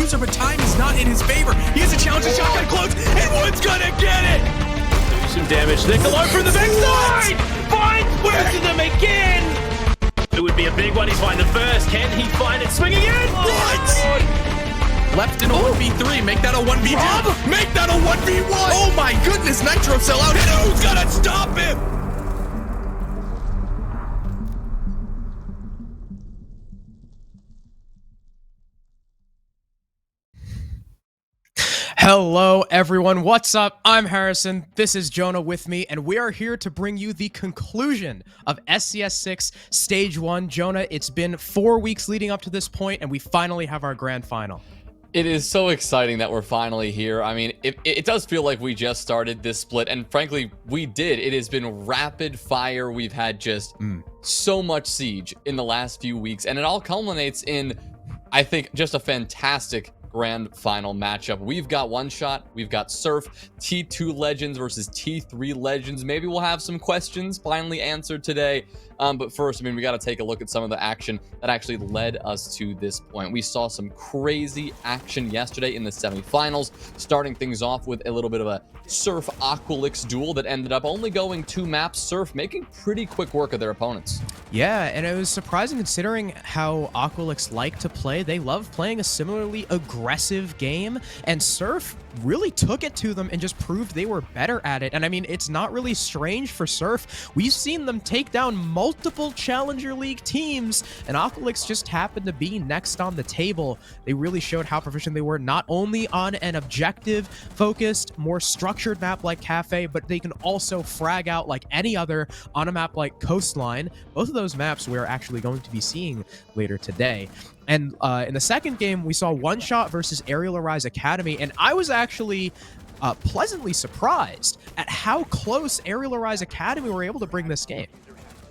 closer, but time is not in his favor. He has a challenge to shotgun close, and Wood's gonna get it! Do some damage. Nikolai from the backside! Finds Wisdom again! It would be a big one. He's finding the first. Can he find it? Swing again! What? Left in a 1v3. Make that a 1v2. Make that a 1v1. Oh my goodness, Nitro sell out. And who's gonna stop him? Hello everyone, what's up? I'm Harrison, this is Jonah with me, and we are here to bring you the conclusion of SCS6 Stage 1. Jonah, it's been 4 weeks leading up to this point, and we finally have our grand final. It is so exciting that we're finally here. I mean, it does feel like we just started this split, and frankly, we did. It has been rapid fire. We've had just so much siege in the last few weeks, and it all culminates in, I think, just a fantastic grand final matchup. We've got One Shot, we've got Surf, T2 Legends versus T3 Legends. Maybe we'll have some questions finally answered today. But first, I mean, we got to take a look at some of the action that actually led us to this point. We saw some crazy action yesterday in the semifinals, starting things off with a little bit of a Surf Aqualix duel that ended up only going 2 maps. Surf making pretty quick work of their opponents. Yeah, and it was surprising considering how Aqualix like to play. They love playing a similarly aggressive game, and Surf really took it to them and just proved they were better at it. And I mean, it's not really strange for Surf. We've seen them take down multiple Challenger League teams, and Aqualix just happened to be next on the table. They really showed how proficient they were, not only on an objective-focused, more structured map like Cafe, but they can also frag out like any other on a map like Coastline. Both of those maps we're actually going to be seeing later today. And in the second game, we saw One Shot versus Aerial Arise Academy, and I was actually pleasantly surprised at how close Aerial Arise Academy were able to bring this game.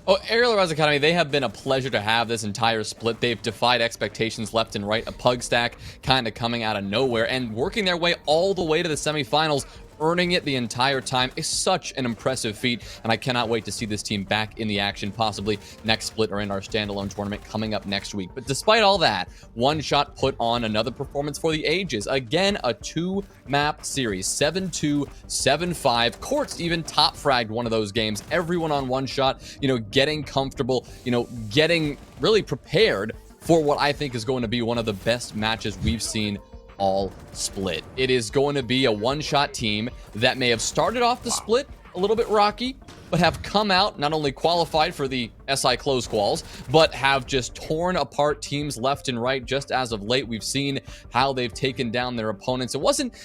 Oh, Aerial Arise Academy, they have been a pleasure to have this entire split. They've defied expectations left and right. A pug stack kind of coming out of nowhere and working their way all the way to the semifinals, earning it the entire time is such an impressive feat, and I cannot wait to see this team back in the action, possibly next split or in our standalone tournament coming up next week. But despite all that, One Shot put on another performance for the ages. Again, a 2-map series, 7-2, 7-5. Courts even top fragged one of those games. Everyone on One Shot, getting comfortable, getting really prepared for what I think is going to be one of the best matches we've seen all split. It is going to be a one-shot team that may have started off the split a little bit rocky, but have come out, not only qualified for the SI close quals, but have just torn apart teams left and right. Just as of late, we've seen how they've taken down their opponents. It wasn't,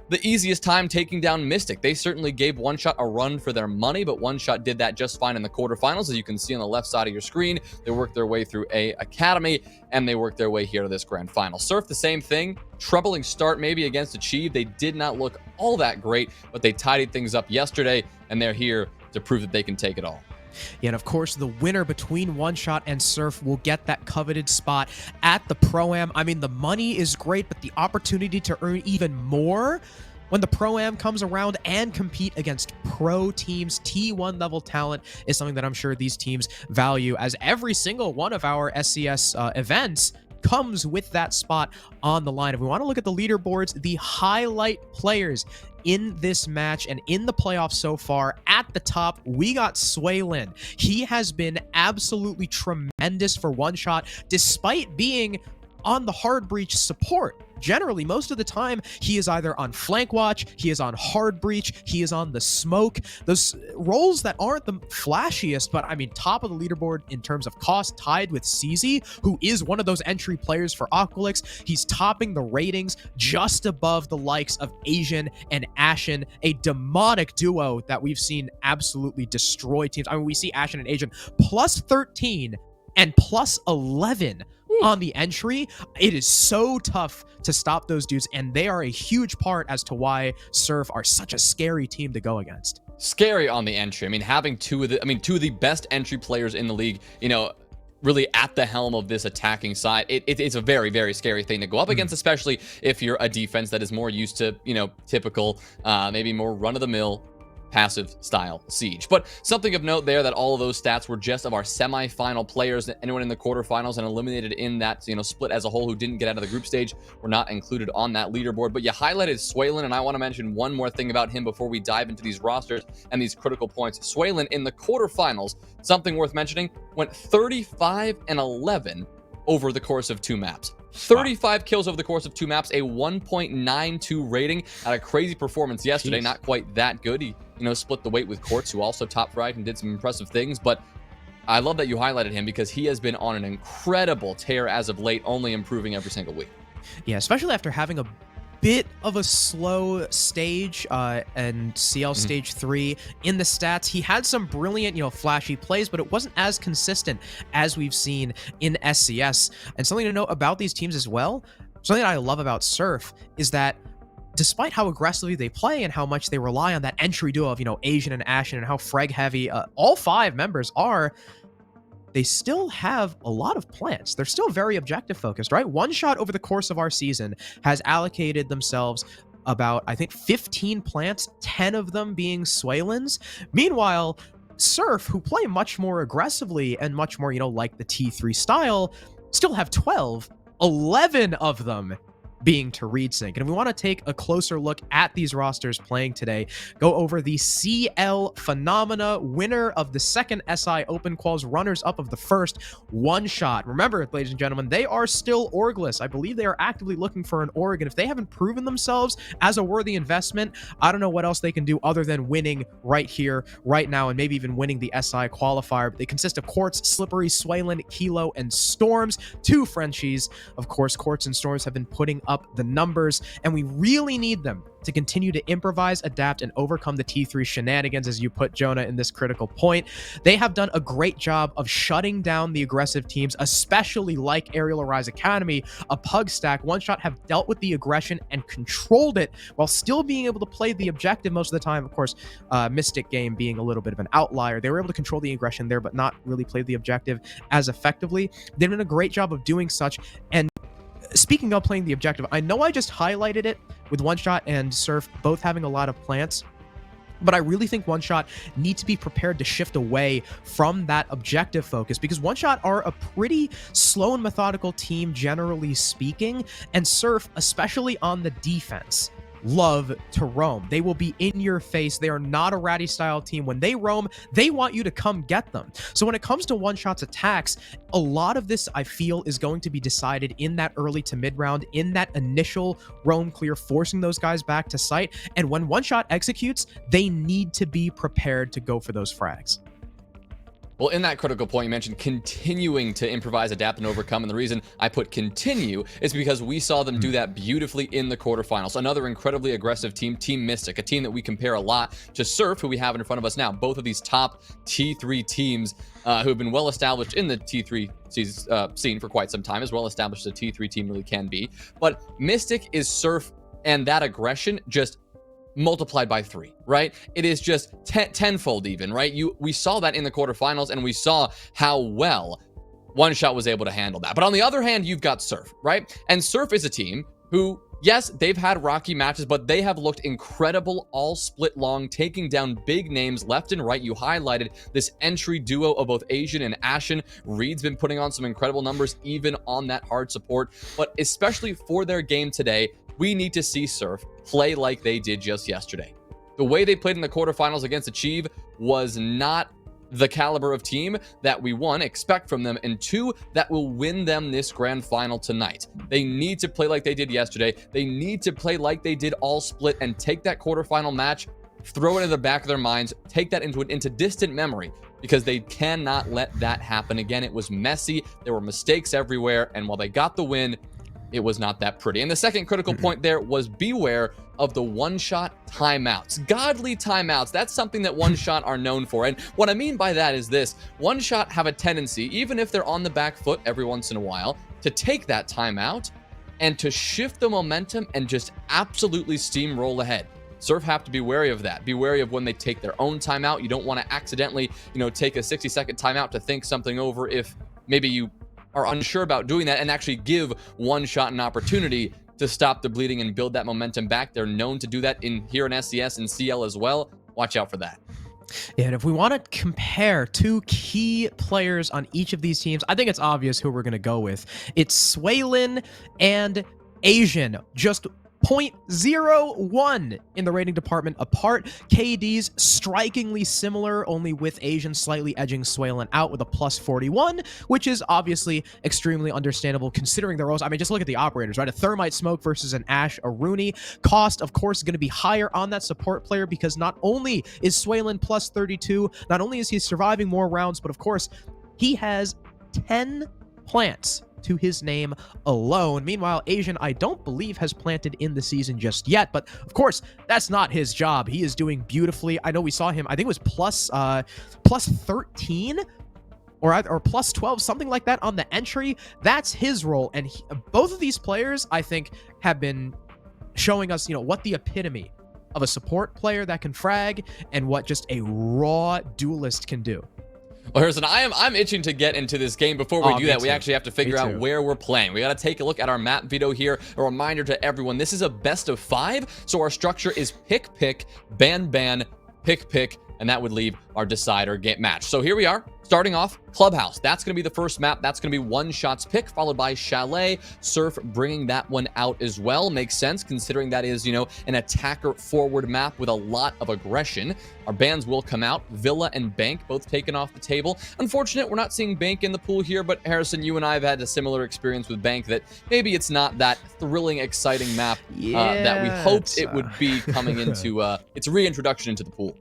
the easiest time taking down Mystic. They certainly gave One Shot a run for their money, but One Shot did that just fine in the quarterfinals. As you can see on the left side of your screen, they worked their way through A Academy, and they worked their way here to this grand final. Surf, the same thing. Troubling start maybe against Achieve. They did not look all that great, but they tidied things up yesterday, and they're here to prove that they can take it all. Yeah, and of course, the winner between One Shot and Surf will get that coveted spot at the Pro-Am. I mean, the money is great, but the opportunity to earn even more when the Pro-Am comes around and compete against pro teams, T1 level talent, is something that I'm sure these teams value, as every single one of our SCS events comes with that spot on the line. If we want to look at the leaderboards, the highlight players in this match and in the playoffs so far, at the top, we got Swaylin. He has been absolutely tremendous for One Shot, despite being on the hard breach support. Generally, most of the time, he is either on flank watch, he is on hard breach, he is on the smoke. Those roles that aren't the flashiest, but I mean, top of the leaderboard in terms of cost, tied with CZ, who is one of those entry players for Aqualix. He's topping the ratings just above the likes of Asian and Ashen, a demonic duo that we've seen absolutely destroy teams. I mean, we see Ashen and Asian plus 13 and plus 11 on the entry. It is so tough to stop those dudes, and they are a huge part as to why Surf are such a scary team to go against. Scary on the entry. I mean, having two of the best entry players in the league, really at the helm of this attacking side, it's a very, very scary thing to go up against, especially if you're a defense that is more used to, typical, maybe more run-of-the-mill passive style siege. But something of note there that all of those stats were just of our semifinal players. Anyone in the quarterfinals and eliminated in that split as a whole who didn't get out of the group stage were not included on that leaderboard. But you highlighted Swaylin, and I want to mention one more thing about him before we dive into these rosters and these critical points. Swaylin in the quarterfinals, something worth mentioning, went 35-11 over the course of 2 maps. 35 kills over the course of 2 maps, a 1.92 rating. Had a crazy performance yesterday. Not quite that good. He split the weight with Quartz, who also top fragged and did some impressive things. But I love that you highlighted him because he has been on an incredible tear as of late, only improving every single week. Yeah, especially after having a bit of a slow stage and CL stage 3 in the stats. He had some brilliant, flashy plays, but it wasn't as consistent as we've seen in SCS. And something to note about these teams as well, something that I love about Surf is that despite how aggressively they play and how much they rely on that entry duo of, Asian and Ashen, and how frag heavy all 5 members are, they still have a lot of plants. They're still very objective focused, right? One Shot over the course of our season has allocated themselves about, I think, 15 plants, 10 of them being Swaylins. Meanwhile, Surf, who play much more aggressively and much more, like the T3 style, still have 12, 11 of them being to read sync. And if we want to take a closer look at these rosters playing today, go over the CL Phenomena, winner of the second SI Open Quals, runners up of the first, One Shot. Remember, ladies and gentlemen, they are still orgless. I believe they are actively looking for an org, and if they haven't proven themselves as a worthy investment, I don't know what else they can do other than winning right here, right now, and maybe even winning the SI qualifier. But they consist of Quartz, Slippery, Swaylin, Kilo, and Storms, 2 Frenchies. Of course, Quartz and Storms have been putting up the numbers, and we really need them to continue to improvise, adapt, and overcome the T3 shenanigans, as you put, Jonah, in this critical point. They have done a great job of shutting down the aggressive teams, especially like Aerial Arise Academy, a pug stack. One Shot have dealt with the aggression and controlled it while still being able to play the objective most of the time. Of course, Mystic Game being a little bit of an outlier. They were able to control the aggression there, but not really play the objective as effectively. They've done a great job of doing such. And speaking of playing the objective, I know I just highlighted it with One Shot and Surf both having a lot of plants, but I really think One Shot need to be prepared to shift away from that objective focus, because One Shot are a pretty slow and methodical team, generally speaking, and Surf, especially on the defense, love to roam. They will be in your face. They are not a ratty style team. When they roam, they want you to come get them. So when it comes to One Shot's attacks, a lot of this, I feel, is going to be decided in that early to mid round, in that initial roam clear, forcing those guys back to site. And when One Shot executes, they need to be prepared to go for those frags. Well, in that critical point, you mentioned continuing to improvise, adapt, and overcome. And the reason I put continue is because we saw them do that beautifully in the quarterfinals. Another incredibly aggressive team, Team Mystic, a team that we compare a lot to Surf, who we have in front of us now. Both of these top T3 teams who have been well established in the T3 scene for quite some time, as well established as a T3 team really can be. But Mystic is Surf, and that aggression just multiplied by 3, right? It is just tenfold even, right? We saw that in the quarterfinals, and we saw how well One Shot was able to handle that. But on the other hand, you've got Surf, right? And Surf is a team who, yes, they've had rocky matches, but they have looked incredible all split long, taking down big names left and right. You highlighted this entry duo of both Asian and Ashen. Reed's been putting on some incredible numbers, even on that hard support. But especially for their game today, we need to see Surf play like they did just yesterday. The way they played in the quarterfinals against Achieve was not the caliber of team that we, 1, expect from them, and 2, that will win them this grand final tonight. They need to play like they did yesterday. They need to play like they did all split and take that quarterfinal match, throw it in the back of their minds, take that into distant memory, because they cannot let that happen again. It was messy. There were mistakes everywhere, and while they got the win, it was not that pretty. And the second critical point there was beware of the One Shot timeouts. Godly timeouts. That's something that One Shot are known for. And what I mean by that is this. One Shot have a tendency, even if they're on the back foot every once in a while, to take that timeout and to shift the momentum and just absolutely steamroll ahead. Surf have to be wary of that. Be wary of when they take their own timeout. You don't want to accidentally, take a 60-second timeout to think something over if maybe you are unsure about doing that, and actually give One Shot an opportunity to stop the bleeding and build that momentum back. They're known to do that here in SCS and CL as well. watch out for that. Yeah, and if we want to compare two key players on each of these teams, I think it's obvious who we're going to go with. It's Swaylin and Asian, just 0.01 in the rating department apart. KD's strikingly similar, only with Asian slightly edging Swaylin out with a plus 41, which is obviously extremely understandable considering their roles. I mean, just look at the operators, right? A Thermite Smoke versus an Ash, a Rooney. Cost, of course, is going to be higher on that support player because not only is Swaylin plus 32, not only is he surviving more rounds, but of course, he has 10 plants to his name alone. Meanwhile, Asian, I don't believe, has planted in the season just yet, but of course, that's not his job. He is doing beautifully. I know we saw him, I think it was plus 13 or plus 12, something like that on the entry. That's his role, and both of these players, I think, have been showing us, what the epitome of a support player that can frag and what just a raw duelist can do. Well, Harrison, I'm itching to get into this game. Before we do that, we actually have to figure out where we're playing. We got to take a look at our map veto here. A reminder to everyone, this is a best of 5, so our structure is pick, pick, ban, ban, pick, pick, and that would leave our decider game match. So here we are, starting off Clubhouse. That's going to be the first map. That's going to be One Shot's pick, followed by Chalet. Surf bringing that one out as well. Makes sense considering that is, an attacker forward map with a lot of aggression. Our bans will come out. Villa and Bank both taken off the table. Unfortunate, we're not seeing Bank in the pool here, but Harrison, you and I have had a similar experience with Bank that maybe it's not that thrilling, exciting map that we hoped it would be coming into its reintroduction into the pool.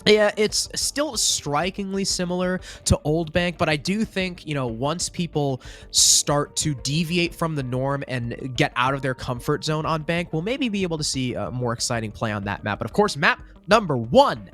Yeah, it's still strikingly similar to Old Bank, but I do think, once people start to deviate from the norm and get out of their comfort zone on Bank, we'll maybe be able to see a more exciting play on that map. But of course, map number 1,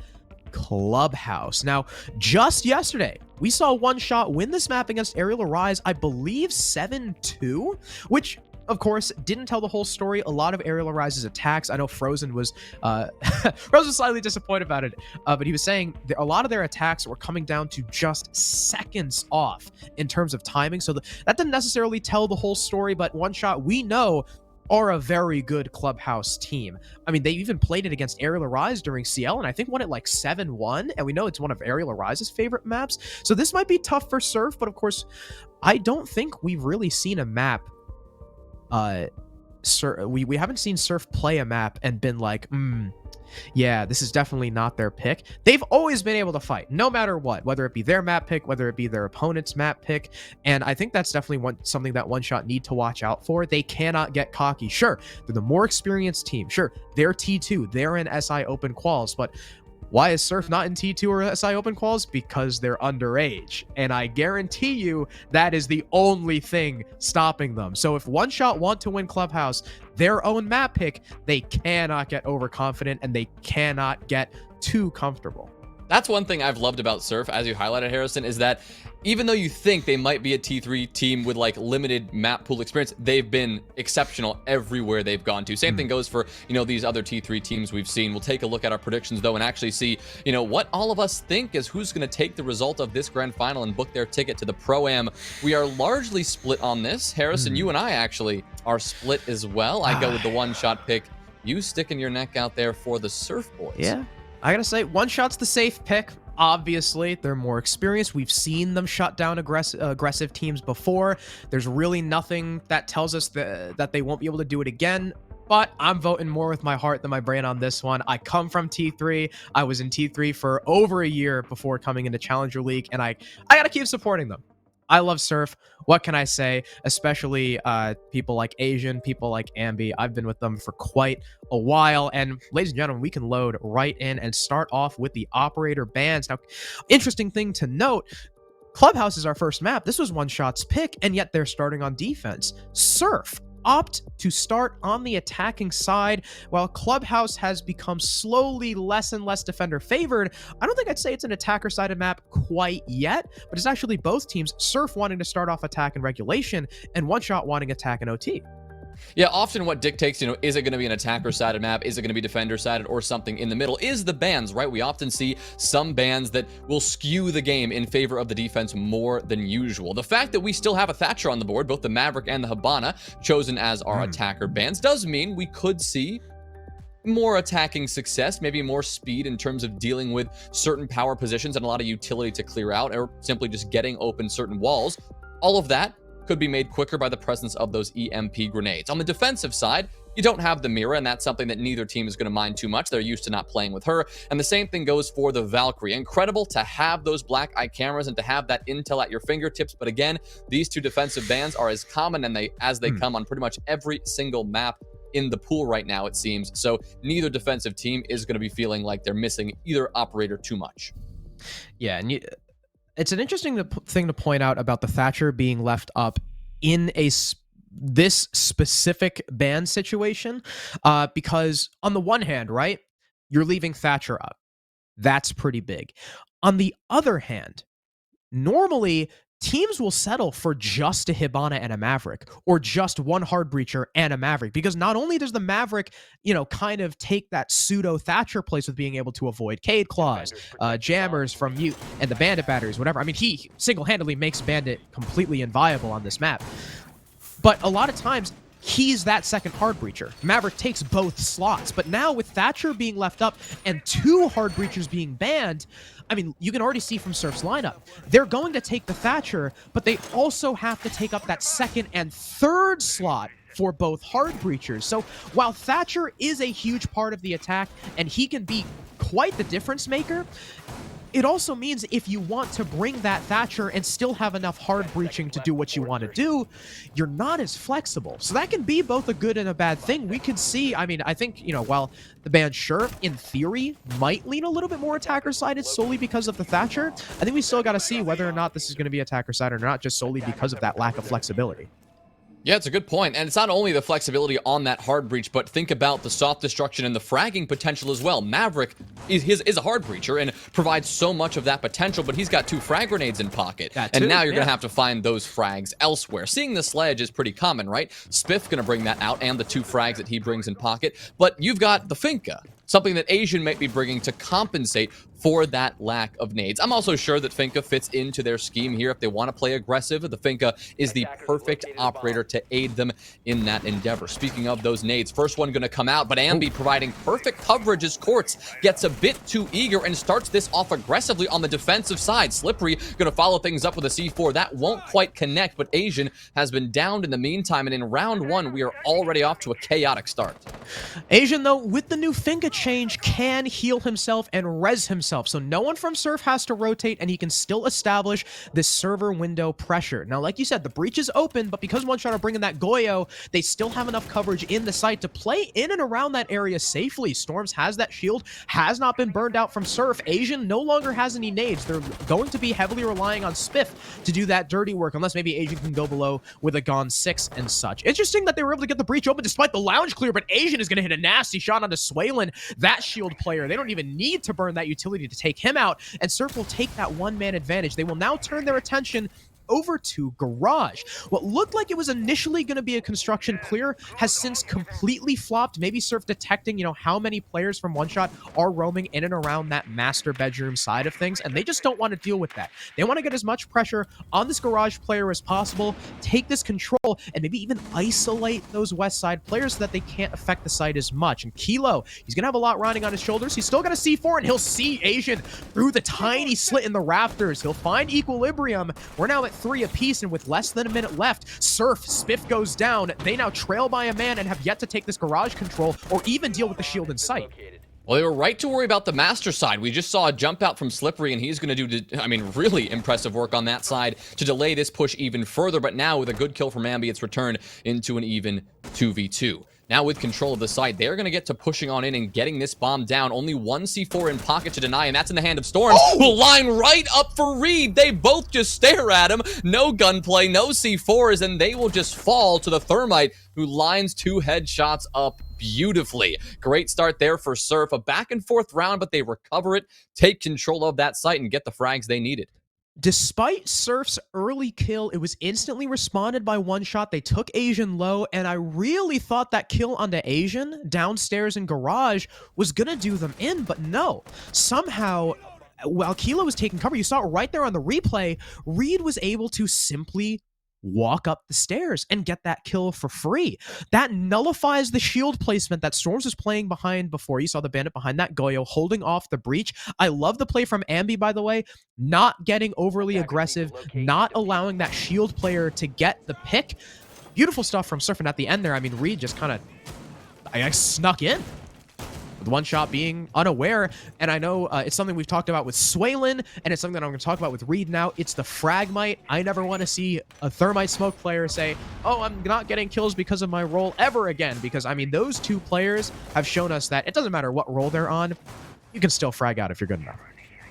Clubhouse. Now, just yesterday, we saw One Shot win this map against Aerial Arise, I believe 7-2, which of course, didn't tell the whole story. A lot of Aerial Arise's attacks. I know Frozen was slightly disappointed about it, but he was saying that a lot of their attacks were coming down to just seconds off in terms of timing. So that didn't necessarily tell the whole story, but One Shot, we know, are a very good Clubhouse team. I mean, they even played it against Aerial Arise during CL, and I think won it like 7-1, and we know it's one of Aerial Arise's favorite maps. So this might be tough for Surf, but of course, I don't think we've really seen a map we haven't seen Surf play a map and been like, yeah, this is definitely not their pick. They've always been able to fight, no matter what, whether it be their map pick, whether it be their opponent's map pick, and I think that's definitely something that One Shot need to watch out for. They cannot get cocky. Sure, they're the more experienced team. Sure, they're T2, they're in SI Open Quals, but why is Surf not in T2 or SI Open Quals? Because they're underage. And I guarantee you that is the only thing stopping them. So if One Shot want to win Clubhouse, their own map pick, they cannot get overconfident and they cannot get too comfortable. That's one thing I've loved about Surf, as you highlighted, Harrison, is that even though you think they might be a T3 team with like limited map pool experience, they've been exceptional everywhere they've gone to. Same thing goes for, these other T3 teams we've seen. We'll take a look at our predictions though and actually see, what all of us think is who's going to take the result of this grand final and book their ticket to the Pro-Am. We are largely split on this. Harrison, you and I actually are split as well. I go with the One Shot pick. You sticking your neck out there for the Surf boys. Yeah. I gotta say, One Shot's the safe pick. Obviously, they're more experienced. We've seen them shut down aggressive teams before. There's really nothing that tells us that they won't be able to do it again. But I'm voting more with my heart than my brain on this one. I come from T3. I was in T3 for over a year before coming into Challenger League, and I gotta keep supporting them. I love Surf. What can I say? Especially people like Asian, people like Ambi. I've been with them for quite a while. And ladies and gentlemen, we can load right in and start off with the operator bans. Now, interesting thing to note, Clubhouse is our first map. This was One Shot's pick, and yet they're starting on defense. Surf opt to start on the attacking side, while Clubhouse has become slowly less and less defender favored. I don't think I'd say it's an attacker-sided map quite yet, but it's actually both teams, Surf wanting to start off attack and regulation, and One Shot wanting attack and OT. Yeah, often what dictates, is it going to be an attacker-sided map? Is it going to be defender-sided or something in the middle? Is the bans, right? We often see some bans that will skew the game in favor of the defense more than usual. The fact that we still have a Thatcher on the board, both the Maverick and the Hibana, chosen as our attacker bans, does mean we could see more attacking success, maybe more speed in terms of dealing with certain power positions and a lot of utility to clear out, or simply just getting open certain walls. All of that could be made quicker by the presence of those EMP grenades. On the defensive side, you don't have the Mira, and that's something that neither team is going to mind too much. They're used to not playing with her. And the same thing goes for the Valkyrie. Incredible to have those black eye cameras and to have that intel at your fingertips. But again, these two defensive bans are as common as they come on pretty much every single map in the pool right now, it seems. So neither defensive team is going to be feeling like they're missing either operator too much. Yeah, and it's an interesting thing to point out about the Thatcher being left up in this specific ban situation, because on the one hand, right, you're leaving Thatcher up. That's pretty big. On the other hand, normally teams will settle for just a Hibana and a Maverick, or just one Hard Breacher and a Maverick, because not only does the Maverick, kind of take that pseudo Thatcher place with being able to avoid Cade Claws, jammers from Mute, and the Bandit batteries, whatever. I mean, he single-handedly makes Bandit completely inviable on this map. But a lot of times, he's that second Hard Breacher. Maverick takes both slots. But now with Thatcher being left up and two Hard Breachers being banned, I mean, you can already see from Surf's lineup, they're going to take the Thatcher, but they also have to take up that second and third slot for both Hard Breachers. So while Thatcher is a huge part of the attack, and he can be quite the difference maker, it also means if you want to bring that Thatcher and still have enough hard breaching to do what you want to do, you're not as flexible. So that can be both a good and a bad thing. We could see, I mean, I think, while the ban, sure, in theory, might lean a little bit more attacker-sided solely because of the Thatcher, I think we still got to see whether or not this is going to be attacker-sided or not, just solely because of that lack of flexibility. Yeah, it's a good point. And it's not only the flexibility on that hard breach, but think about the soft destruction and the fragging potential as well. Maverick is a hard breacher and provides so much of that potential, but he's got two frag grenades in pocket. And now you're going to have to find those frags elsewhere. Seeing the sledge is pretty common, right? Spiff going to bring that out and the two frags that he brings in pocket. But you've got the Finka, something that Asian might be bringing to compensate for that lack of nades. I'm also sure that Finka fits into their scheme here. If they want to play aggressive, the Finka is the perfect operator to aid them in that endeavor. Speaking of those nades, first one going to come out, but Ambi providing perfect coverage as Quartz gets a bit too eager and starts this off aggressively on the defensive side. Slippery going to follow things up with a C4. That won't quite connect, but Asian has been downed in the meantime, and in round one, we are already off to a chaotic start. Asian, though, with the new Finka change, can heal himself and res himself. So no one from Surf has to rotate, and he can still establish this server window pressure. Now, like you said, the breach is open, but because One Shot are bringing that Goyo, they still have enough coverage in the site to play in and around that area safely. Storms has that shield, has not been burned out from Surf. Asian no longer has any nades. They're going to be heavily relying on Spiff to do that dirty work, unless maybe Asian can go below with a Gone 6 and such. Interesting that they were able to get the breach open despite the lounge clear, but Asian is going to hit a nasty shot onto Swalen, that shield player. They don't even need to burn that utility to take him out, and Surf will take that one-man advantage. They will now turn their attention over to Garage. What looked like it was initially going to be a construction clear has since completely flopped. Maybe Surf detecting, how many players from One Shot are roaming in and around that master bedroom side of things, and they just don't want to deal with that. They want to get as much pressure on this Garage player as possible, take this control, and maybe even isolate those west side players so that they can't affect the site as much. And Kilo, he's going to have a lot riding on his shoulders. He's still got a C4, and he'll see Asian through the tiny slit in the rafters. He'll find equilibrium. We're now at 3 apiece, and with less than a minute left, Surf, Spiff goes down. They now trail by a man and have yet to take this Garage control or even deal with the shield in sight. Well, they were right to worry about the master side. We just saw a jump out from Slippery, and he's going to do, really impressive work on that side to delay this push even further. But now with a good kill from Ambi, it's returned into an even 2v2. Now with control of the site, they're going to get to pushing on in and getting this bomb down. Only one C4 in pocket to deny, and that's in the hand of Storms, who line right up for Reed. They both just stare at him. No gunplay, no C4s, and they will just fall to the Thermite, who lines 2 headshots up beautifully. Great start there for Surf. A back and forth round, but they recover it, take control of that site, and get the frags they needed. Despite Surf's early kill, it was instantly responded by One Shot. They took Asian low, and I really thought that kill onto Asian downstairs in Garage was going to do them in, but no. Somehow, while Kilo was taking cover, you saw it right there on the replay, Reed was able to simply walk up the stairs and get that kill for free. That nullifies the shield placement that Storms was playing behind before. You saw the bandit behind that, Goyo holding off the breach. I love the play from Ambi, by the way, not getting overly aggressive, not allowing that shield player to get the pick. Beautiful stuff from Surf, and at the end there, I mean, Reed just kind of, I snuck in. With one shot being unaware, and I know it's something we've talked about with Swaylin, and it's something that I'm going to talk about with Reed now. It's the Fragmite. I never want to see a Thermite Smoke player say, oh, I'm not getting kills because of my role ever again, because, I mean, those two players have shown us that it doesn't matter what role they're on, you can still frag out if you're good enough.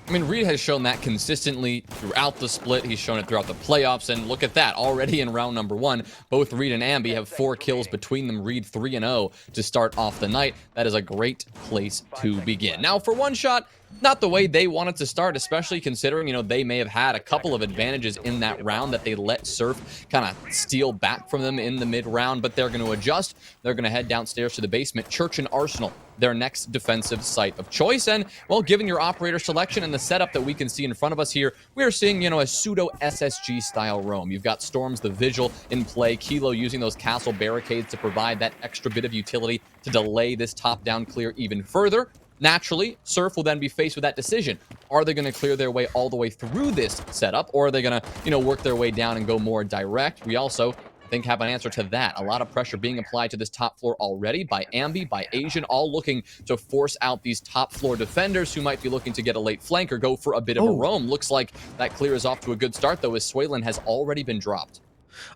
I mean, Reed has shown that consistently throughout the split. He's shown it throughout the playoffs, and look at that. Already in round number 1, both Reed and Ambi have 4 kills between them. Reed 3-0 to start off the night. That is a great place to begin. Now, for one shot, not the way they wanted to start, especially considering, you know, they may have had a couple of advantages in that round that they let Surf kind of steal back from them in the mid-round, but they're going to adjust. They're going to head downstairs to the basement. Church and Arsenal, their next defensive site of choice. And, well, given your operator selection and the setup that we can see in front of us here, we are seeing, you know, a pseudo SSG style roam. You've got Storms, the Vigil in play, Kilo using those castle barricades to provide that extra bit of utility to delay this top-down clear even further. Naturally, Surf will then be faced with that decision. Are they going to clear their way all the way through this setup, or are they going to, you know, work their way down and go more direct? We also, I think, have an answer to that. A lot of pressure being applied to this top floor already by Ambi, by Asian, all looking to force out these top floor defenders who might be looking to get a late flank or go for a bit of a roam. Looks like that clear is off to a good start, though, as Swaylin has already been dropped.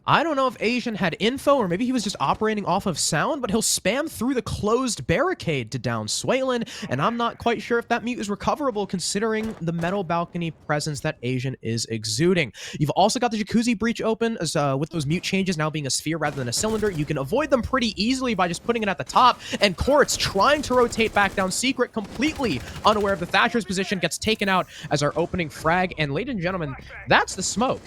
I don't know if Asian had info or maybe he was just operating off of sound, but he'll spam through the closed barricade to down Swaylin, and I'm not quite sure if that mute is recoverable considering the metal balcony presence that Asian is exuding. You've also got the Jacuzzi breach open as, with those mute changes now being a sphere rather than a cylinder. You can avoid them pretty easily by just putting it at the top, and Quartz trying to rotate back down Secret, completely unaware of the Thatcher's position, gets taken out as our opening frag, and ladies and gentlemen, that's the smoke.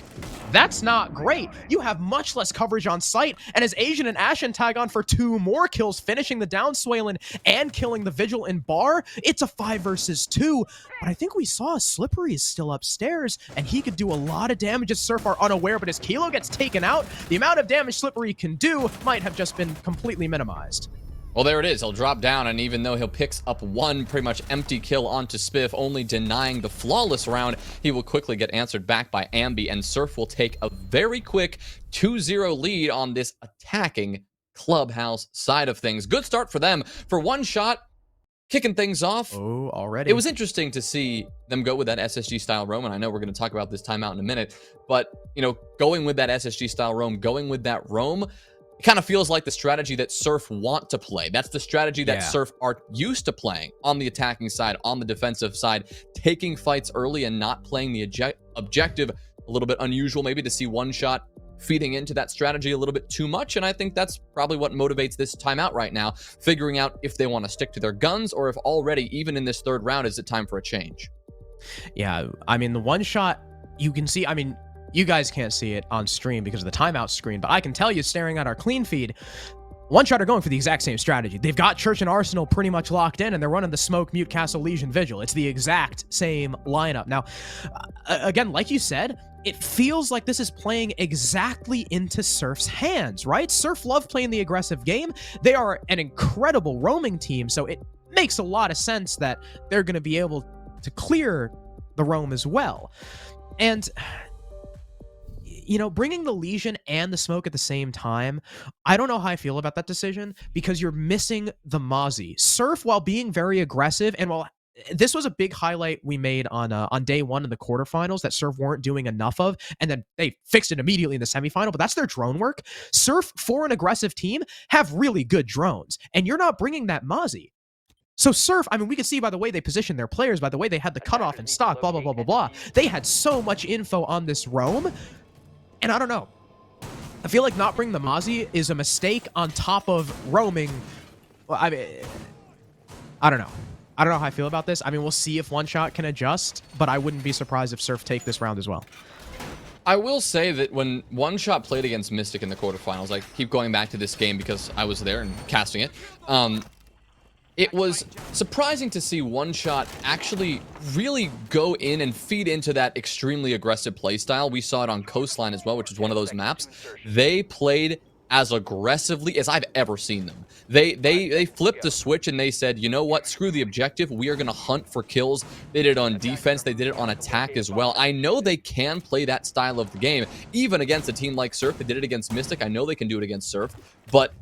That's not great. You have much less coverage on site, and as Asian and Ashen tag on for 2 more kills, finishing the down Swaylin and killing the Vigil in bar, it's a 5 versus 2, but I think we saw Slippery is still upstairs, and he could do a lot of damage as Surf are unaware, but as Kilo gets taken out, the amount of damage Slippery can do might have just been completely minimized. Well, there it is. He'll drop down, and even though he'll pick up 1 pretty much empty kill onto Spiff, only denying the flawless round, he will quickly get answered back by Ambi, and Surf will take a very quick 2-0 lead on this attacking Clubhouse side of things. Good start for them. For one shot, kicking things off. Oh, already. It was interesting to see them go with that SSG style roam, and I know we're going to talk about this timeout in a minute, but, you know, going with that SSG style roam, going with that roam, it kind of feels like the strategy that Surf want to play. That's the strategy that Surf are used to playing on the attacking side, on the defensive side, taking fights early and not playing the objective. A little bit unusual maybe to see one shot feeding into that strategy a little bit too much, and I think that's probably what motivates this timeout right now, figuring out if they want to stick to their guns or if already, even in this 3rd round, is it time for a change. Yeah, I mean, the one shot, you can see, I mean, you guys can't see it on stream because of the timeout screen, but I can tell you, staring at our clean feed, one shot are going for the exact same strategy. They've got Church and Arsenal pretty much locked in, and they're running the Smoke, Mute, Castle, Legion, Vigil. It's the exact same lineup. Now, again, like you said, it feels like this is playing exactly into Surf's hands, right? Surf love playing the aggressive game. They are an incredible roaming team, so it makes a lot of sense that they're going to be able to clear the roam as well. And you know, bringing the Legion and the Smoke at the same time, I don't know how I feel about that decision because you're missing the Mozzie. Surf, while being very aggressive, and while this was a big highlight we made on day 1 in the quarterfinals that Surf weren't doing enough of, and then they fixed it immediately in the semifinal, but that's their drone work. Surf, for an aggressive team, have really good drones, and you're not bringing that Mozzie. So Surf, I mean, we could see by the way they positioned their players, by the way they had the cutoff in stock, blah, blah, blah, blah, blah. They had so much info on this roam. And I don't know. I feel like not bringing the Mozzie is a mistake on top of roaming. Well, I mean, I don't know. I don't know how I feel about this. I mean, we'll see if one shot can adjust, but I wouldn't be surprised if Surf take this round as well. I will say that when one shot played against Mystic in the quarterfinals, I keep going back to this game because I was there and casting it. It was surprising to see One Shot actually really go in and feed into that extremely aggressive playstyle. We saw it on Coastline as well, which is one of those maps. They played as aggressively as I've ever seen them. They flipped the switch and they said, you know what, screw the objective, we are going to hunt for kills. They did it on defense, they did it on attack as well. I know they can play that style of the game, even against a team like Surf. They did it against Mystic, I know they can do it against Surf, but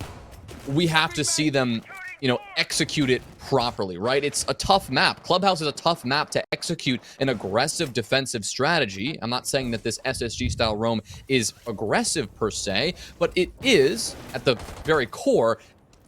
we have to see them, you know, execute it properly, right? It's a tough map. Clubhouse is a tough map to execute an aggressive defensive strategy. I'm not saying that this SSG style roam is aggressive per se, but it is, at the very core,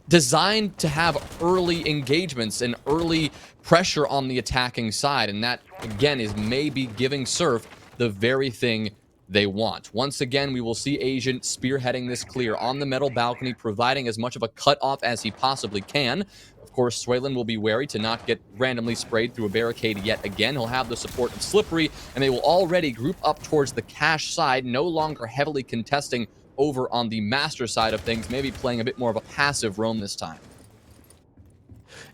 designed to have early engagements and early pressure on the attacking side. And that, again, is maybe giving Surf the very thing they want. Once again, we will see Asian spearheading this clear on the metal balcony, providing as much of a cutoff as he possibly can. Of course, Swaylen will be wary to not get randomly sprayed through a barricade yet again. He'll have the support of Slippery, and they will already group up towards the cash side, no longer heavily contesting over on the master side of things, maybe playing a bit more of a passive roam this time.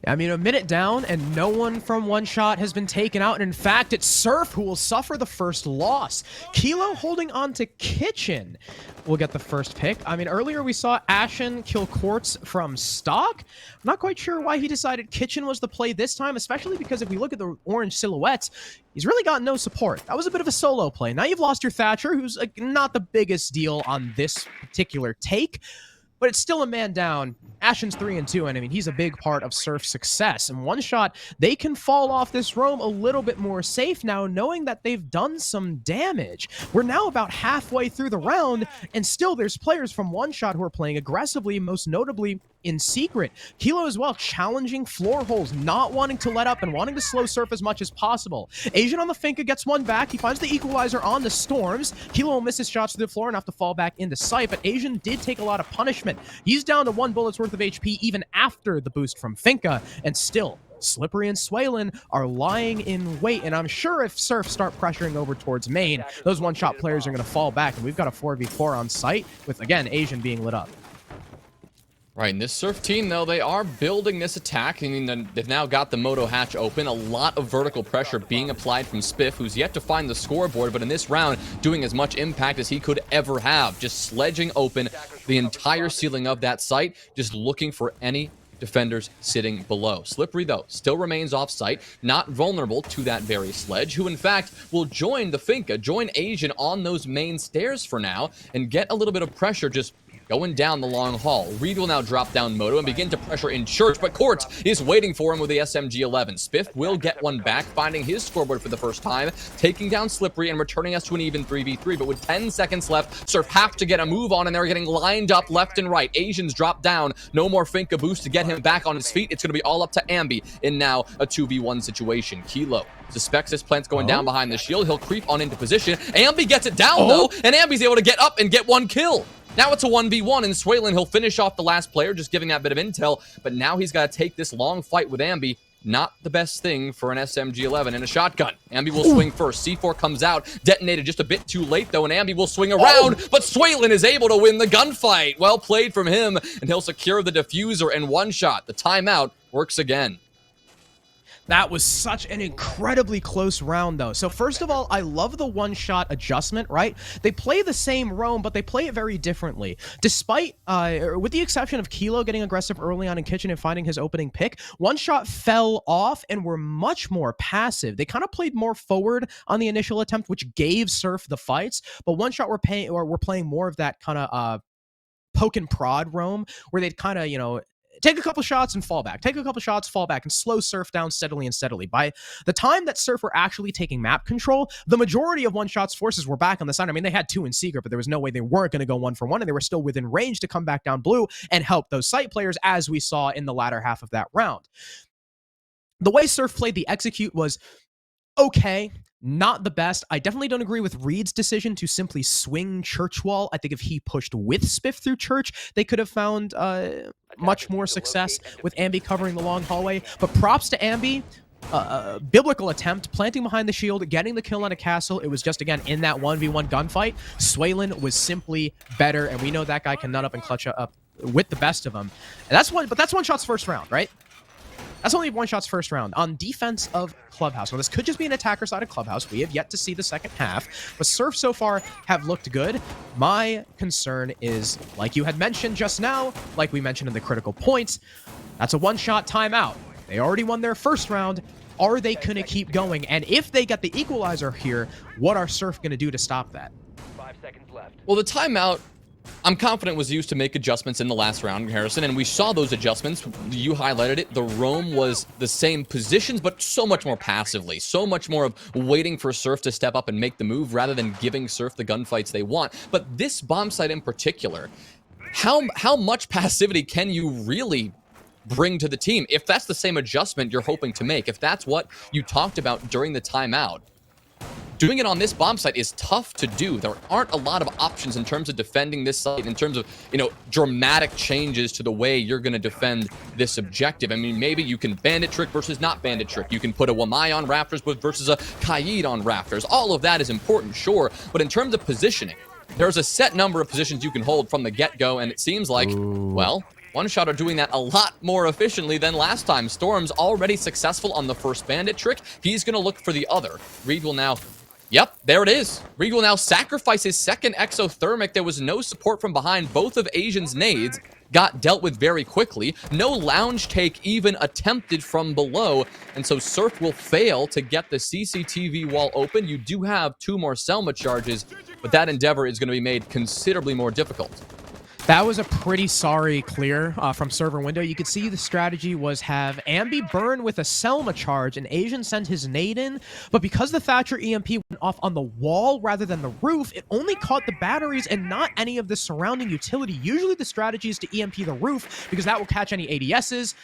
I mean, a minute down, and no one from One Shot has been taken out. And in fact, it's Surf who will suffer the first loss. Kilo holding on to Kitchen will get the first pick. I mean, earlier we saw Ashen kill Quartz from stock. I'm not quite sure why he decided Kitchen was the play this time, especially because if we look at the orange silhouettes, he's really got no support. That was a bit of a solo play. Now you've lost your Thatcher, who's not the biggest deal on this particular take, but it's still a man down. Ashen's 3-2, and I mean, he's a big part of Surf's success. And One Shot, they can fall off this roam a little bit more safe now, knowing that they've done some damage. We're now about halfway through the round, and still there's players from One Shot who are playing aggressively, most notably in secret. Kilo as well, challenging floor holes, not wanting to let up and wanting to slow Surf as much as possible. Asian on the Finka gets one back. He finds the equalizer on the Storms. Kilo will miss his shots to the floor and have to fall back into sight, but Asian did take a lot of punishment. He's down to 1 bullet's worth of HP even after the boost from Finka, and still Slippery and Swaylen are lying in wait, and I'm sure if Surf start pressuring over towards main, those one-shot players are going to fall back, and we've got a 4v4 on site with, again, Asian being lit up. Right, and this Surf team, though, they are building this attack. I mean, they've now got the Moto hatch open. A lot of vertical pressure being applied from Spiff, who's yet to find the scoreboard, but in this round, doing as much impact as he could ever have. Just sledging open the entire ceiling of that site, just looking for any defenders sitting below. Slippery, though, still remains off-site, not vulnerable to that very sledge, who, in fact, will join the Finka, join Asian on those main stairs for now, and get a little bit of pressure just going down the long hall. Reed will now drop down Moto and begin to pressure in Church, but Quartz is waiting for him with the SMG-11. Spiff will get one back, finding his scoreboard for the first time, taking down Slippery and returning us to an even 3v3, but with 10 seconds left, Surf have to get a move on, and they're getting lined up left and right. Asians drop down, no more Finka boost to get him back on his feet. It's going to be all up to Ambi in now a 2v1 situation. Kilo suspects his plant's going down behind the shield. He'll creep on into position. Ambi gets it down, though, and Ambi's able to get up and get one kill. Now it's a 1v1, and Swaylen, he'll finish off the last player, just giving that bit of intel, but now he's got to take this long fight with Ambi. Not the best thing for an SMG-11 and a shotgun. Ambi will swing first. C4 comes out, detonated just a bit too late, though, and Ambi will swing around, but Swaylen is able to win the gunfight. Well played from him, and he'll secure the diffuser and one shot. The timeout works again. That was such an incredibly close round, though. So first of all, I love the one-shot adjustment, right? They play the same roam, but they play it very differently. Despite, with the exception of Kilo getting aggressive early on in Kitchen and finding his opening pick, one-shot fell off and were much more passive. They kind of played more forward on the initial attempt, which gave Surf the fights, but one-shot were playing more of that kind of poke and prod roam, where they'd kind of, you know, take a couple shots and fall back, take a couple shots, fall back, and slow Surf down steadily and steadily. By the time that Surf were actually taking map control, the majority of one-shot's forces were back on the side. I mean, they had 2 in secret, but there was no way they weren't going to go 1-for-1, and they were still within range to come back down blue and help those site players, as we saw in the latter half of that round. The way Surf played the execute was okay, not the best. I definitely don't agree with Reed's decision to simply swing Church wall. I think if he pushed with Spiff through Church, they could have found much more success with Ambi covering the long hallway. But props to Ambi. Biblical attempt, planting behind the shield, getting the kill on a castle. It was just, again, in that 1v1 gunfight. Swaylen was simply better, and we know that guy can nut up and clutch up with the best of them. And that's one shot's first round, right? That's only one shot's first round. On defense of Clubhouse, well, this could just be an attacker side of Clubhouse. We have yet to see the second half, but Surf so far have looked good. My concern is, like you had mentioned just now, like we mentioned in the critical points, that's a one-shot timeout. They already won their first round. Are they going to keep going? And if they get the equalizer here, what are Surf going to do to stop that? 5 seconds left. Well, the timeout, I'm confident, was used to make adjustments in the last round, Harrison, and we saw those adjustments. You highlighted it. The roam was the same positions, but so much more passively. So much more of waiting for Surf to step up and make the move rather than giving Surf the gunfights they want. But this bomb site in particular, how much passivity can you really bring to the team? If that's the same adjustment you're hoping to make, if that's what you talked about during the timeout, doing it on this bomb site is tough to do. There aren't a lot of options in terms of defending this site, in terms of, dramatic changes to the way you're going to defend this objective. I mean, maybe you can bandit trick versus not bandit trick. You can put a Wamai on rafters versus a Kaid on rafters. All of that is important, sure. But in terms of positioning, there's a set number of positions you can hold from the get-go, and it seems like, well, One Shot are doing that a lot more efficiently than last time. Storm's already successful on the first bandit trick. He's going to look for the other. Reed will now... Yep, there it is. Reed will now sacrifice his second exothermic. There was no support from behind. Both of Asian's nades got dealt with very quickly. No lounge take even attempted from below. And so Surf will fail to get the CCTV wall open. You do have 2 more Selma charges, but that endeavor is going to be made considerably more difficult. That was a pretty sorry clear from server window. You could see the strategy was have Ambi burn with a Selma charge and Asian send his nade in, but because the Thatcher EMP went off on the wall rather than the roof, it only caught the batteries and not any of the surrounding utility. Usually the strategy is to EMP the roof because that will catch any ADSs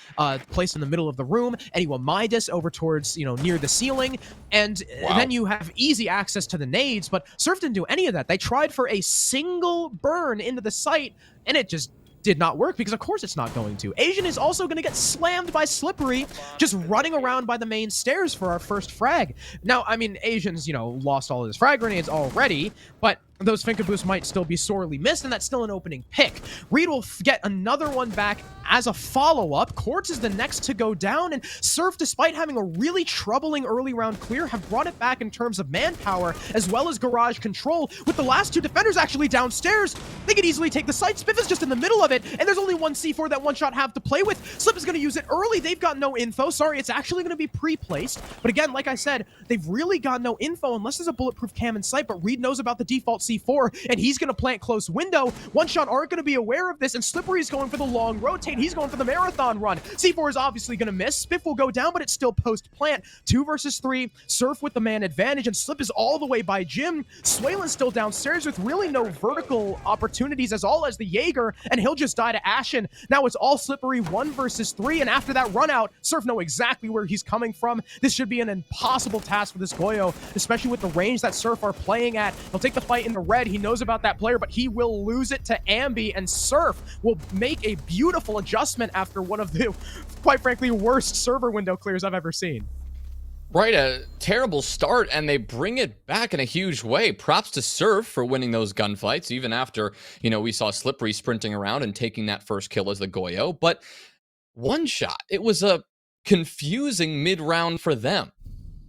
placed in the middle of the room, any Wamidus over towards, near the ceiling, and then you have easy access to the nades, but Surf didn't do any of that. They tried for a single burn into the site, and it just did not work because, of course, it's not going to. Asian is also going to get slammed by Slippery just running around by the main stairs for our first frag. Now, I mean, Asian's, lost all of his frag grenades already, but those Finka boosts might still be sorely missed, and that's still an opening pick. Reed will get another one back as a follow-up. Quartz is the next to go down, and Surf, despite having a really troubling early round clear, have brought it back in terms of manpower as well as garage control. With the last 2 defenders actually downstairs, they could easily take the site. Spiff is just in the middle of it, and there's only one C4 that One Shot have to play with. Slip is going to use it early. They've got no info. Sorry, it's actually going to be pre-placed. But again, like I said, they've really got no info unless there's a bulletproof cam in sight, but Reed knows about the default C4, and he's going to plant close window. One Shot aren't going to be aware of this, and Slippery's going for the long rotate. He's going for the marathon run. C4 is obviously going to miss. Spiff will go down, but it's still post-plant. 2 versus 3. Surf with the man advantage, and Slip is all the way by Jim. Swalen's still downstairs with really no vertical opportunities as all as the Jaeger, and he'll just die to Ashen. Now it's all Slippery 1 versus 3, and after that run out, Surf know exactly where he's coming from. This should be an impossible task for this Goyo, especially with the range that Surf are playing at. He'll take the fight in the red. He knows about that player, but he will lose it to Ambi, and Surf will make a beautiful adjustment after one of the, quite frankly, worst server window clears I've ever seen. Right, a terrible start, and they bring it back in a huge way. Props to Surf for winning those gunfights, even after, we saw Slippery sprinting around and taking that first kill as the Goyo. But One Shot, it was a confusing mid-round for them.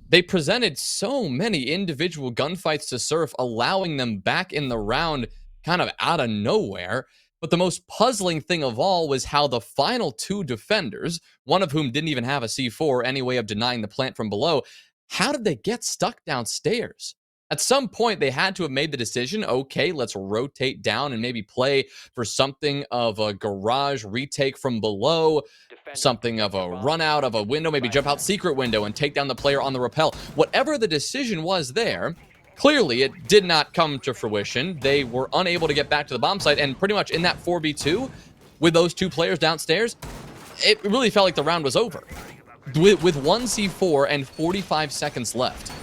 They presented so many individual gunfights to Surf, allowing them back in the round kind of out of nowhere. But the most puzzling thing of all was how the final 2 defenders, one of whom didn't even have a C4, any way of denying the plant from below, how did they get stuck downstairs? At some point, they had to have made the decision, okay, let's rotate down and maybe play for something of a garage retake from below, something of a run out of a window, maybe jump out secret window and take down the player on the rappel. Whatever the decision was there, clearly, it did not come to fruition. They were unable to get back to the bomb site, and pretty much in that 4v2, with those 2 players downstairs, it really felt like the round was over. With 1 C4 and 45 seconds left,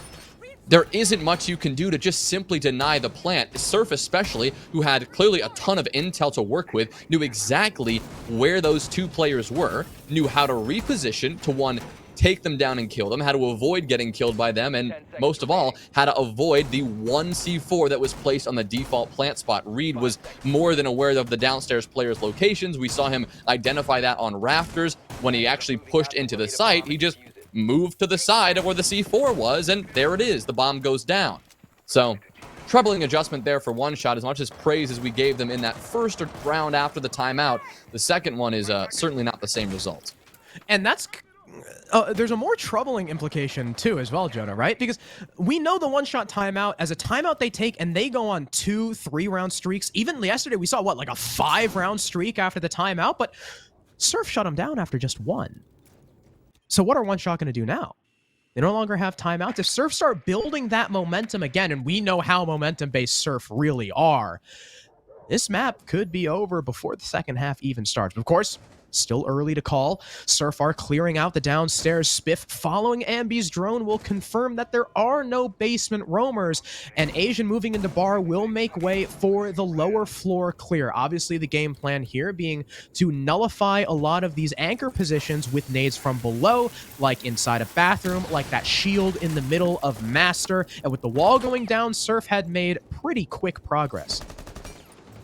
there isn't much you can do to just simply deny the plant. Surf especially, who had clearly a ton of intel to work with, knew exactly where those 2 players were, knew how to reposition to, 1, take them down and kill them, how to avoid getting killed by them, and most of all, how to avoid the one C4 that was placed on the default plant spot. Reed was more than aware of the downstairs players' locations. We saw him identify that on rafters. When he actually pushed into the site, he just moved to the side of where the C4 was, and there it is. The bomb goes down. So, troubling adjustment there for One Shot. As much as praise as we gave them in that first round after the timeout, the second one is certainly not the same result. And that's... there's a more troubling implication too as well, Jonah, right? Because we know the one-shot timeout as a timeout they take and they go on 2-3 round streaks. Even yesterday we saw, what, like a 5-round streak after the timeout, but Surf shut them down after just 1. So what are One Shot going to do now? They no longer have timeouts. If Surf start building that momentum again, and we know how momentum-based Surf really are, this map could be over before the second half even starts. But of course, still early to call. Surf are clearing out the downstairs spiff. Following Ambi's drone will confirm that there are no basement roamers, and Asian moving into bar will make way for the lower floor clear. Obviously, the game plan here being to nullify a lot of these anchor positions with nades from below, like inside a bathroom, like that shield in the middle of Master, and with the wall going down, Surf had made pretty quick progress.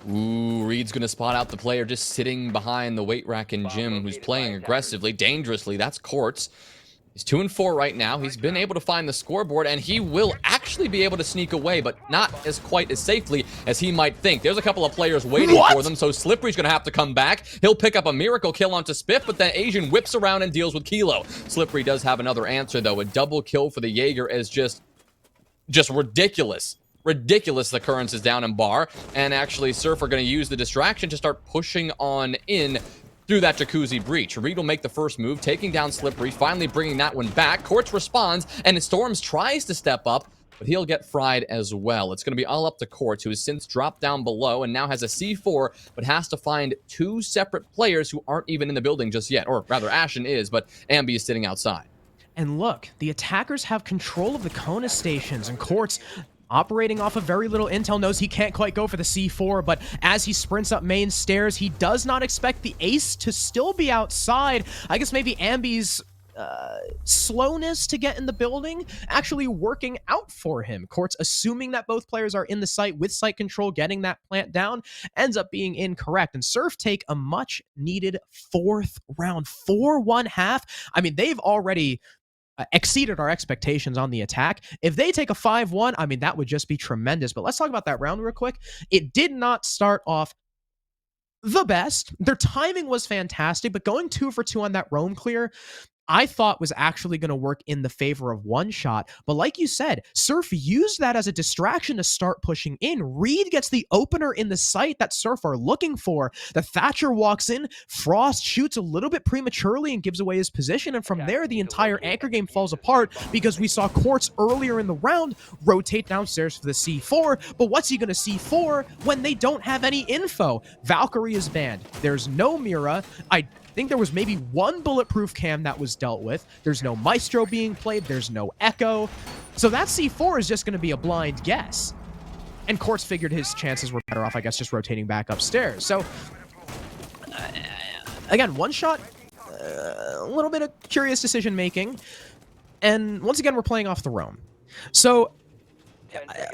Ooh, Reed's going to spot out the player just sitting behind the weight rack in gym who's playing aggressively, dangerously. That's Quartz. He's 2-4 right now. He's been able to find the scoreboard, and he will actually be able to sneak away, but not as quite as safely as he might think. There's a couple of players waiting for them, so Slippery's going to have to come back. He'll pick up a miracle kill onto Spiff, but then Asian whips around and deals with Kilo. Slippery does have another answer, though. A double kill for the Jaeger is just ridiculous. Ridiculous occurrences down in bar, and actually Surf are going to use the distraction to start pushing on in through that jacuzzi breach. Reed will make the first move, taking down Slippery, finally bringing that one back. Quartz responds, and Storms tries to step up, but he'll get fried as well. It's going to be all up to Quartz, who has since dropped down below and now has a C4, but has to find 2 separate players who aren't even in the building just yet, or rather Ashen is, but Ambi is sitting outside. And look, the attackers have control of the Kona stations, and Quartz, operating off of very little intel, knows he can't quite go for the C4, but as he sprints up main stairs, he does not expect the ace to still be outside. I guess maybe Ambi's slowness to get in the building actually working out for him. Quartz, assuming that both players are in the site with site control, getting that plant down, ends up being incorrect. And Surf take a much needed 4th round, 4-1-1/2. I mean, they've already exceeded our expectations on the attack. If they take a 5-1, I mean, that would just be tremendous. But let's talk about that round real quick. It did not start off the best. Their timing was fantastic, but going 2 for 2 on that roam clear, I thought was actually going to work in the favor of One Shot. But like you said, Surf used that as a distraction to start pushing in. Reed gets the opener in the site that Surf are looking for. The Thatcher walks in. Frost shoots a little bit prematurely and gives away his position. And from there, the entire anchor game falls apart because we saw Quartz earlier in the round rotate downstairs for the C4. But what's he going to C4 when they don't have any info? Valkyrie is banned. There's no Mira. I think there was maybe 1 bulletproof cam that was dealt with. There's no Maestro being played. There's no Echo. So that C4 is just going to be a blind guess. And Quartz figured his chances were better off, I guess, just rotating back upstairs. So, again, One Shot, a little bit of curious decision-making. And once again, we're playing off the roam. So,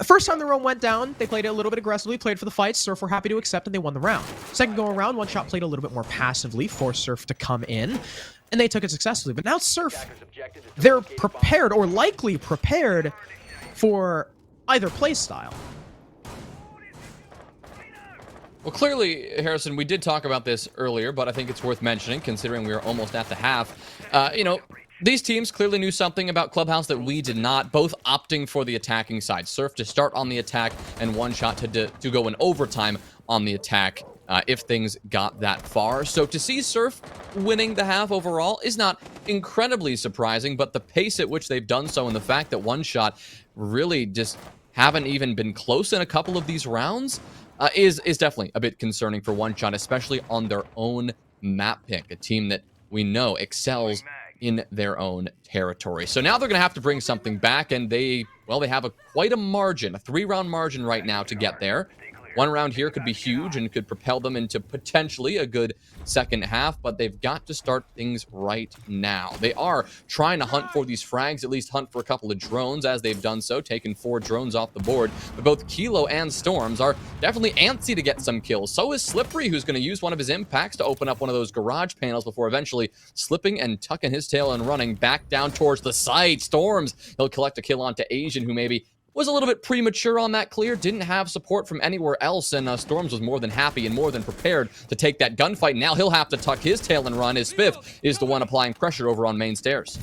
first time the roam went down, they played it a little bit aggressively, played for the fight. Surf were happy to accept, and they won the round. Second go around, One Shot played a little bit more passively, forced Surf to come in, and they took it successfully. But now Surf, they're prepared, or likely prepared, for either play style. Well, clearly, Harrison, we did talk about this earlier, but I think it's worth mentioning, considering we are almost at the half. These teams clearly knew something about Clubhouse that we did not, both opting for the attacking side. Surf to start on the attack, and One Shot to go in overtime on the attack if things got that far. So to see Surf winning the half overall is not incredibly surprising, but the pace at which they've done so and the fact that One Shot really just haven't even been close in a couple of these rounds is definitely a bit concerning for One Shot, especially on their own map pick, a team that we know excels in their own territory. So now they're going to have to bring something back, and they have quite a margin, a 3-round margin right now to get there. One round here could be huge and could propel them into potentially a good second half, but they've got to start things right now. They are trying to hunt for these frags, at least hunt for a couple of drones, as they've done so, taking 4 drones off the board. But both Kilo and Storms are definitely antsy to get some kills. So is Slippery, who's going to use one of his impacts to open up one of those garage panels before eventually slipping and tucking his tail and running back down towards the site. Storms, he'll collect a kill onto Asian, who maybe was a little bit premature on that clear, didn't have support from anywhere else, and Storms was more than happy and more than prepared to take that gunfight. Now he'll have to tuck his tail and run, as Spiff is the one applying pressure over on main stairs.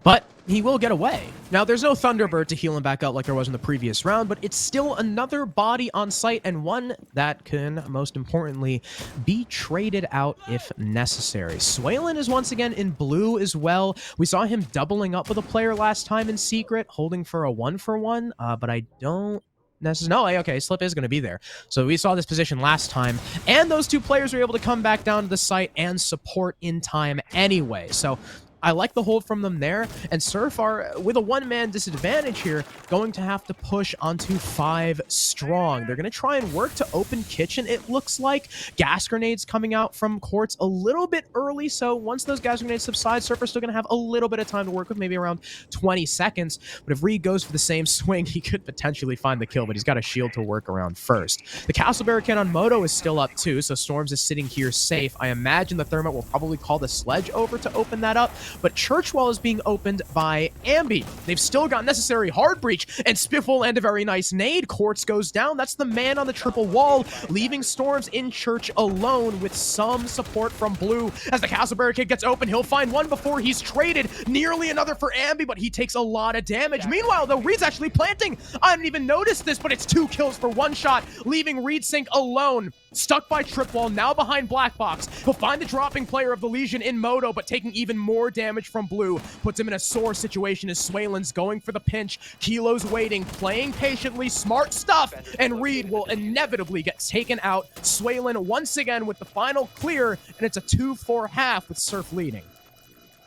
But he will get away. Now, there's no Thunderbird to heal him back up like there was in the previous round, but it's still another body on site, and one that can, most importantly, be traded out if necessary. Swaylin is once again in blue as well. We saw him doubling up with a player last time in secret, holding for a 1-for-1, but I don't necessarily. No, okay, Slip is going to be there. So we saw this position last time, and those 2 players were able to come back down to the site and support in time anyway. So I like the hold from them there, and Surf are, with a 1-man disadvantage here, going to have to push onto 5 strong. They're going to try and work to open kitchen, it looks like. Gas grenades coming out from courts a little bit early, so once those gas grenades subside, Surf are still going to have a little bit of time to work with, maybe around 20 seconds. But if Reed goes for the same swing, he could potentially find the kill, but he's got a shield to work around first. The Castle Barricade on Moto is still up too, so Storms is sitting here safe. I imagine the Thermite will probably call the Sledge over to open that up, but Churchwall is being opened by Ambi. They've still got necessary hard breach, and Spiffle and a very nice nade. Quartz goes down. That's the man on the triple wall, leaving Storms in Church alone with some support from Blue. As the Castle Barricade gets open, he'll find one before he's traded. Nearly another for Ambi, but he takes a lot of damage. Meanwhile, though, Reed's actually planting. I didn't even notice this, but it's 2 kills for 1 shot, leaving Reed Sink alone. Stuck by trip wall, now behind Black Box. He'll find the dropping player of the Legion in Moto, but taking even more damage from Blue. Puts him in a sore situation as Swaylin's going for the pinch. Kilo's waiting, playing patiently, smart stuff, and Reed will inevitably get taken out. Swaylin once again with the final clear, and it's a 2-4 half with Surf leading.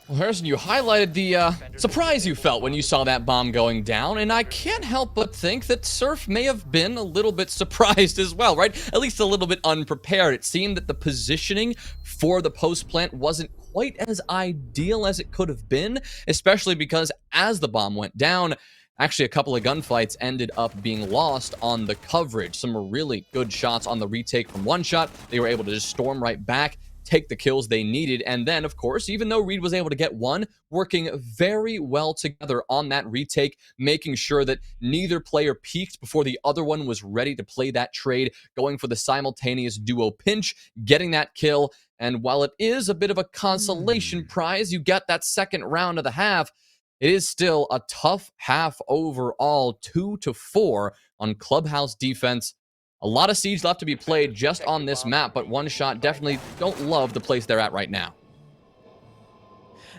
Well, Harrison, you highlighted the surprise you felt when you saw that bomb going down, and I can't help but think that Surf may have been a little bit surprised as well, right? At least a little bit unprepared. It seemed that the positioning for the post plant wasn't quite as ideal as it could have been, especially because as the bomb went down, actually a couple of gunfights ended up being lost on the coverage. Some really good shots on the retake from One Shot. They were able to just storm right back, take the kills they needed, and then, of course, even though Reed was able to get one, working very well together on that retake, making sure that neither player peaked before the other one was ready to play that trade, going for the simultaneous duo pinch, getting that kill, and while it is a bit of a consolation prize, you get that second round of the half, it is still a tough half overall, 2-4 on Clubhouse defense. A lot of siege left to be played just on this map, but One Shot definitely don't love the place they're at right now.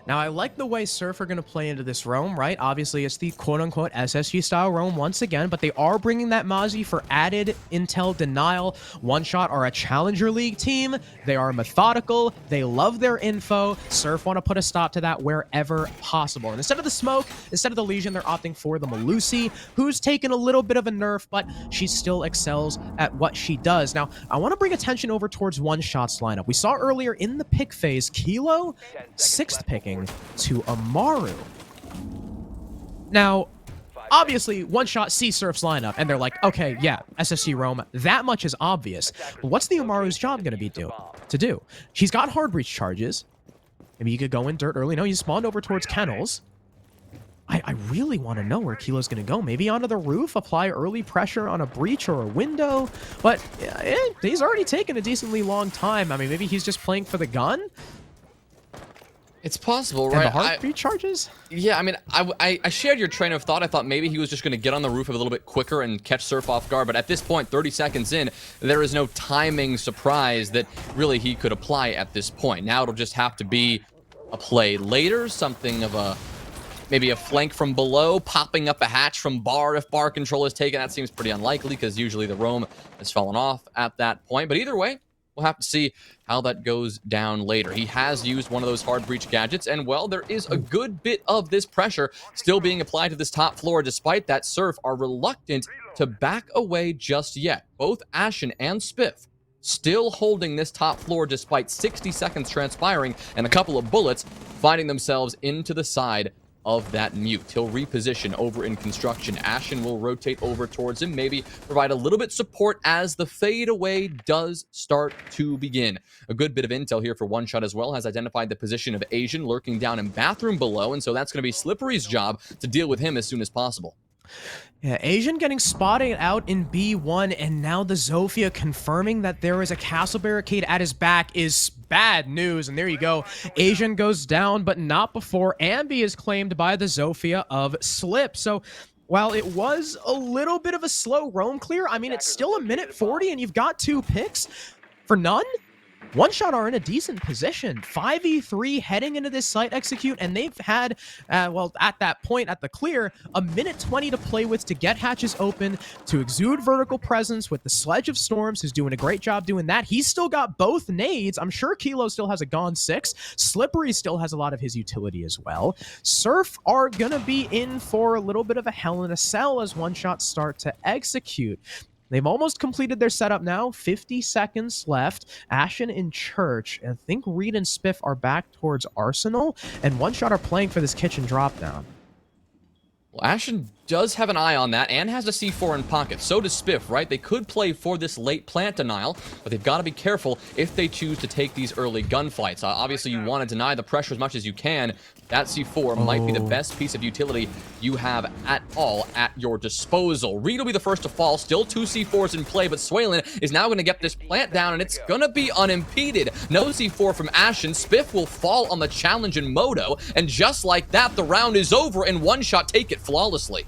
Now, I like the way Surf are going to play into this roam, right? Obviously, it's the quote-unquote SSG-style roam once again, but they are bringing that Mozzie for added intel denial. One Shot are a Challenger League team. They are methodical. They love their info. Surf want to put a stop to that wherever possible. And instead of the smoke, instead of the Legion, they're opting for the Malusi, who's taken a little bit of a nerf, but she still excels at what she does. Now, I want to bring attention over towards One Shot's lineup. We saw earlier in the pick phase, Kilo, 6th picking to Amaru. Now, obviously, One Shot sees Surf's lineup, and they're like, okay, yeah, SSC roam, that much is obvious. But what's the Amaru's job going to be to do? She's got hard breach charges. Maybe you could go in dirt early. No, you spawned over towards kennels. I really want to know where Kilo's going to go. Maybe onto the roof, apply early pressure on a breach or a window. But he's already taken a decently long time. I mean, maybe he's just playing for the gun? It's possible, right? And the heartbeat charges? Yeah, I mean, I shared your train of thought. I thought maybe he was just going to get on the roof a little bit quicker and catch Surf off guard. But at this point, 30 seconds in, there is no timing surprise that really he could apply at this point. Now it'll just have to be a play later, something of a... maybe a flank from below, popping up a hatch from bar if bar control is taken. That seems pretty unlikely because usually the roam has fallen off at that point. But either way, we'll have to see how that goes down later. He has used one of those hard breach gadgets, and well, there is a good bit of this pressure still being applied to this top floor. Despite that, Surf are reluctant to back away just yet. Both Ashen and Spiff still holding this top floor despite 60 seconds transpiring and a couple of bullets finding themselves into the side of that mute. He'll reposition over in construction. Ashen will rotate over towards him, maybe provide a little bit support as the fadeaway does start to begin. A good bit of intel here for One Shot as well, has identified the position of Asian lurking down in bathroom below, and so that's going to be Slippery's job to deal with him as soon as possible. Yeah, Asian getting spotted out in B1, and now the Zofia confirming that there is a castle barricade at his back is bad news. And there you go. Asian goes down, but not before Ambi is claimed by the Zofia of Slip. So while it was a little bit of a slow roam clear, I mean, it's still a minute 40 and you've got 2 picks for none. One Shot are in a decent position. 5v3 heading into this site execute, and they've had, well, at that point, at the clear, a minute 20 to play with to get hatches open, to exude vertical presence with the Sledge of Storms, who's doing a great job doing that. He's still got both nades. I'm sure Kilo still has a Gone 6. Slippery still has a lot of his utility as well. Surf are going to be in for a little bit of a hell in a cell as One Shot start to execute. They've almost completed their setup now. 50 seconds left. Ashen in Church. I think Reed and Spiff are back towards Arsenal. And One Shot are playing for this kitchen drop down. Well, Ashen does have an eye on that and has a C4 in pocket. So does Spiff, right? They could play for this late plant denial, but they've got to be careful if they choose to take these early gunfights. Obviously, you want to deny the pressure as much as you can. That C4 might be the best piece of utility you have at all at your disposal. Reed will be the first to fall. Still 2 C4s in play, but Swaylin is now going to get this plant down, and it's going to be unimpeded. No C4 from Ashen. Spiff will fall on the challenge in Moto, and just like that, the round is over, and One Shot take it flawlessly.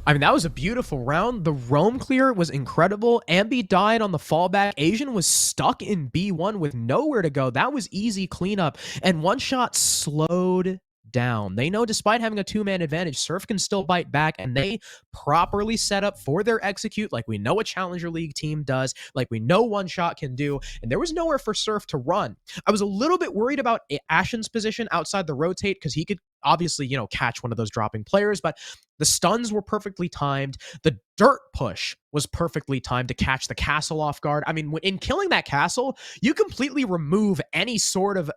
I mean, that was a beautiful round. The roam clear was incredible. Ambi died on the fallback. Asian was stuck in B1 with nowhere to go. That was easy cleanup. And One Shot slowed down. They know despite having a 2-man advantage, Surf can still bite back, and they properly set up for their execute like we know a Challenger League team does, like we know One Shot can do, and there was nowhere for Surf to run. I was a little bit worried about Ashen's position outside the rotate because he could obviously, you know, catch one of those dropping players, but the stuns were perfectly timed. The dirt push was perfectly timed to catch the castle off guard. I mean, in killing that castle, you completely remove any sort of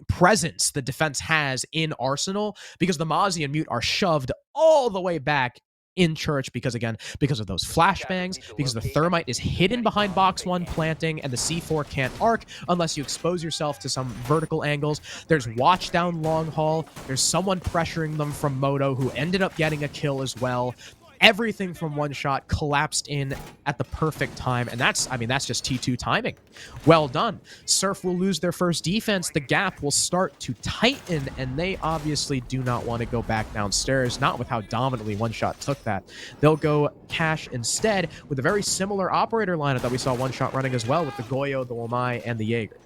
presence the defense has in Arsenal because the Mozzie and Mute are shoved all the way back in Church because, again, because of those flashbangs, because the thermite is hidden behind box 1 planting, and the C4 can't arc unless you expose yourself to some vertical angles. There's watch down long haul. There's someone pressuring them from Moto who ended up getting a kill as well. Everything from One Shot collapsed in at the perfect time, and that's just T2 timing. Well done. Surf will lose their first defense. The gap will start to tighten, and they obviously do not want to go back downstairs, not with how dominantly One Shot took that. They'll go Cash instead with a very similar operator lineup that we saw One Shot running as well with the Goyo, the Wamai, and the Jaeger.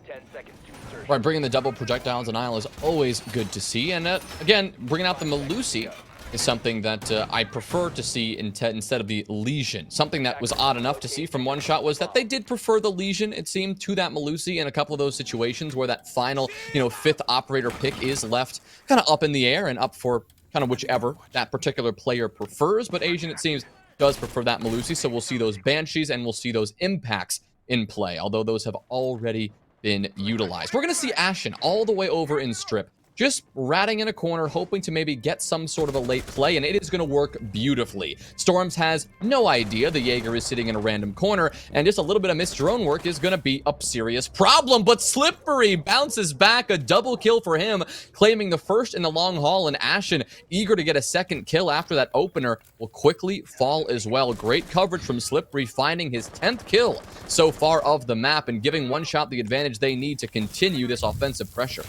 Right, bringing the double projectile denial is always good to see, and again, bringing out the Melusi is something that I prefer to see instead of the Legion. Something that was odd enough to see from One Shot was that they did prefer the Legion, it seemed, to that Melusi in a couple of those situations where that final, 5th operator pick is left kind of up in the air and up for kind of whichever that particular player prefers. But Asian, it seems, does prefer that Melusi, so we'll see those Banshees and we'll see those impacts in play, although those have already been utilized. We're going to see Ashen all the way over in Strip, just ratting in a corner, hoping to maybe get some sort of a late play, and it is going to work beautifully. Storms has no idea the Jaeger is sitting in a random corner, and just a little bit of missed drone work is going to be a serious problem, but Slippery bounces back, a double kill for him, claiming the first in the long haul, and Ashen, eager to get a second kill after that opener, will quickly fall as well. Great coverage from Slippery, finding his 10th kill so far of the map, and giving One Shot the advantage they need to continue this offensive pressure.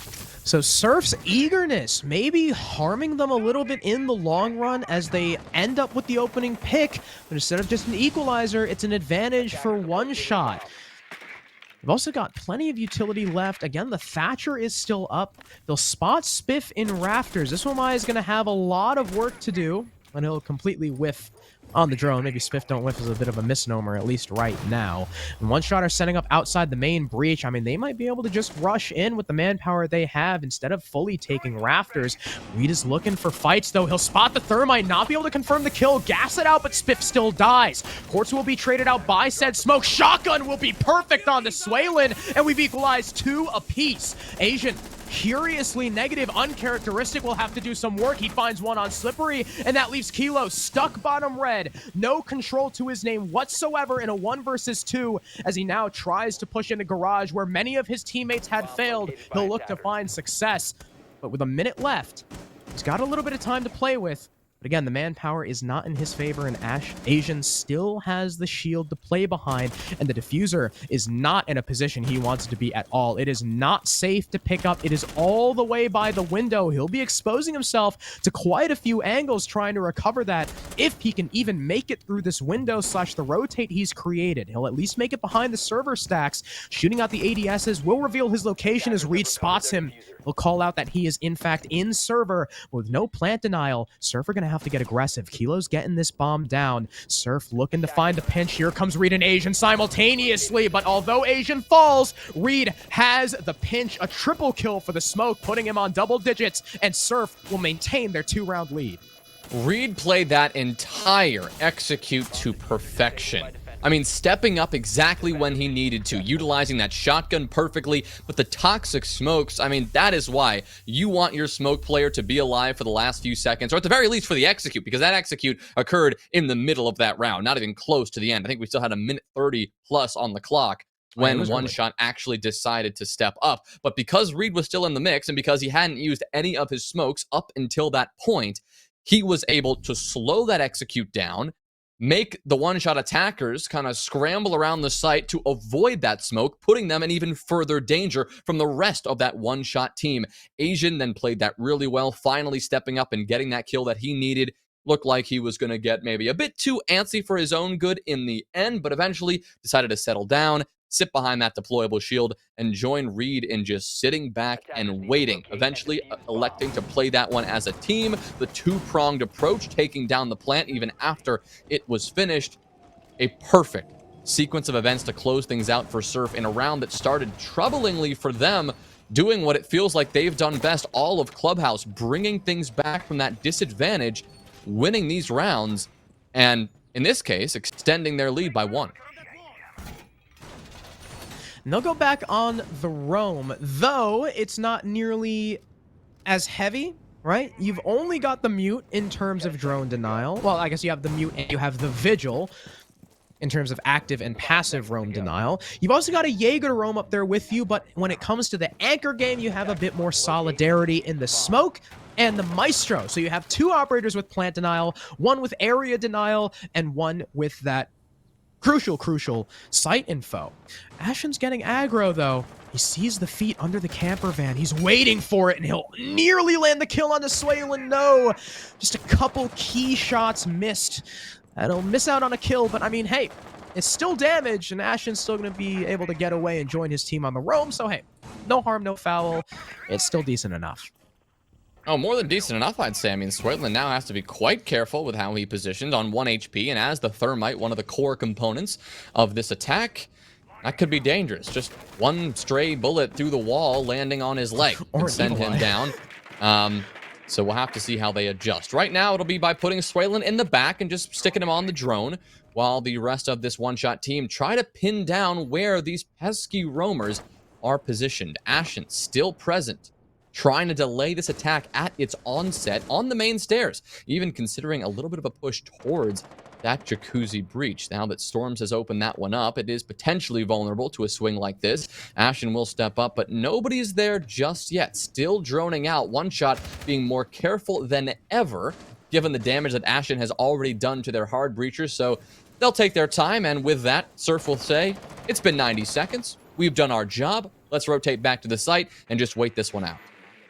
So Surf's eagerness maybe harming them a little bit in the long run as they end up with the opening pick, but instead of just an equalizer, it's an advantage for One Shot. They've also got plenty of utility left. Again, the Thatcher is still up. They'll spot Spiff in rafters. This Wamai is going to have a lot of work to do. and he'll completely whiff on the drone. Maybe Spiff don't whiff is a bit of a misnomer, at least right now. And one shot are setting up outside the main breach. I mean, they might be able to just rush in with the manpower they have instead of fully taking rafters. Reed is looking for fights, though. He'll spot the thermite, not be able to confirm the kill, gas it out, but Spiff still dies. Quartz will be traded out by said smoke. Shotgun will be perfect on the Swaylin, and we've equalized 2 apiece. Asian, curiously negative, uncharacteristic, will have to do some work. He finds one on Slippery, and that leaves Kilo stuck bottom red. No control to his name whatsoever in a 1 versus 2, as he now tries to push into garage where many of his teammates had failed. He'll look to find success, but with a minute left, he's got a little bit of time to play with. But again, the manpower is not in his favor, and Asian still has the shield to play behind, and the diffuser is not in a position he wants to be at all. It is not safe to pick up. It is all the way by the window. He'll be exposing himself to quite a few angles trying to recover that, if he can even make it through this window slash the rotate he's created. He'll at least make it behind the server stacks. Shooting out the ADSs will reveal his location as Reed spots him. He'll call out that he is in fact in server. With no plant denial, Surf are going to have to get aggressive. Kilo's getting this bomb down. Surf looking to find the pinch. Here comes Reed and Asian simultaneously, but although Asian falls, Reed has the pinch. A triple kill for the smoke, putting him on double digits, and Surf will maintain their 2-round lead. Reed played that entire execute to perfection. I mean, stepping up exactly when he needed to, utilizing that shotgun perfectly, but the toxic smokes, I mean, that is why you want your smoke player to be alive for the last few seconds, or at the very least for the execute, because that execute occurred in the middle of that round, not even close to the end. I think we still had a minute 30 plus on the clock when one shot actually decided to step up. But because Reed was still in the mix, and because he hadn't used any of his smokes up until that point, he was able to slow that execute down, make the one-shot attackers kind of scramble around the site to avoid that smoke, putting them in even further danger from the rest of that one-shot team. Asian then played that really well, finally stepping up and getting that kill that he needed. Looked like he was going to get maybe a bit too antsy for his own good in the end, but eventually decided to settle down, sit behind that deployable shield, and join Reed in just sitting back and waiting, eventually electing to play that one as a team. The 2-pronged approach, taking down the plant even after it was finished. A perfect sequence of events to close things out for Surf in a round that started troublingly for them, doing what it feels like they've done best all of Clubhouse, bringing things back from that disadvantage, winning these rounds, and in this case, extending their lead by 1. And they'll go back on the roam, though it's not nearly as heavy, right? You've only got the mute in terms of drone denial. Well, I guess you have the mute and you have the vigil in terms of active and passive roam denial. You've also got a Jaeger to roam up there with you, but when it comes to the anchor game, you have a bit more solidarity in the smoke and the Maestro. So you have 2 operators with plant denial, 1 with area denial, and 1 with that crucial site info. Ashen's getting aggro, though. He sees the feet under the camper van. He's waiting for it, and he'll nearly land the kill on the Swaylin. No, just a couple key shots missed. And he'll miss out on a kill, but I mean, hey, it's still damage, and Ashen's still going to be able to get away and join his team on the roam. So, hey, no harm, no foul. It's still decent enough. Oh, more than decent enough, I'd say. I mean, Swaylin now has to be quite careful with how he positioned on 1 HP, and as the thermite, one of the core components of this attack, that could be dangerous. Just one stray bullet through the wall landing on his leg and send him down. So we'll have to see how they adjust. Right now, it'll be by putting Swaylin in the back and just sticking him on the drone, while the rest of this one-shot team try to pin down where these pesky roamers are positioned. Ashen still present, trying to delay this attack at its onset on the main stairs, even considering a little bit of a push towards that jacuzzi breach. Now that Storms has opened that one up, it is potentially vulnerable to a swing like this. Ashen will step up, but nobody's there just yet. Still droning out. One shot being more careful than ever, given the damage that Ashen has already done to their hard breachers. So they'll take their time, and with that, Surf will say, it's been 90 seconds. We've done our job. Let's rotate back to the site and just wait this one out.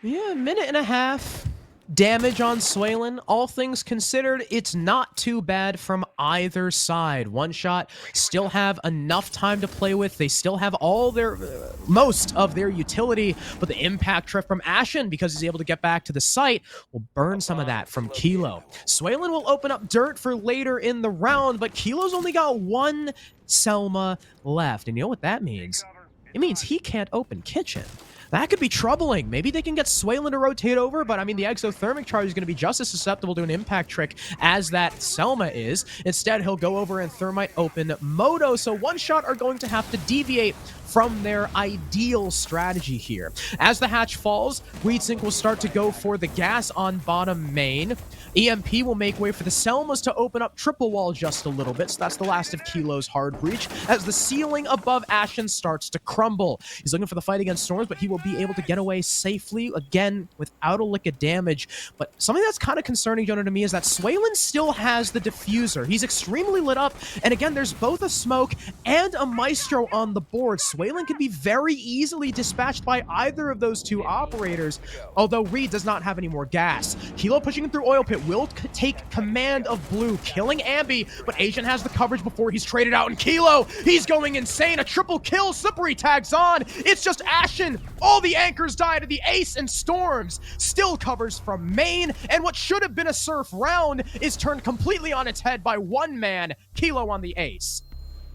Yeah, a minute and a half. damage on Swaylin. All things considered, it's not too bad from either side. One Shot still have enough time to play with. They still have all their most of their utility, but the impact trip from Ashen, because he's able to get back to the site, will burn some of that from Kilo. Swaylin will open up dirt for later in the round, but Kilo's only got one Selma left. And you know what that means? It means he can't open Kitchen. That could be troubling. Maybe they can get Swaylin to rotate over, but I mean, the exothermic charge is going to be just as susceptible to an impact trick as that Selma is. Instead, he'll go over and thermite open Moto, so One Shot are going to have to deviate from their ideal strategy here. As the hatch falls, Weedsync will start to go for the gas on bottom main. EMP will make way for the Selmas to open up triple wall just a little bit, so that's the last of Kilo's hard breach, as the ceiling above Ashen starts to crumble. He's looking for the fight against Storms, but he will be able to get away safely, again, without a lick of damage. But something that's kind of concerning, Jonah, to me is that Swaylin still has the diffuser. He's extremely lit up, and again, there's both a smoke and a Maestro on the board. Swaylin can be very easily dispatched by either of those two operators, although Reed does not have any more gas. Kilo pushing him through Oil Pit will take command of Blue, killing Ambi, but Asian has the coverage before he's traded out, and Kilo, he's going insane. A triple kill, Slippery tags on. It's just Ashen. All the anchors die to the Ace, and Storms still covers from main, and what should have been a Surf round is turned completely on its head by one man, Kilo on the Ace.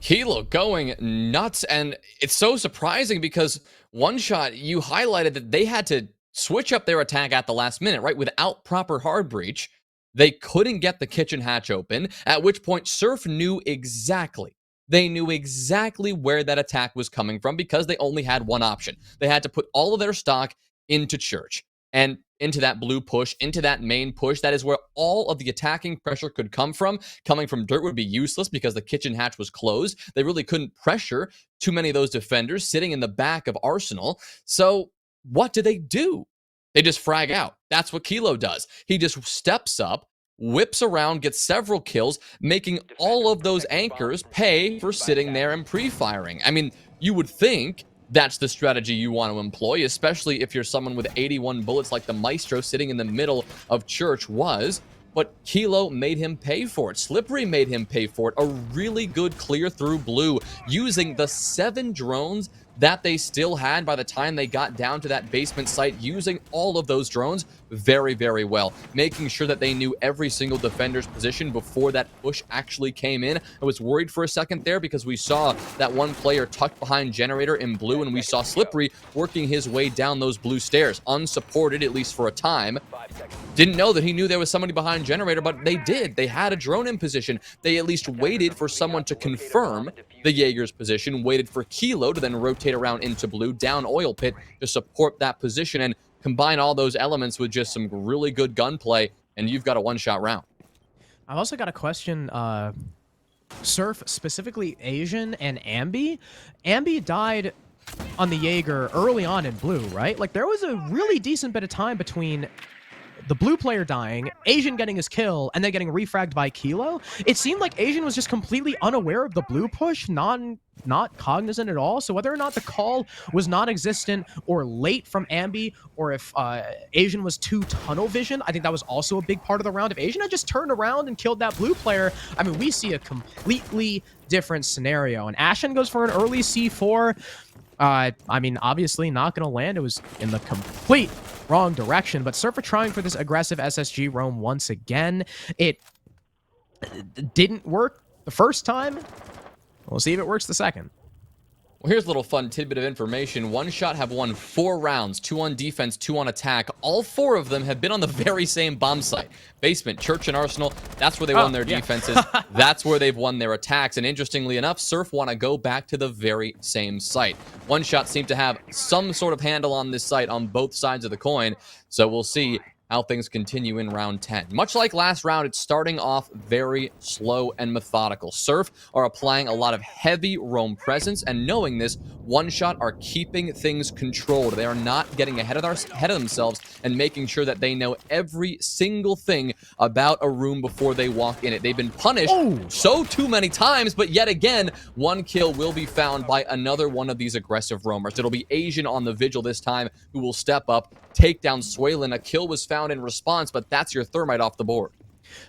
Kilo going nuts, and it's so surprising because One Shot, you highlighted that they had to switch up their attack at the last minute, right? Without proper hard breach, they couldn't get the kitchen hatch open, at which point Surf knew exactly. They knew exactly where that attack was coming from because they only had one option. They had to put all of their stock into Church and into that blue push, into that main push. That is where all of the attacking pressure could come from. Coming from dirt would be useless because the kitchen hatch was closed. They really couldn't pressure too many of those defenders sitting in the back of Arsenal. So what do? They just frag out. That's what Kilo does. He just steps up, whips around, gets several kills, making all of those anchors pay for sitting there and pre-firing. I mean, you would think that's the strategy you want to employ, especially if you're someone with 81 bullets like the Maestro sitting in the middle of Church was. But Kilo made him pay for it. Slippery made him pay for it. A really good clear through Blue using the 7 drones that they still had by the time they got down to that basement site, using all of those drones very, very well, making sure that they knew every single defender's position before that push actually came in. I was worried for a second there because we saw that one player tucked behind Generator in blue, and we saw Slippery working his way down those blue stairs, unsupported at least for a time. Didn't know that he knew there was somebody behind Generator, but they did. They had a drone in position. They at least waited for someone to confirm the Jaeger's position, waited for Kilo to then rotate around into blue, down Oil Pit to support that position, and combine all those elements with just some really good gunplay, and you've got a one-shot round. I've also got a question, Surf, specifically Asian and Ambi. Ambi died on the Jaeger early on in blue, right? Like, there was a really decent bit of time between the blue player dying, Asian getting his kill, and then getting refragged by Kilo. It seemed like Asian was just completely unaware of the blue push, not cognizant at all. So whether or not the call was non-existent or late from Ambi, or if Asian was too tunnel vision, I think that was also a big part of the round. If Asian had just turned around and killed that blue player, I mean, we see a completely different scenario. And Ashen goes for an early C4. I mean, obviously not going to land. It was in the complete wrong direction, but Surfer trying for this aggressive SSG roam once again. It didn't work the first time. We'll see if it works the second. Well, here's a little fun tidbit of information. One Shot have won 4 rounds, 2 on defense, 2 on attack. All 4 of them have been on the very same bomb site. Basement, Church, and Arsenal. That's where they won their defenses. That's where they've won their attacks. And interestingly enough, Surf want to go back to the very same site. One Shot seem to have some sort of handle on this site on both sides of the coin. So we'll see how things continue in round 10. Much like last round, it's starting off very slow and methodical. Surf are applying a lot of heavy roam presence, and knowing this, One Shot are keeping things controlled. They are not getting ahead of themselves and making sure that they know every single thing about a room before they walk in it. They've been punished so too many times, but yet again, one kill will be found by another one of these aggressive roamers. It'll be Asian on the Vigil this time who will step up, take down Swaylin. A kill was found round in response, but that's your thermite off the board.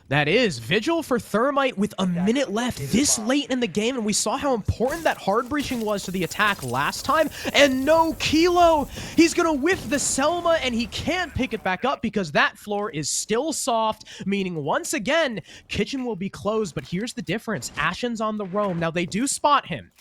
That is Vigil for Thermite with a minute left this late in the game, and we saw how important that hard breaching was to the attack last time, and no Kilo! He's gonna whiff the Selma, and he can't pick it back up because that floor is still soft, meaning once again, Kitchen will be closed, but here's the difference. Ashen's on the roam. Now, they do spot him.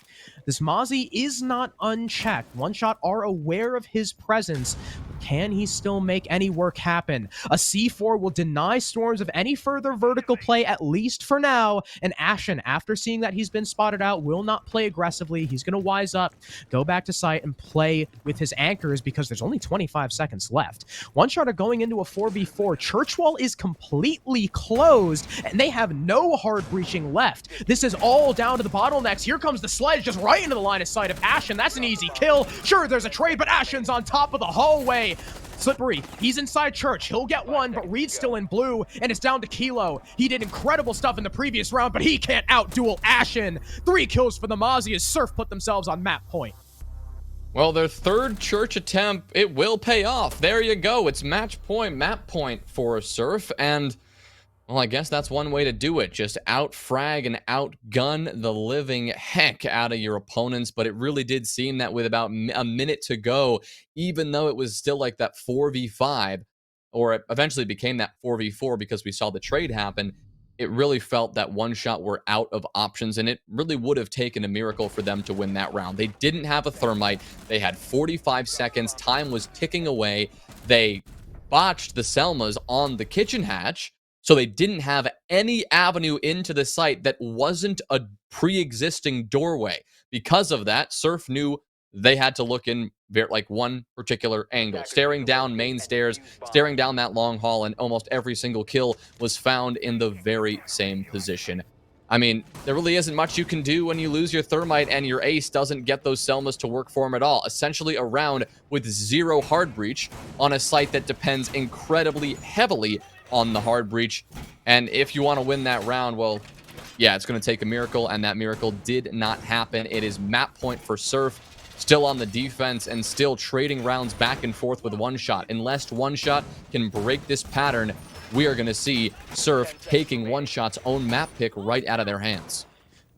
This Mozzie is not unchecked. One Shot are aware of his presence. Can he still make any work happen? A C4 will deny Storms of any further vertical play, at least for now. And Ashen, after seeing that he's been spotted out, will not play aggressively. He's going to wise up, go back to site, and play with his anchors because there's only 25 seconds left. One Shot are going into a 4v4. Churchwall is completely closed, and they have no hard breaching left. This is all down to the bottlenecks. Here comes the sledge just right into the line of sight of Ashen. That's an easy kill. Sure, there's a trade, but Ashen's on top of the hallway. Slippery, he's inside Church. He'll get one, but Reed's still in blue, and it's down to Kilo. He did incredible stuff in the previous round, but he can't out-duel Ashen. 3 kills for the Mozzie as Surf put themselves on map point. Well, their third Church attempt, it will pay off. There you go. It's match point, map point for Surf, and well, I guess that's one way to do it. Just out-frag and outgun the living heck out of your opponents. But it really did seem that with about a minute to go, even though it was still like that 4v5, or it eventually became that 4v4 because we saw the trade happen, it really felt that One Shot were out of options, and it really would have taken a miracle for them to win that round. They didn't have a thermite. They had 45 seconds. Time was ticking away. They botched the Selmas on the kitchen hatch, so they didn't have any avenue into the site that wasn't a pre-existing doorway. Because of that, Surf knew they had to look in like one particular angle, staring down main stairs, staring down that long hall, and almost every single kill was found in the very same position. I mean, there really isn't much you can do when you lose your thermite and your ace doesn't get those Selmas to work for him at all. Essentially a round with 0 hard breach on a site that depends incredibly heavily on the hard breach. And if you want to win that round, well, yeah, it's going to take a miracle, and that miracle did not happen. It is map point for Surf, still on the defense and still trading rounds back and forth with One Shot. Unless One Shot can break this pattern, we are going to see Surf taking One Shot's own map pick right out of their hands.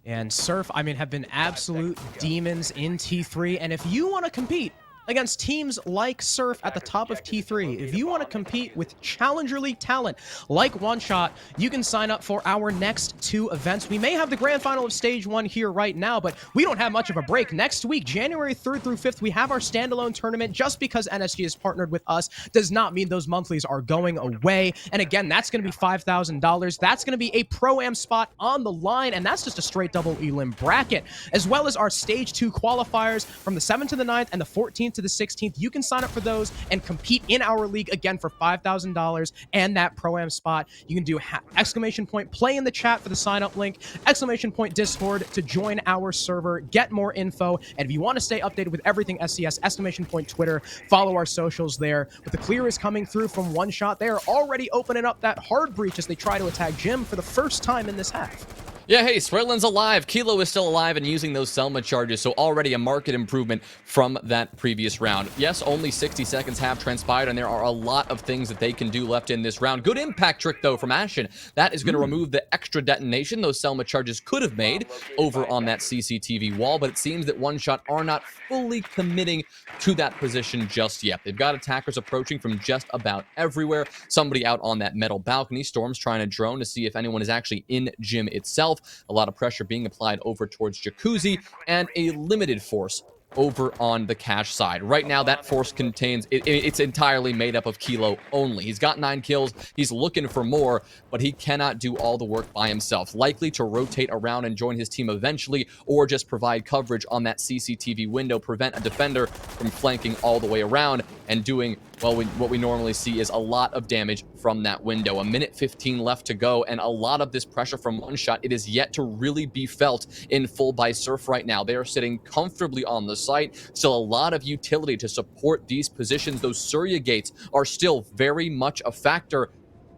And Surf, I mean, have been absolute demons in T3, and if you want to compete against teams like Surf at the top of T3, if you want to compete with Challenger League talent like One Shot, you can sign up for our next 2 events. We may have the grand final of Stage 1 here right now, but we don't have much of a break. Next week, January 3rd through 5th, we have our standalone tournament. Just because NSG has partnered with us does not mean those monthlies are going away. And again, that's going to be $5,000. That's going to be a Pro-Am spot on the line, and that's just a straight double elim bracket, as well as our Stage 2 qualifiers from the 7th to the 9th and the 14th to the 16th. You can sign up for those and compete in our league again for $5,000 and that Pro-Am spot. You can do exclamation point play in the chat for the sign up link, exclamation point Discord to join our server, get more info, and if you want to stay updated with everything SCS, exclamation point Twitter, follow our socials there. But the clear is coming through from One Shot. They are already opening up that hard breach as they try to attack Jim for the first time in this half. Yeah, hey, Swirlin's alive. Kilo is still alive and using those Selma charges, so already a market improvement from that previous round. Yes, only 60 seconds have transpired, and there are a lot of things that they can do left in this round. Good impact trick, though, from Ashen. That is going to remove the extra detonation those Selma charges could have made over on that CCTV wall, but it seems that One Shot are not fully committing to that position just yet. They've got attackers approaching from just about everywhere. Somebody out on that metal balcony. Storm's trying to drone to see if anyone is actually in Gym itself. A lot of pressure being applied over towards Jacuzzi, and a limited force over on the cash side. Right now, that force contains, it's entirely made up of Kilo only. He's got 9 kills. He's looking for more, but he cannot do all the work by himself. Likely to rotate around and join his team eventually, or just provide coverage on that CCTV window, prevent a defender from flanking all the way around and doing, well, what we normally see is a lot of damage from that window. A minute 15 left to go, and a lot of this pressure from One Shot, it is yet to really be felt in full by Surf right now. They are sitting comfortably on the site. Still a lot of utility to support these positions. Those Surya gates are still very much a factor.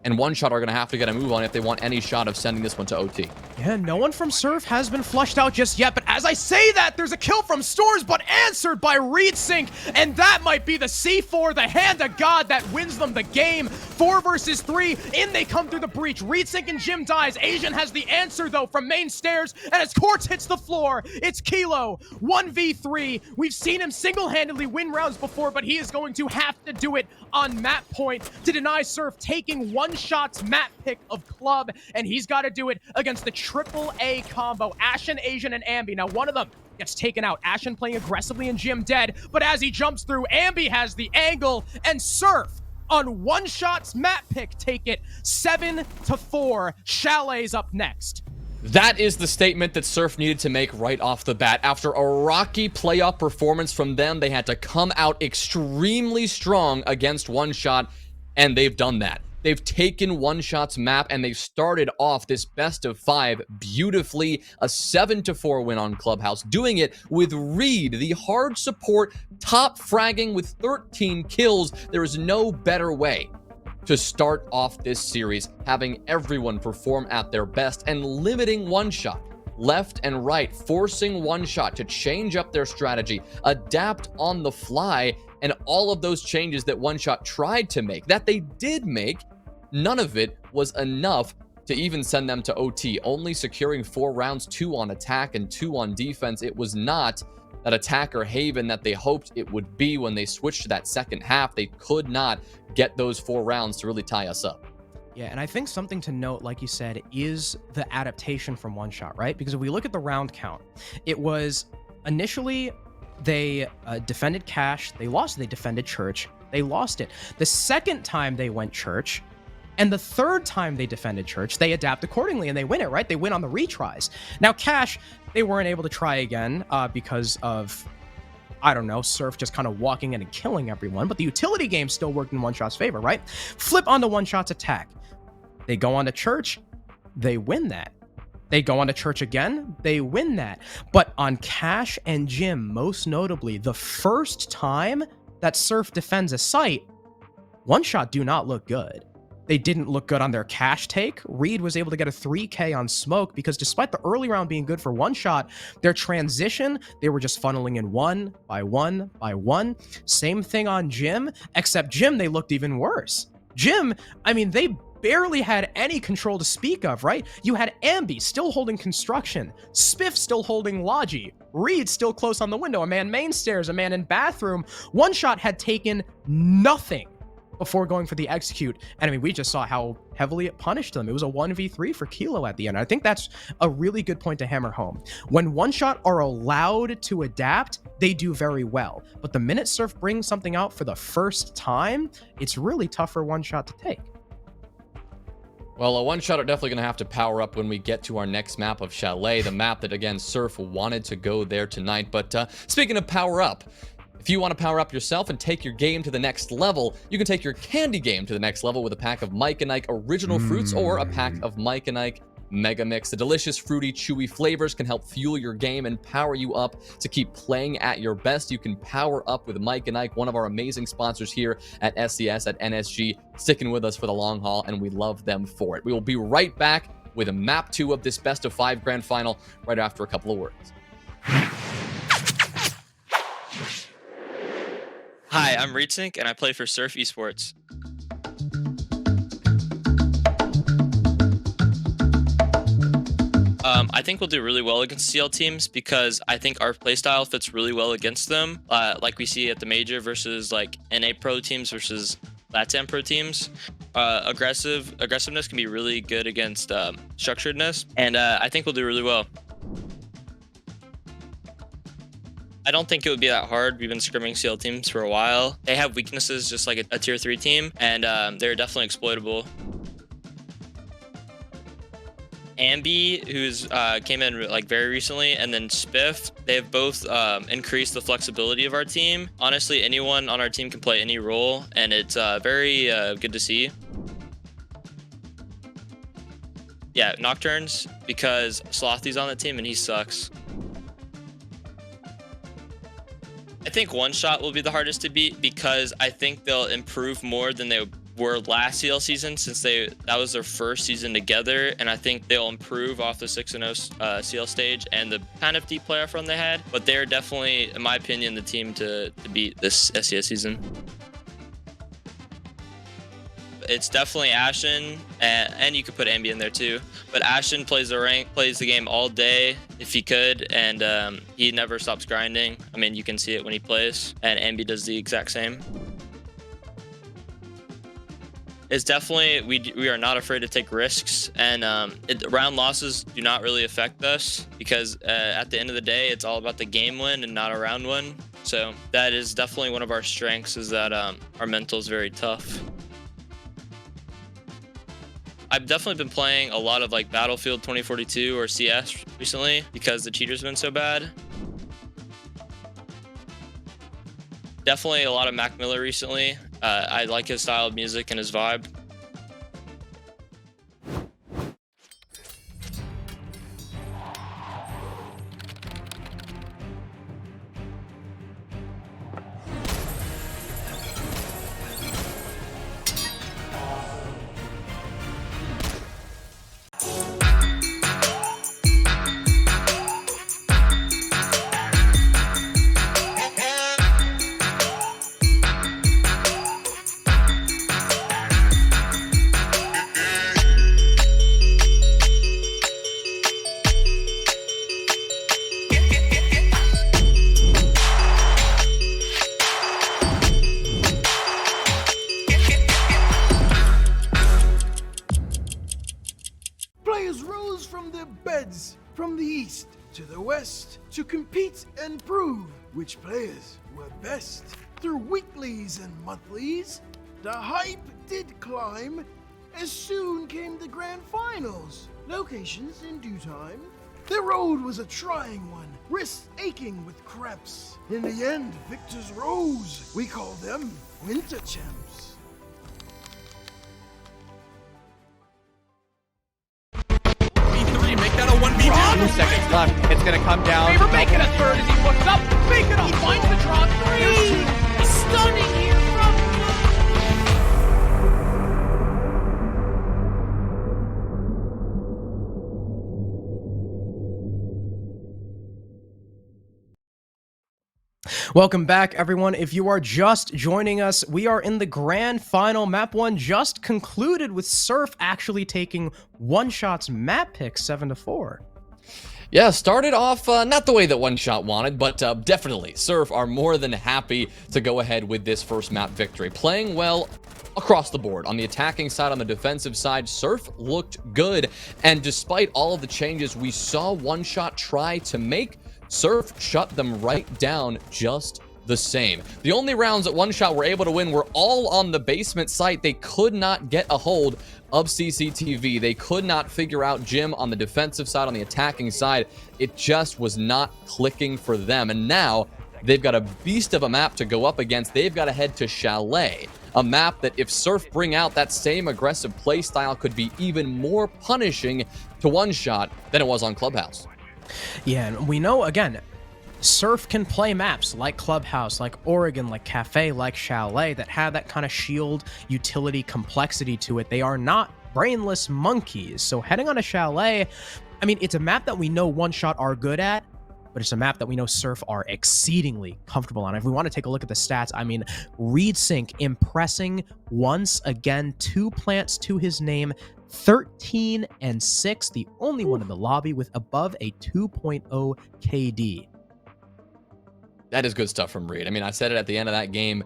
and One Shot are going to have to get a move on if they want any shot of sending this one to OT. Yeah, no one from Surf has been flushed out just yet, but as I say that, there's a kill from Stores, but answered by ReedSync, and that might be the C4, the hand of God that wins them the game. 4 versus 3, in they come through the breach. ReedSync and Jim dies. Asian has the answer, though, from main stairs, and as Quartz hits the floor, it's Kilo, 1v3. We've seen him single-handedly win rounds before, but he is going to have to do it on map point to deny Surf taking One Shot's map pick of Club, and he's got to do it against the AAA combo, Ashen, Asian, and Ambi. Now, one of them gets taken out. Ashen playing aggressively and Jim dead, but as he jumps through, Ambi has the angle, and Surf on One Shot's map pick take it 7-4. Chalet's up next. That is the statement that Surf needed to make right off the bat. After a rocky playoff performance from them, they had to come out extremely strong against One Shot, and they've done that. They've taken One Shot's map, and they've started off this best of 5 beautifully. A 7-4 win on Clubhouse, doing it with Reed, the hard support, top fragging with 13 kills. There is no better way to start off this series, having everyone perform at their best and limiting One Shot left and right, forcing One Shot to change up their strategy, adapt on the fly, and all of those changes that One Shot tried to make, that they did make, none of it was enough to even send them to OT, only securing 4 rounds, 2 on attack and 2 on defense. It was not that attacker haven that they hoped it would be when they switched to that second half. They could not get those 4 rounds to really tie us up. Yeah, and I think something to note, like you said, is the adaptation from One Shot, right? Because if we look at the round count, it was initially they defended Cash, they lost, they defended Church, they lost it. The second time they went Church, and the third time they defended Church, they adapt accordingly and they win it, right? They win on the retries. Now, Cash, they weren't able to try again because of, I don't know, Surf just kind of walking in and killing everyone, but the utility game still worked in One Shot's favor, right? Flip onto One Shot's attack. They go on to Church, they win that. They go on to Church again, they win that. But on Cash and Jim, most notably, the first time that Surf defends a site, One Shot do not look good. They didn't look good on their Cash take. Reed was able to get a 3K on Smoke because despite the early round being good for One Shot, their transition, they were just funneling in 1 by 1 by 1. Same thing on Jim, except Jim, they looked even worse. Jim, I mean, they barely had any control to speak of, right? You had Ambi still holding construction, Spiff still holding Logi, Reed still close on the window, a man main stairs, a man in bathroom. One Shot had taken nothing before going for the execute. And I mean, we just saw how heavily it punished them. It was a 1v3 for Kilo at the end. I think that's a really good point to hammer home. When One Shot are allowed to adapt, they do very well. But the minute Surf brings something out for the first time, it's really tough for One Shot to take. Well, a One Shot are definitely going to have to power up when we get to our next map of Chalet, the map that, again, Surf wanted to go there tonight. But speaking of power up, if you want to power up yourself and take your game to the next level, you can take your candy game to the next level with a pack of Mike and Ike Original Fruits or a pack of Mike and Ike Mega Mix. The delicious, fruity, chewy flavors can help fuel your game and power you up to keep playing at your best. You can power up with Mike and Ike, one of our amazing sponsors here at SCS, at NSG, sticking with us for the long haul, and we love them for it. We will be right back with a map 2 of this best of 5 grand final right after a couple of words. Hi, I'm ReedSync, and I play for Surf ESPORTS. I think we'll do really well against CL teams because I think our playstyle fits really well against them, like we see at the Major versus like NA Pro teams versus LATAM Pro teams. Aggressiveness can be really good against structuredness, and I think we'll do really well. I don't think it would be that hard. We've been scrimming CL teams for a while. They have weaknesses just like a tier 3 team, and they're definitely exploitable. Ambi, who's came in like very recently, and then Spiff, they've both increased the flexibility of our team. Honestly, anyone on our team can play any role, and it's very good to see. Yeah, Nocturnes, because Slothy's on the team and he sucks. I think One Shot will be the hardest to beat because I think they'll improve more than they were last CL season, since that was their first season together, and I think they'll improve off the 6-0 CL stage and the kind of deep playoff run they had. But they're definitely, in my opinion, the team to beat this SCS season. It's definitely Ashen, and you could put Ambi in there too. But Ashen plays the game all day if he could, and he never stops grinding. I mean, you can see it when he plays, and Ambi does the exact same. It's definitely, we are not afraid to take risks, and round losses do not really affect us, because at the end of the day, it's all about the game win and not a round win. So that is definitely one of our strengths, is that our mental is very tough. I've definitely been playing a lot of like Battlefield 2042 or CS recently, because the cheaters have been so bad. Definitely a lot of Mac Miller recently. I like his style of music and his vibe. Players rose from their beds from the east to the west to compete and prove which players were best. Through weeklies and monthlies, the hype did climb, as soon came the grand finals. Locations in due time. The road was a trying one, wrists aching with cramps. In the end, victors rose. We call them Winter Champs. V3, make that a 1v2. 2 seconds left. It's gonna come down. Favor making a third as he looks up. Make it. He finds the draw three. Stunning here from. Welcome back, everyone. If you are just joining us, we are in the grand final. Map 1 just concluded with Surf actually taking One Shot's map pick 7-4. Yeah, started off not the way that One Shot wanted, but definitely Surf are more than happy to go ahead with this first map victory. Playing well across the board. On the attacking side, on the defensive side, Surf looked good. And despite all of the changes we saw One Shot try to make, Surf shut them right down just the same. The only rounds that One Shot were able to win were all on the basement site. They could not get a hold of CCTV. They could not figure out Jim on the defensive side, on the attacking side. It just was not clicking for them. And now they've got a beast of a map to go up against. They've got to head to Chalet, a map that if Surf bring out that same aggressive play style could be even more punishing to One Shot than it was on Clubhouse. Yeah, and we know, again, Surf can play maps like Clubhouse, like Oregon, like Cafe, like Chalet, that have that kind of shield utility complexity to it. They are not brainless monkeys. So heading on a Chalet, I mean, it's a map that we know One Shot are good at, but it's a map that we know Surf are exceedingly comfortable on. If we want to take a look at the stats, I mean, Reed Sync impressing once again, 2 plants to his name, 13 and 6, the only one in the lobby with above a 2.0 KD. That is good stuff from Reed. I mean, I said it at the end of that game.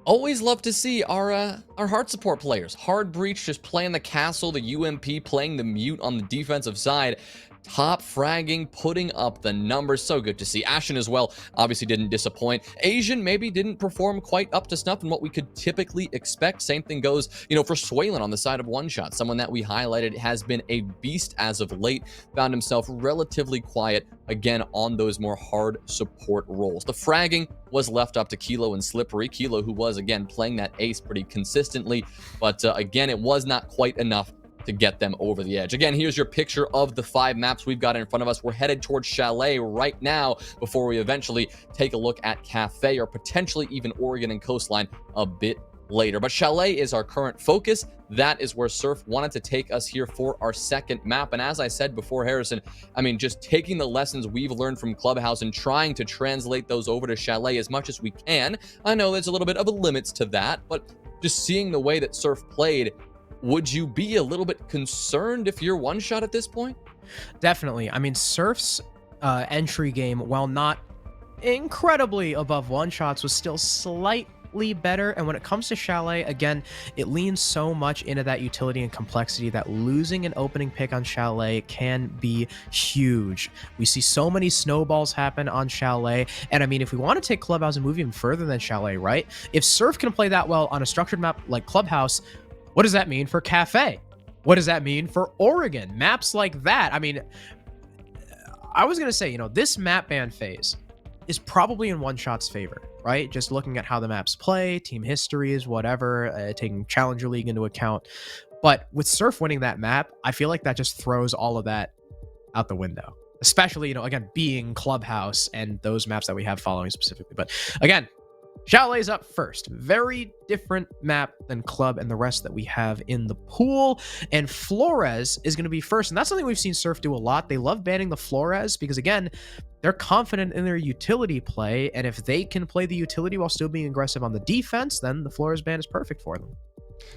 Always love to see our hard support players. Hard Breach just playing the castle, the UMP playing the mute on the defensive side. Top fragging, putting up the numbers. So good to see. Ashen as well obviously didn't disappoint. Asian maybe didn't perform quite up to snuff in what we could typically expect. Same thing goes, for Swalen on the side of One Shot. Someone that we highlighted has been a beast as of late. Found himself relatively quiet again on those more hard support roles. The fragging was left up to Kilo and Slippery. Kilo, who was again playing that ace pretty consistently, but again, it was not quite enough to get them over the edge. Again, here's your picture of the 5 maps we've got in front of us. We're headed towards Chalet right now before we eventually take a look at Cafe or potentially even Oregon and Coastline a bit later. But Chalet is our current focus. That is where Surf wanted to take us here for our second map. And as I said before, Harrison, I mean, just taking the lessons we've learned from Clubhouse and trying to translate those over to Chalet as much as we can. I know there's a little bit of limits to that, but just seeing the way that Surf played, would you be a little bit concerned if you're one shot at this point? Definitely. I mean, Surf's entry game, while not incredibly above one shots, was still slightly better. And when it comes to Chalet, again, it leans so much into that utility and complexity that losing an opening pick on Chalet can be huge. We see so many snowballs happen on Chalet. And I mean, if we want to take Clubhouse and move even further than Chalet, right? If Surf can play that well on a structured map like Clubhouse, what does that mean for Cafe? What does that mean for Oregon? Maps like that. I mean, I was going to say, this map ban phase is probably in one shot's favor, right? Just looking at how the maps play, team histories, whatever, taking Challenger League into account. But with Surf winning that map, I feel like that just throws all of that out the window. Especially, again, being Clubhouse and those maps that we have following specifically. But again, Chalet's up first. Very different map than Club and the rest that we have in the pool. And Flores is going to be first. And that's something we've seen Surf do a lot. They love banning the Flores because, again, they're confident in their utility play. And if they can play the utility while still being aggressive on the defense, then the Flores ban is perfect for them.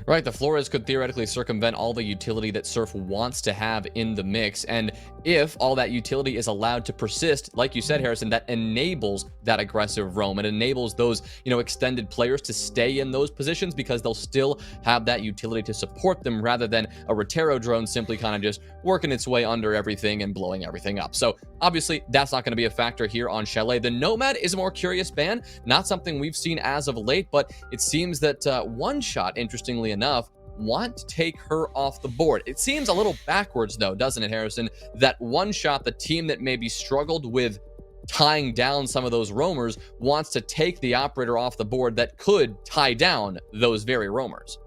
Right, the Flores could theoretically circumvent all the utility that Surf wants to have in the mix, and if all that utility is allowed to persist, like you said, Harrison, that enables that aggressive roam. It enables those, extended players to stay in those positions because they'll still have that utility to support them rather than a Rotero drone simply kind of just working its way under everything and blowing everything up. So obviously, that's not going to be a factor here on Chalet. The Nomad is a more curious ban, not something we've seen as of late, but it seems that One Shot, interestingly enough, want to take her off the board. It seems a little backwards, though, doesn't it, Harrison? That One Shot, the team that maybe struggled with tying down some of those roamers, wants to take the operator off the board that could tie down those very roamers.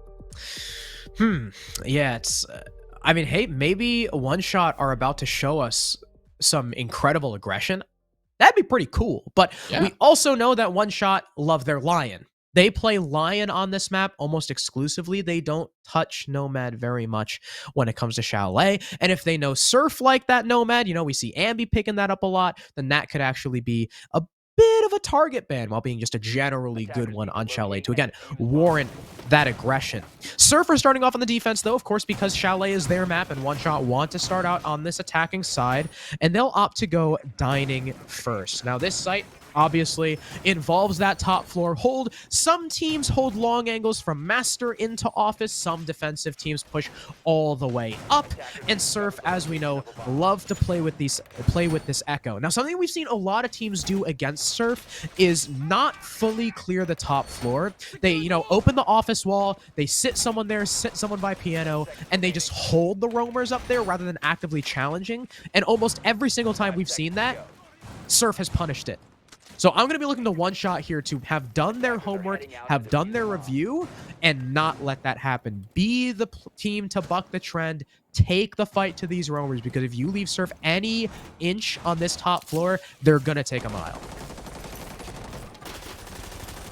Yeah, it's... I mean, hey, maybe One Shot are about to show us some incredible aggression. That'd be pretty cool. But we also know that One Shot love their Lion. They play Lion on this map almost exclusively. They don't touch Nomad very much when it comes to Chalet. And if they know Surf like that Nomad, we see Ambi picking that up a lot, then that could actually be a bit of a target ban while being just a generally good one on Chalet to, again, warrant that aggression. Surfer starting off on the defense, though, of course, because Chalet is their map and One Shot want to start out on this attacking side, and they'll opt to go dining first. Now, this site obviously involves that top floor hold. Some teams hold long angles from master into office. Some defensive teams push all the way up. And Surf, as we know, love to play with this echo. Now, something we've seen a lot of teams do against Surf is not fully clear the top floor. They, open the office wall, they sit someone there, sit someone by piano, and they just hold the roamers up there rather than actively challenging. And almost every single time we've seen that, Surf has punished it. So I'm going to be looking to One Shot here to have done their homework, have done their review, and not let that happen. Be the team to buck the trend. Take the fight to these roamers, because if you leave Surf any inch on this top floor, they're going to take a mile.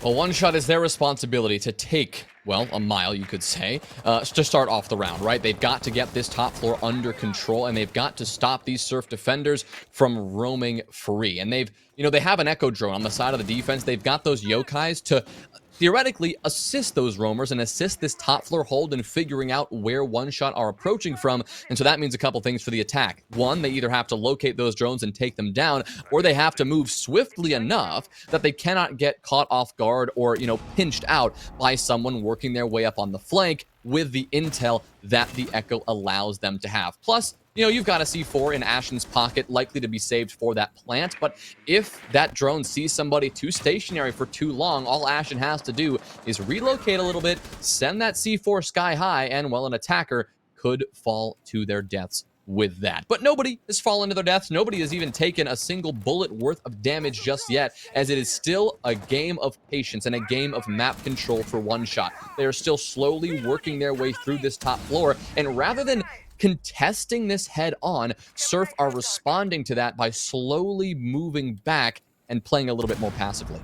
Well, One Shot is their responsibility to take, well, a mile, you could say, to start off the round, right? They've got to get this top floor under control, and they've got to stop these Surf defenders from roaming free. And they have an Echo drone on the side of the defense. They've got those yokais to theoretically assist those roamers and assist this top floor hold in figuring out where One Shot are approaching from. And so that means a couple things for the attack. One, they either have to locate those drones and take them down, or they have to move swiftly enough that they cannot get caught off guard or, pinched out by someone working their way up on the flank with the intel that the Echo allows them to have. Plus, you've got a C4 in Ashen's pocket, likely to be saved for that plant, but if that drone sees somebody too stationary for too long, all Ashen has to do is relocate a little bit, send that C4 sky high, and, well, an attacker could fall to their deaths with that. But nobody has fallen to their deaths. Nobody has even taken a single bullet worth of damage just yet, as it is still a game of patience and a game of map control for One Shot. They are still slowly working their way through this top floor, and rather than contesting this head on, Surf are responding to that by slowly moving back and playing a little bit more passively.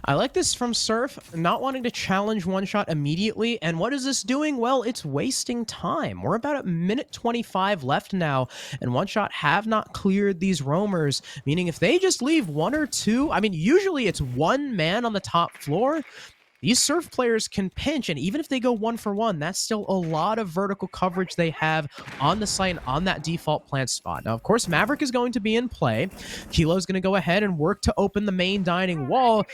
I like this from Surf, not wanting to challenge one shot immediately. And what is this doing? Well, it's wasting time. We're about a minute 25 left now, and one shot have not cleared these roamers, meaning if they just leave one or two, I mean, usually it's one man on the top floor. These Surf players can pinch, and even if they go 1-for-1, that's still a lot of vertical coverage they have on the site and on that default plant spot. Now, of course, Maverick is going to be in play. Kilo's going to go ahead and work to open the main dining wall.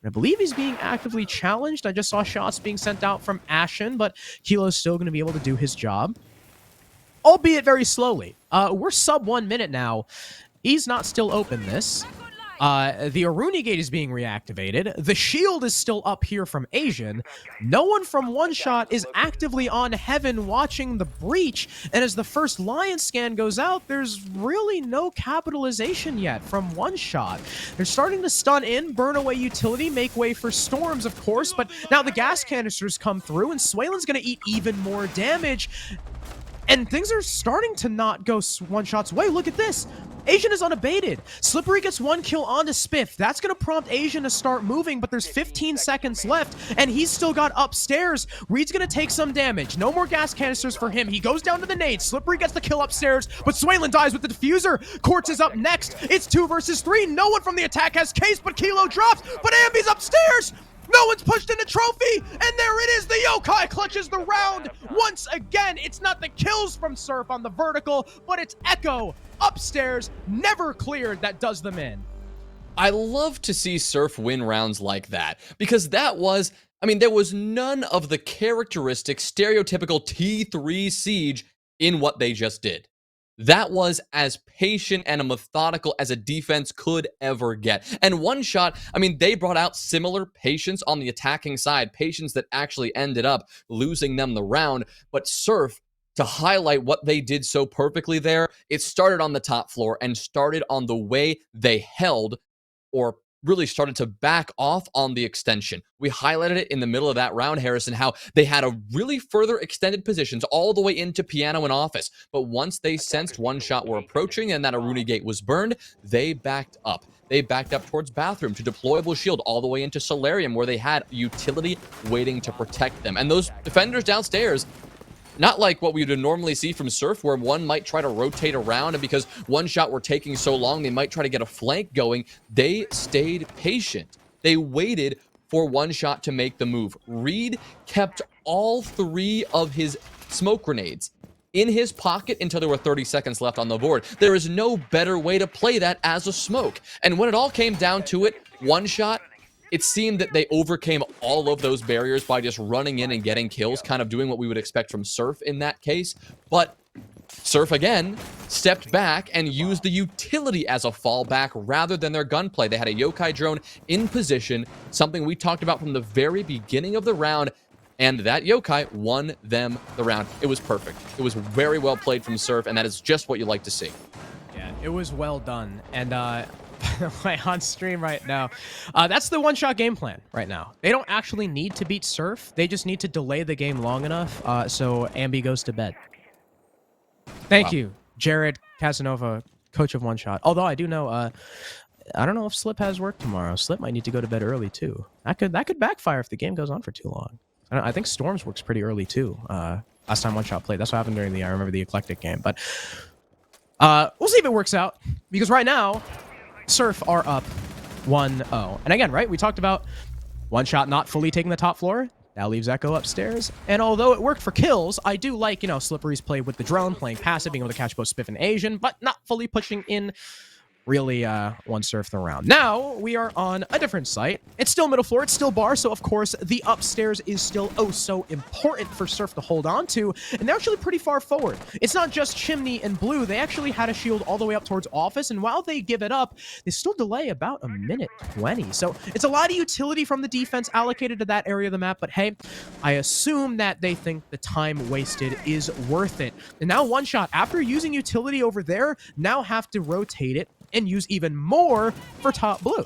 I believe he's being actively challenged. I just saw shots being sent out from Ashen, but Kilo's still going to be able to do his job, albeit very slowly. We're sub 1 minute now. He's not still open this. The Aruni gate is being reactivated. The shield is still up here from Asian. No one from One Shot is actively on Heaven watching the breach. And as the first Lion scan goes out, there's really no capitalization yet from One Shot. They're starting to stun in, burn away utility, make way for storms, of course. But now the gas canisters come through, and Swalen's going to eat even more damage. And things are starting to not go One Shot's way. Look at this. Asian is unabated. Slippery gets 1 kill onto Spiff. That's going to prompt Asian to start moving, but there's 15 seconds left, and he's still got upstairs. Reed's going to take some damage. No more gas canisters for him. He goes down to the nade. Slippery gets the kill upstairs, but Swalen dies with the diffuser. Quartz is up next. It's 2 versus 3. No one from the attack has case, but Kilo drops, but Ambi's upstairs. No one's pushed in a trophy, and there it is. The Yokai clutches the round once again. It's not the kills from Surf on the vertical, but it's Echo upstairs, never cleared, that does them in. I love to see Surf win rounds like that, because that was, I mean, there was none of the characteristic, stereotypical T3 siege in what they just did. That was as patient and methodical as a defense could ever get. And One Shot, I mean, they brought out similar patience on the attacking side, patience that actually ended up losing them the round. But Surf, to highlight what they did so perfectly there, it started on the top floor and started on the way they held, or really started to back off on the extension. We highlighted it in the middle of that round, Harrison, how they had a really further extended positions all the way into Piano and Office. But once they sensed One Shot were approaching and that Aruni gate was burned, they backed up. They backed up towards Bathroom to Deployable Shield all the way into Solarium, where they had utility waiting to protect them. And those defenders downstairs, not like what we would normally see from Surf, where one might try to rotate around, and because One Shot were taking so long, they might try to get a flank going. They stayed patient. They waited for One Shot to make the move. Reed kept all 3 of his smoke grenades in his pocket until there were 30 seconds left on the board. There is no better way to play that as a smoke. And when it all came down to it, One Shot, it seemed that they overcame all of those barriers by just running in and getting kills, kind of doing what we would expect from Surf in that case. But Surf, again, stepped back and used the utility as a fallback rather than their gunplay. They had a Yokai drone in position, something we talked about from the very beginning of the round, and that Yokai won them the round. It was perfect. It was very well played from Surf, and that is just what you like to see. Yeah, it was well done. And on stream right now, that's the One Shot game plan right now. They don't actually need to beat Surf. They just need to delay the game long enough so Ambi goes to bed. Thank you, Jared Casanova, coach of One Shot. Although I do know, I don't know if Slip has work tomorrow. Slip might need to go to bed early too. That could backfire if the game goes on for too long. I think Storms works pretty early too. Last time One Shot played, that's what happened during I remember the Eclectic game. But we'll see if it works out, because right now Surf are up 1-0. And again, right, we talked about One Shot not fully taking the top floor. That leaves Echo upstairs. And although it worked for kills, I do like, Slippery's play with the drone, playing passive, being able to catch both Spiff and Asian, but not fully pushing in really one Surf the round. Now we are on a different site. It's still middle floor, it's still bar, so of course the upstairs is still oh so important for Surf to hold on to, and they're actually pretty far forward. It's not just Chimney and Blue, they actually had a shield all the way up towards Office, and while they give it up, they still delay about a minute 20. So it's a lot of utility from the defense allocated to that area of the map, but hey, I assume that they think the time wasted is worth it. And now One Shot, after using utility over there, now have to rotate it and use even more for top blue.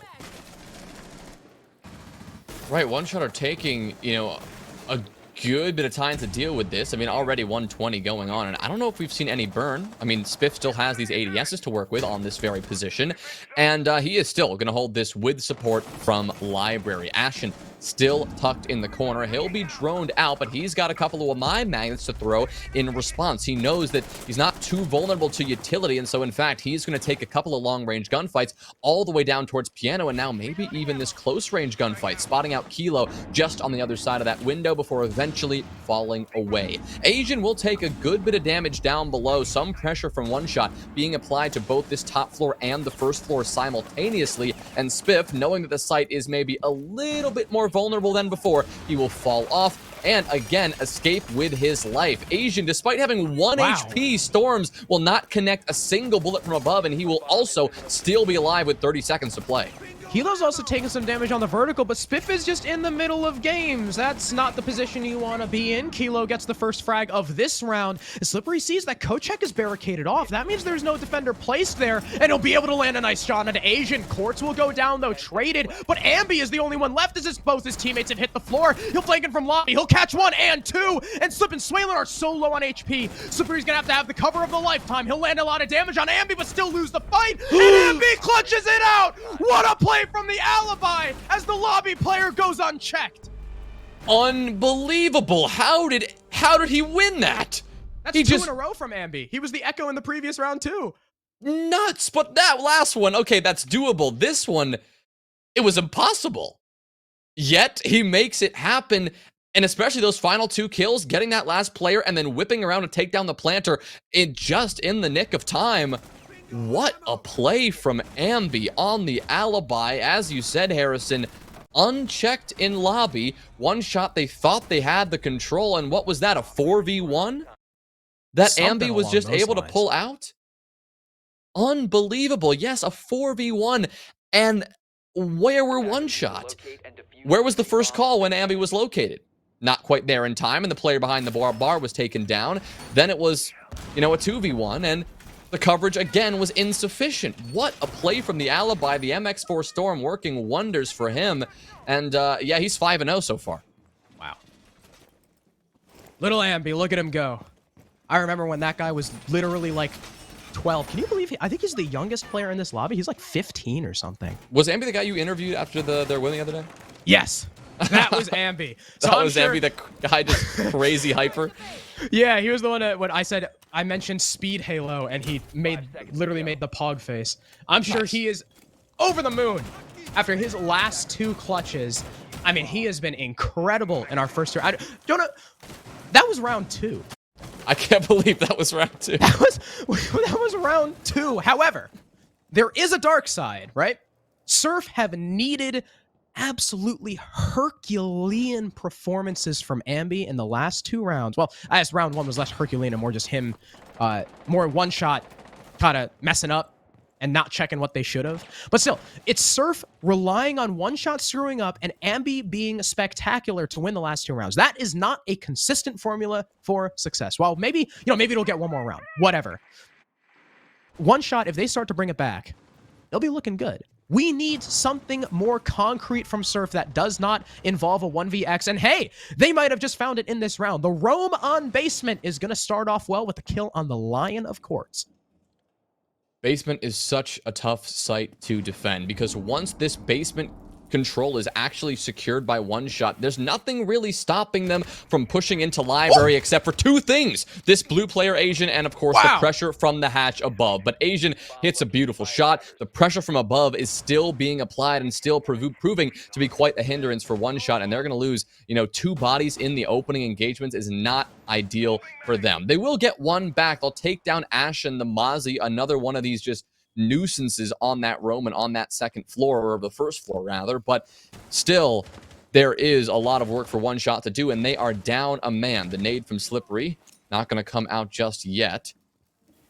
Right, One Shot are taking, a good bit of time to deal with this. I mean, already 120 going on, and I don't know if we've seen any burn. I mean, Spiff still has these ADSs to work with on this very position, and he is still going to hold this with support from Library. Ashen still tucked in the corner. He'll be droned out, but he's got a couple of mine magnets to throw in response. He knows that he's not too vulnerable to utility, and so in fact, he's going to take a couple of long-range gunfights all the way down towards Piano, and now maybe even this close-range gunfight, spotting out Kilo just on the other side of that window before eventually falling away. Asian will take a good bit of damage down below, some pressure from one shot being applied to both this top floor and the first floor simultaneously, and Spiff, knowing that the site is maybe a little bit more vulnerable than before, he will fall off and again escape with his life. Asian, despite having 1 HP, Storms will not connect a single bullet from above, and he will also still be alive with 30 seconds to play. Kilo's also taking some damage on the vertical, but Spiff is just in the middle of games. That's not the position you want to be in. Kilo gets the first frag of this round. Slippery sees that Kochek is barricaded off. That means there's no defender placed there, and he'll be able to land a nice shot on Asian. Quartz will go down, though, traded, but Ambi is the only one left as both his teammates have hit the floor. He'll flank in from lobby. He'll catch 1 and 2, and Slip and Swaylin are so low on HP. Slippery's gonna have to have the cover of the lifetime. He'll land a lot of damage on Ambi, but still lose the fight, and Ambi clutches it out! What a play from the alibi as the lobby player goes unchecked. Unbelievable. How did he win that? That's two in a row from Ambi. He was the Echo in the previous round too. Nuts. But that last one, okay, that's doable. This one, it was impossible. Yet he makes it happen. And especially those final 2 kills, getting that last player and then whipping around to take down the planter in the nick of time. What a play from Ambi on the alibi. As you said, Harrison, unchecked in lobby. One shot, they thought they had the control, and what was that, a 4v1? That Ambi was just able to pull out? Unbelievable. Yes, a 4v1. And where were one shot? Where was the first call when Ambi was located? Not quite there in time, and the player behind the bar was taken down. Then it was, a 2v1, and the coverage, again, was insufficient. What a play from the alibi. The MX4 Storm working wonders for him. And, yeah, he's 5-0 so far. Wow. Little Ambi, look at him go. I remember when that guy was literally, like, 12. Can you believe I think he's the youngest player in this lobby. He's, like, 15 or something. Was Ambi the guy you interviewed after their win the other day? Yes. That was Ambi. So that was Ambi, the guy just crazy hyper? Yeah, he was the one that when I mentioned Speed Halo, and he literally made the pog face. I'm sure he is over the moon after his last 2 clutches. I mean, he has been incredible in our first round. That was round 2. I can't believe that was round 2. That was round 2. However, there is a dark side, right? Surf have needed absolutely Herculean performances from Ambi in the last 2 rounds. Well, I guess round 1 was less Herculean and more just him, more one shot, kind of messing up and not checking what they should have. But still, it's Surf relying on one shot screwing up and Ambi being spectacular to win the last 2 rounds. That is not a consistent formula for success. Well, maybe it'll get one more round, whatever. One shot, if they start to bring it back, they'll be looking good. We need something more concrete from Surf that does not involve a 1vx. And hey, they might have just found it in this round. The roam on basement is going to start off well with a kill on the Lion of Quartz. Basement is such a tough site to defend because once this basement control is actually secured by one shot, there's nothing really stopping them from pushing into library except for 2 things. This blue player Asian and of course the pressure from the hatch above. But Asian hits a beautiful shot. The pressure from above is still being applied and still proving to be quite a hindrance for one shot, and they're going to lose, 2 bodies in the opening engagements is not ideal for them. They will get 1 back. They'll take down Ash and the Mozzie, another one of these just nuisances on that roam and on that second floor, or the first floor rather, but still there is a lot of work for one shot to do, and they are down a man. The nade from Slippery not going to come out just yet.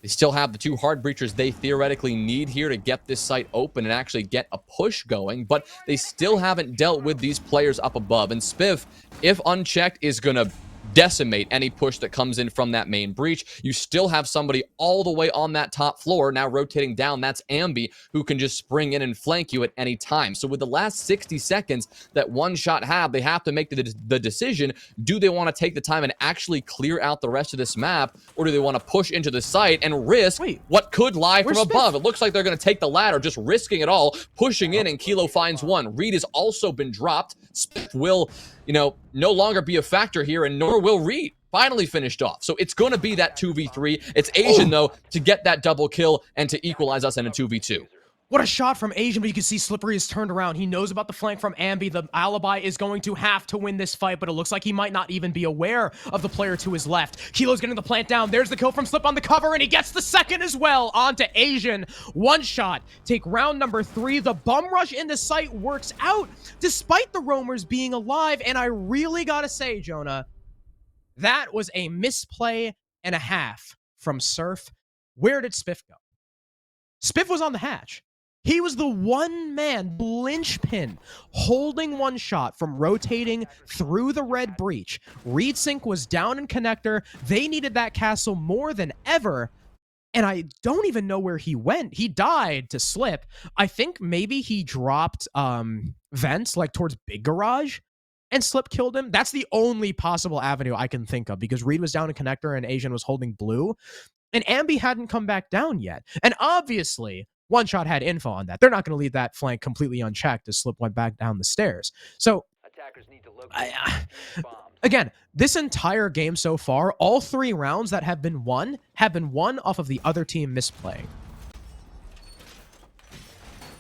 They still have the 2 hard breachers they theoretically need here to get this site open and actually get a push going, but they still haven't dealt with these players up above. And Spiff, if unchecked, is going to decimate any push that comes in from that main breach. You still have somebody all the way on that top floor now rotating down. That's Ambi, who can just spring in and flank you at any time. So with the last 60 seconds that One Shot have, they have to make the decision. Do they want to take the time and actually clear out the rest of this map, or do they want to push into the site and risk what could lie from above? It looks like they're going to take the latter, just risking it all, pushing in, and Kilo finds one. Reed has also been dropped. Spiff will, no longer be a factor here, and nor will Reed. Finally finished off. So it's going to be that 2v3. It's Asian, though, to get that double kill and to equalize us in a 2v2. What a shot from Asian, but you can see Slippery is turned around. He knows about the flank from Ambi. The alibi is going to have to win this fight, but it looks like he might not even be aware of the player to his left. Kilo's getting the plant down. There's the kill from Slip on the cover, and he gets the second as well. On to Asian. One shot. Take round number 3. The bum rush in the site works out, despite the roamers being alive, and I really gotta say, Jonah, that was a misplay and a half from Surf. Where did Spiff go? Spiff was on the hatch. He was the one-man linchpin holding One Shot from rotating through the red breach. Reed Sync was down in connector. They needed that castle more than ever, and I don't even know where he went. He died to Slip. I think maybe he dropped vents like towards Big Garage, and Slip killed him. That's the only possible avenue I can think of, because Reed was down in connector and Asian was holding blue, and Ambi hadn't come back down yet. And obviously, One Shot had info on that. They're not going to leave that flank completely unchecked as Slip went back down the stairs. So, again, this entire game so far, all 3 rounds that have been won off of the other team misplaying.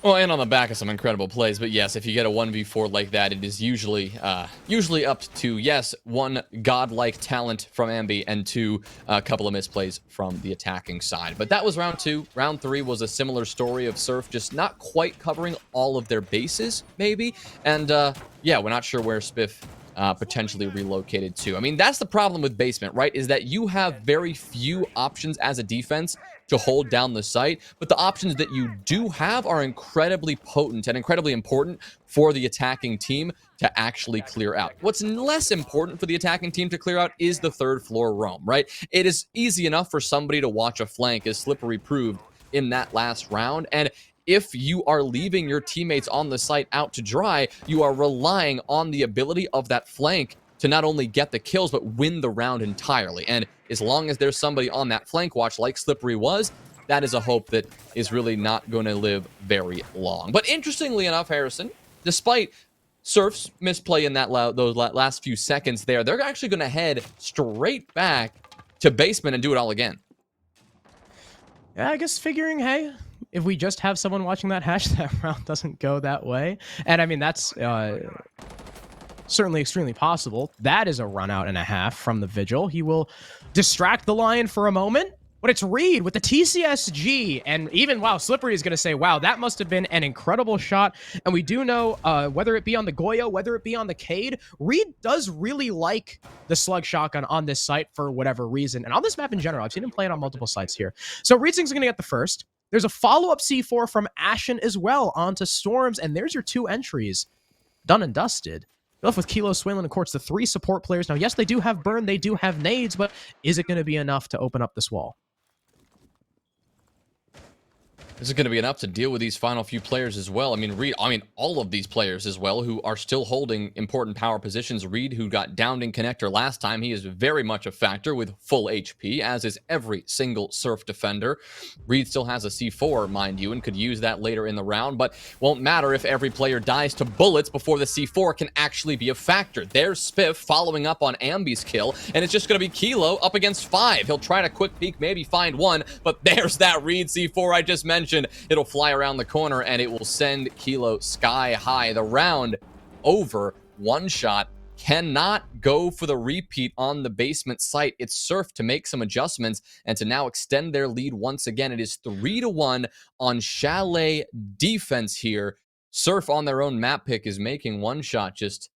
Well, and on the back of some incredible plays, but yes, if you get a 1v4 like that, it is usually up to, yes, 1 godlike talent from Ambi, and 2, a couple of misplays from the attacking side. But that was round 2. Round 3 was a similar story of Surf just not quite covering all of their bases, maybe. And yeah, we're not sure where Spiff potentially relocated to. I mean, that's the problem with Basement, right? Is that you have very few options as a defense to hold down the site, but the options that you do have are incredibly potent and incredibly important for the attacking team to actually clear out. What's less important for the attacking team to clear out is the 3rd floor roam, right? It is easy enough for somebody to watch a flank, as Slippery proved in that last round, and if you are leaving your teammates on the site out to dry, you are relying on the ability of that flank to not only get the kills, but win the round entirely. And as long as there's somebody on that flank watch like Slippery was, that is a hope that is really not going to live very long. But interestingly enough, Harrison, despite Surf's misplay in that those last few seconds there, they're actually going to head straight back to Basement and do it all again. Yeah, I guess figuring, hey, if we just have someone watching that hash, that round doesn't go that way. And I mean, that's certainly extremely possible. That is a run out and a half from the Vigil. He will distract the Lion for a moment, but it's Reed with the TCSG. And even, wow, Slippery is going to say, wow, that must have been an incredible shot. And we do know, whether it be on the Goyo, whether it be on the Cade, Reed does really like the Slug Shotgun on this site for whatever reason. And on this map in general, I've seen him play it on multiple sites here. So Reed Sing's going to get the first. There's a follow-up C4 from Ashen as well onto Storms, and there's your 2 entries done and dusted. Left with Kilo, Swinlin, and of course the 3 support players. Now, yes, they do have burn, they do have nades, but is it going to be enough to open up this wall? This is going to be enough to deal with these final few players as well. I mean, all of these players as well who are still holding important power positions. Reed, who got downed in connector last time, he is very much a factor with full HP, as is every single Surf defender. Reed still has a C4, mind you, and could use that later in the round, but won't matter if every player dies to bullets before the C4 can actually be a factor. There's Spiff following up on Ambi's kill, and it's just going to be Kilo up against 5. He'll try to quick peek, maybe find one, but there's that Reed C4 I just mentioned. It'll fly around the corner and it will send Kilo sky high. The round over. One Shot cannot go for the repeat on the Basement site. It's Surf to make some adjustments and to now extend their lead once again. It is 3-1 on Chalet defense here. Surf on their own map pick is making One Shot just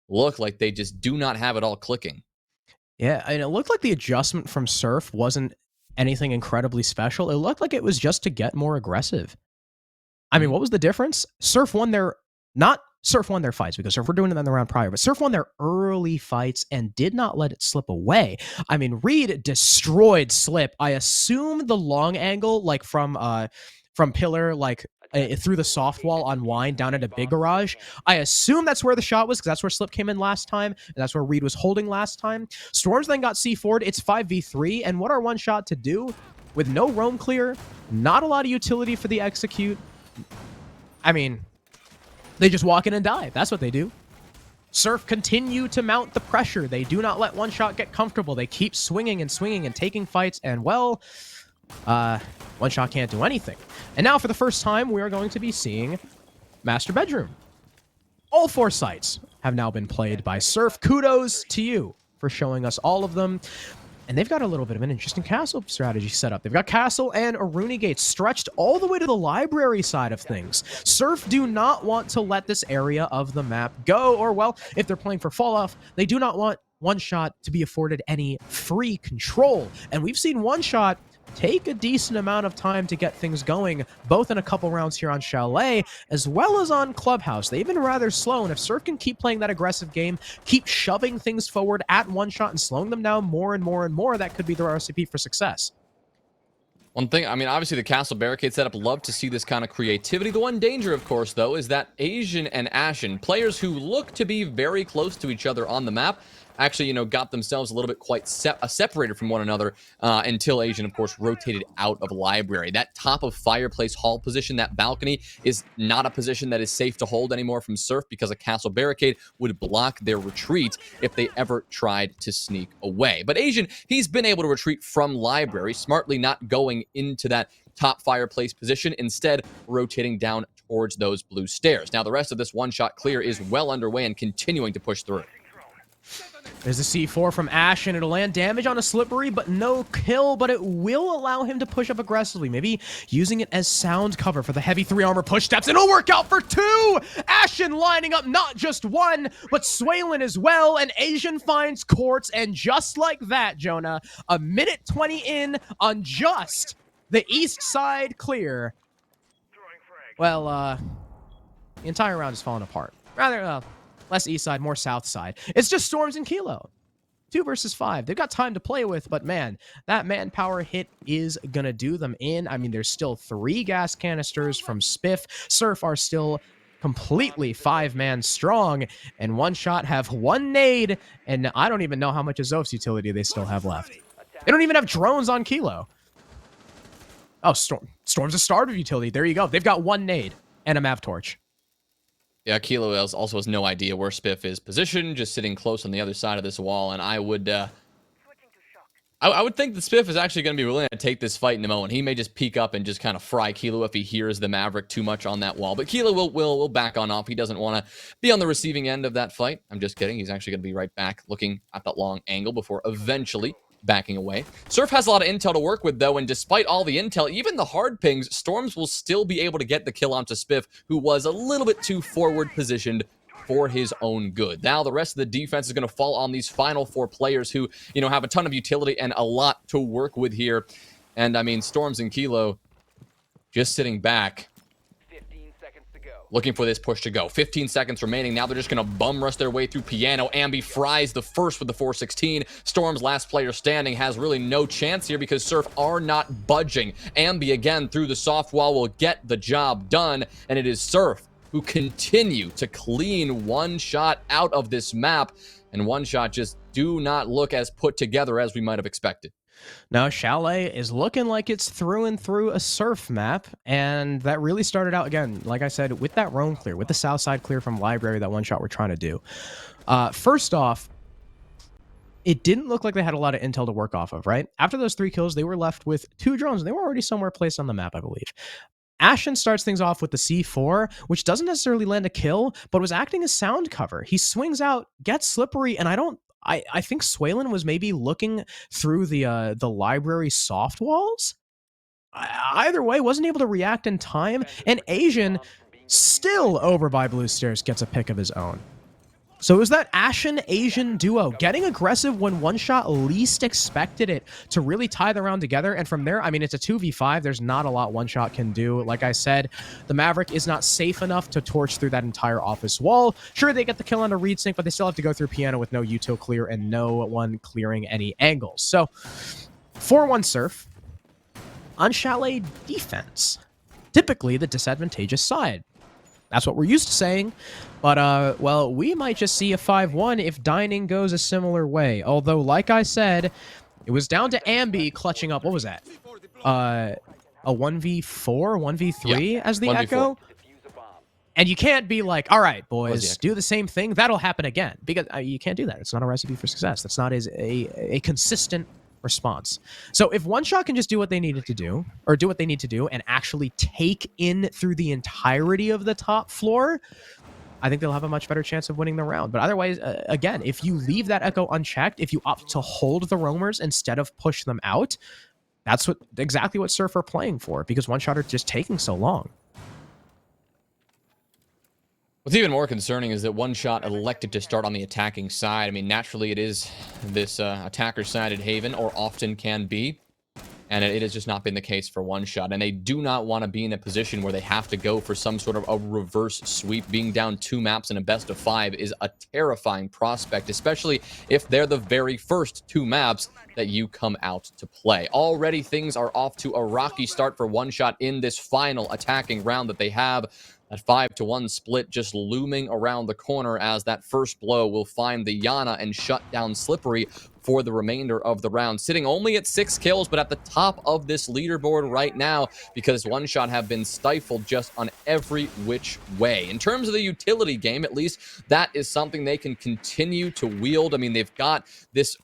look like they just do not have it all clicking. Yeah, and it looked like the adjustment from Surf wasn't anything incredibly special. It looked like it was just to get more aggressive. I mean, what was the difference? Surf won their, not Surf won their fights because Surf were doing it in the round prior, but Surf won their early fights and did not let it slip away. I mean, Reed destroyed Slip. I assume the long angle, like from pillar, like through the soft wall on Wine down into Big Garage. I assume that's where the shot was because that's where Slip came in last time, and that's where Reed was holding last time. Storms then got C4'd. It's 5v3, and what are one shot to do? With no roam clear, not a lot of utility for the execute. I mean, they just walk in and die. That's what they do. Surf continue to mount the pressure. They do not let one shot get comfortable. They keep swinging and taking fights, and well, one shot can't do anything. And now for the first time, we are going to be seeing Master Bedroom. All 4 sites have now been played by Surf. Kudos to you for showing us all of them. And they've got a little bit of an interesting castle strategy set up. They've got castle and Aruni Gate stretched all the way to the library side of things. Surf do not want to let this area of the map go, or well, if they're playing for fall off, they do not want one shot to be afforded any free control. And we've seen one shot take a decent amount of time to get things going, both in a couple rounds here on Chalet, as well as on Clubhouse. They've been rather slow, and if Surf can keep playing that aggressive game, keep shoving things forward at one shot and slowing them down more and more and more, that could be their recipe for success. One thing, I mean, obviously the castle barricade setup, love to see this kind of creativity. The one danger, of course, though, is that Asian and Ashen, players who look to be very close to each other on the map, actually, you know, got themselves a little bit quite separated from one another until Asian, of course, rotated out of library. That top of fireplace hall position, that balcony, is not a position that is safe to hold anymore from Surf because a castle barricade would block their retreat if they ever tried to sneak away. But Asian, he's been able to retreat from library, smartly not going into that top fireplace position, instead rotating down towards those blue stairs. Now, the rest of this one-shot clear is well underway and continuing to push through. There's a C4 from Ashen. It'll land damage on a Slippery, but no kill, but it will allow him to push up aggressively, maybe using it as sound cover for the heavy 3 armor push steps, and it'll work out for 2! Ashen lining up not just 1, but Swaylin as well, and Asian finds Quartz, and just like that, Jonah, a minute 20 in on just the east side clear. Well, the entire round is falling apart. Rather, less east side, more south side. It's just Storms and Kilo. 2 versus 5. They've got time to play with, but man, that manpower hit is gonna do them in. I mean, there's still 3 gas canisters from Spiff. Surf are still completely 5-man strong, and one shot have 1 nade, and I don't even know how much of Zoph's utility they still have left. They don't even have drones on Kilo. Oh, Storm's a start of utility. There you go. They've got 1 nade and a Mav Torch. Yeah, Kilo also has no idea where Spiff is positioned, just sitting close on the other side of this wall, and I would think that Spiff is actually going to be willing to take this fight in a moment. He may just peek up and just kind of fry Kilo if he hears the Maverick too much on that wall, but Kilo will back on off. He doesn't want to be on the receiving end of that fight. I'm just kidding. He's actually going to be right back looking at that long angle before eventually backing away. Surf has a lot of intel to work with, though, and despite all the intel, even the hard pings, Storms will still be able to get the kill onto Spiff, who was a little bit too forward positioned for his own good. Now, the rest of the defense is going to fall on these final 4 players who, you know, have a ton of utility and a lot to work with here. And, I mean, Storms and Kilo just sitting back, looking for this push to go. 15 seconds remaining. Now they're just going to bum rush their way through Piano. Ambi fries the first with the 416. Storm's last player standing has really no chance here because Surf are not budging. Ambi again through the soft wall will get the job done, and it is Surf who continue to clean one shot out of this map, and one shot just do not look as put together as we might have expected. Now, Chalet is looking like it's through and through a Surf map, and that really started out, again, like I said, with that roam clear, with the south side clear from library, that one shot we're trying to do. First off, it didn't look like they had a lot of intel to work off of, right? After those 3 kills, they were left with 2 drones, and they were already somewhere placed on the map, I believe. Ashen starts things off with the C4, which doesn't necessarily land a kill, but was acting as sound cover. He swings out, gets Slippery, and I think Swaylin was maybe looking through the library soft walls. Either way, wasn't able to react in time, and Asian, still over by blue stairs, gets a pick of his own. So it was that Ashen Asian duo getting aggressive when one shot least expected it to really tie the round together. And from there, I mean, it's a 2v5. There's not a lot one shot can do. Like I said, the Maverick is not safe enough to torch through that entire office wall. Sure, they get the kill on a read sync, but they still have to go through piano with no util clear and no one clearing any angles. So 4-1 Surf on Chalet defense. Typically the disadvantageous side. That's what we're used to saying. But, well, we might just see a 5-1 if Dining goes a similar way. Although, like I said, it was down to Ambi clutching up, what was that? A 1v4, 1v3 as the 1v4. Echo? And you can't be like, all right, boys, do the same thing. That'll happen again. Because you can't do that. It's not a recipe for success. That's not a consistent response. So if one shot can just do what they needed to do, or do what they need to do, and actually take in through the entirety of the top floor, I think they'll have a much better chance of winning the round. But otherwise, again, if you leave that Echo unchecked, if you opt to hold the roamers instead of push them out, that's exactly what Surf are playing for, because one shot are just taking so long. What's even more concerning is that one shot elected to start on the attacking side. I mean, naturally it is this attacker-sided Haven, or often can be, and it has just not been the case for one shot. And they do not want to be in a position where they have to go for some sort of a reverse sweep. Being down 2 maps in a best of 5 is a terrifying prospect, especially if they're the very first 2 maps that you come out to play. Already things are off to a rocky start for one shot in this final attacking round that they have. That 5-1 split just looming around the corner, as that first blow will find the Yana and shut down Slippery for the remainder of the round. Sitting only at 6 kills, but at the top of this leaderboard right now, because one shot have been stifled just on every which way. In terms of the utility game, at least, that is something they can continue to wield. I mean, they've got this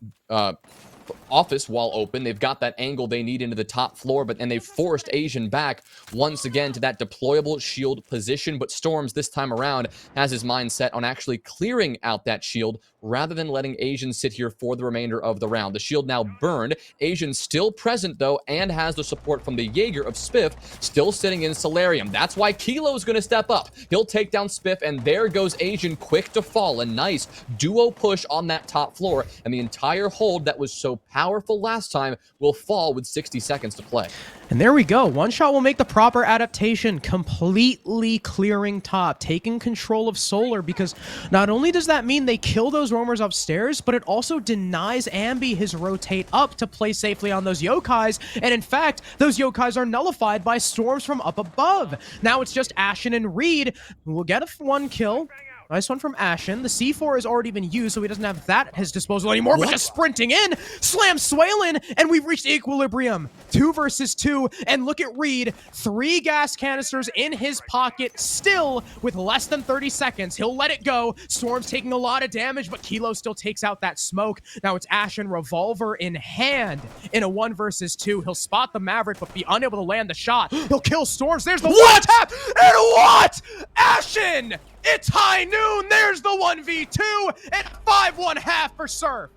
office wall open. They've got that angle they need into the top floor, and they've forced Asian back once again to that deployable shield position. But Storms this time around has his mind set on actually clearing out that shield rather than letting Asian sit here for the remainder of the round. The shield now burned. Asian still present though, and has the support from the Jaeger of Spiff still sitting in Solarium. That's why Kilo is going to step up. He'll take down Spiff, and there goes Asian quick to fall. A nice duo push on that top floor, and the entire hold that was so powerful last time will fall with 60 seconds to play. And there we go. One shot will make the proper adaptation, completely clearing top, taking control of Solar, because not only does that mean they kill those roamers upstairs, but it also denies Ambi his rotate up to play safely on those yokais. And in fact, those yokais are nullified by storms from up above. Now it's just Ashen and Reed who will get a 1 kill. Nice one from Ashen. The C4 has already been used, so he doesn't have that at his disposal anymore, but just sprinting in, slam Swalen, and we've reached equilibrium. 2 versus 2, and look at Reed. 3 gas canisters in his pocket, still with less than 30 seconds. He'll let it go. Storm's taking a lot of damage, but Kilo still takes out that smoke. Now it's Ashen, revolver in hand, in a 1 versus 2. He'll spot the Maverick, but be unable to land the shot. He'll kill Storms. There's the one tap, and what? Ashen! It's high noon. There's the 1v2 and 5-1 half for Surf.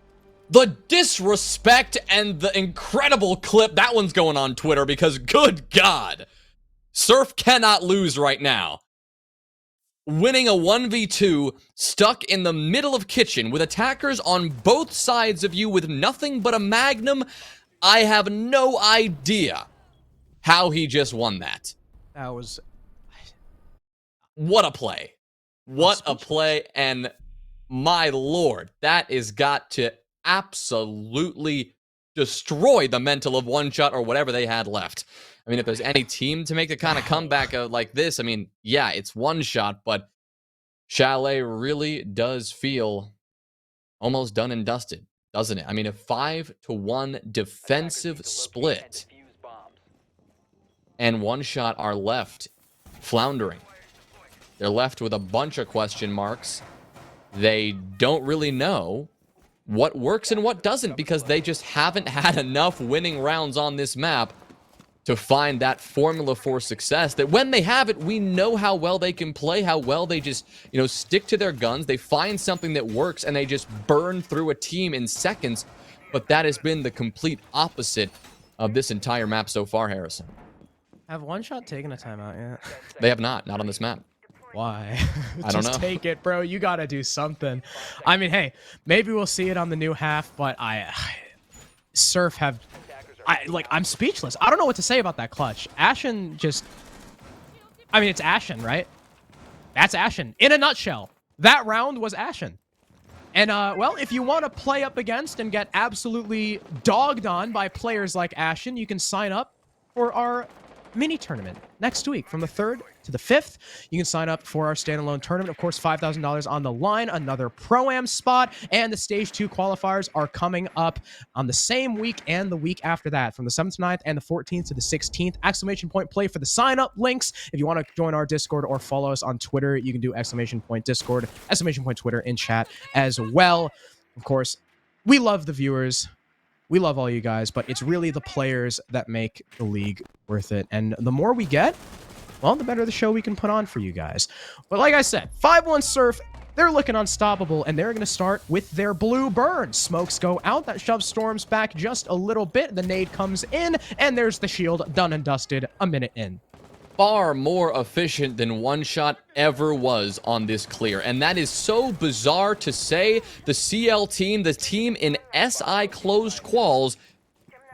The disrespect and the incredible clip. That one's going on Twitter because, good God, Surf cannot lose right now. Winning a 1v2, stuck in the middle of kitchen with attackers on both sides of you with nothing but a Magnum. I have no idea how he just won that. That was... What a play. What a play, and my lord, that has got to absolutely destroy the mental of one shot or whatever they had left. I mean, if there's any team to make a kind of comeback like this, I mean, yeah, it's one shot, but Chalet really does feel almost done and dusted, doesn't it? I mean, a 5-1 defensive split, and one shot are left floundering. They're left with a bunch of question marks. They don't really know what works and what doesn't, because they just haven't had enough winning rounds on this map to find that formula for success, that when they have it, we know how well they can play, how well they just, you know, stick to their guns. They find something that works, and they just burn through a team in seconds. But that has been the complete opposite of this entire map so far, Harrison. Have one shot taken a timeout yet? They have not on this map. Why? I don't Just know. take it, bro. You gotta do something. I mean, hey, maybe we'll see it on the new half, but Surf have... I'm speechless. I don't know what to say about that clutch. Ashen just... I mean, it's Ashen, right? That's Ashen. In a nutshell. That round was Ashen. And, well, if you want to play up against and get absolutely dogged on by players like Ashen, you can sign up for our mini tournament next week from the 3rd to the 5th. You can sign up for our standalone tournament. Of course, $5,000 on the line, another Pro-Am spot, and the Stage 2 qualifiers are coming up on the same week and the week after that, from the 7th to 9th and the 14th to the 16th. Exclamation point play for the sign-up links. If you want to join our Discord or follow us on Twitter, you can do exclamation point Discord, exclamation point Twitter in chat as well. Of course, we love the viewers. We love all you guys, but it's really the players that make the league worth it. And the more we get, well, the better the show we can put on for you guys. But like I said, 5-1 Surf, they're looking unstoppable, and they're going to start with their blue burn. Smokes go out. That shoves Storms back just a little bit. The nade comes in, and there's the shield done and dusted a minute in. Far more efficient than One Shot ever was on this clear. And that is so bizarre to say. The CL team, the team in SI closed quals,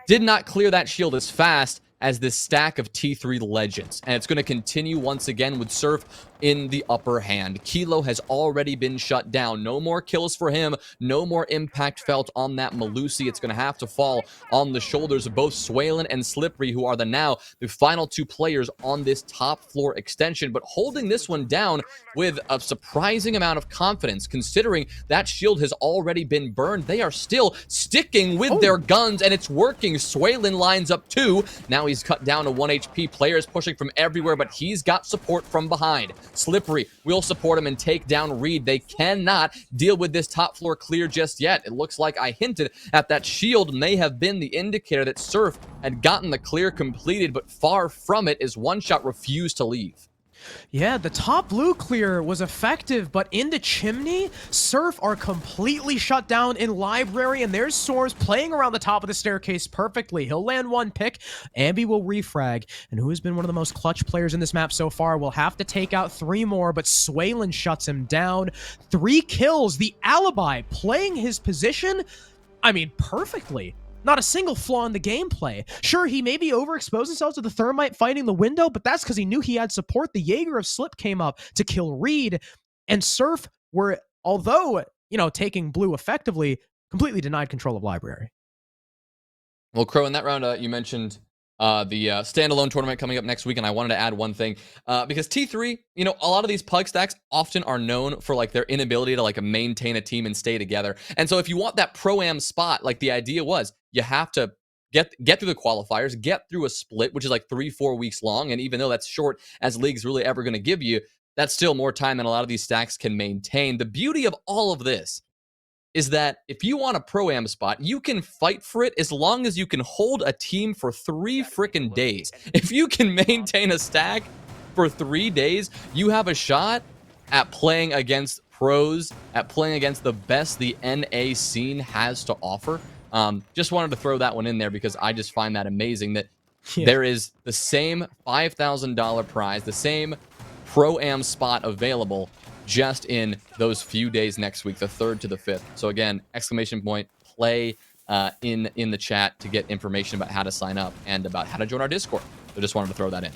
did not clear that shield as fast as this stack of T3 legends. And it's going to continue once again with Surf in the upper hand. Kilo has already been shut down. No more kills for him. No more impact felt on that Malusi. It's going to have to fall on the shoulders of both Swaylin and Slippery, who are the final 2 players on this top floor extension, but holding this one down with a surprising amount of confidence, considering that shield has already been burned. They are still sticking with their guns, and it's working. Swaylin lines up 2. Now he's cut down to 1 HP. Players pushing from everywhere, but he's got support from behind. Slippery will support him and take down Reed. They cannot deal with this top floor clear just yet. It looks like I hinted at that shield may have been the indicator that Surf had gotten the clear completed, but far from it as One Shot refused to leave. Yeah, the top blue clear was effective, but in the chimney, Surf are completely shut down in library, and there's Storms playing around the top of the staircase perfectly. He'll land 1 pick, Ambi will refrag, and who has been one of the most clutch players in this map so far will have to take out 3 more, but Swaylin shuts him down. 3 kills, the alibi playing his position, I mean, perfectly. Not a single flaw in the gameplay. Sure, he maybe overexposed himself to the Thermite fighting the window, but that's because he knew he had support. The Jaeger of Slip came up to kill Reed, and Surf were, although, taking blue effectively, completely denied control of library. Well, Crow, in that round, you mentioned the standalone tournament coming up next week, and I wanted to add one thing, because T3, a lot of these pug stacks often are known for their inability to maintain a team and stay together. And so if you want that Pro-Am spot, the idea was you have to get through the qualifiers, get through a split, which is 3-4 weeks long. And even though that's short as league's really ever going to give you, that's still more time than a lot of these stacks can maintain. The beauty of all of this is that if you want a Pro-Am spot, you can fight for it as long as you can hold a team for 3 freaking days. If you can maintain a stack for 3 days, you have a shot at playing against pros, at playing against the best the NA scene has to offer. Just wanted to throw that one in there because I just find that amazing that there is the same $5,000 prize, the same Pro-Am spot available just in those few days next week, the 3rd to the 5th. So again, exclamation point, play in the chat to get information about how to sign up and about how to join our Discord. So just wanted to throw that in.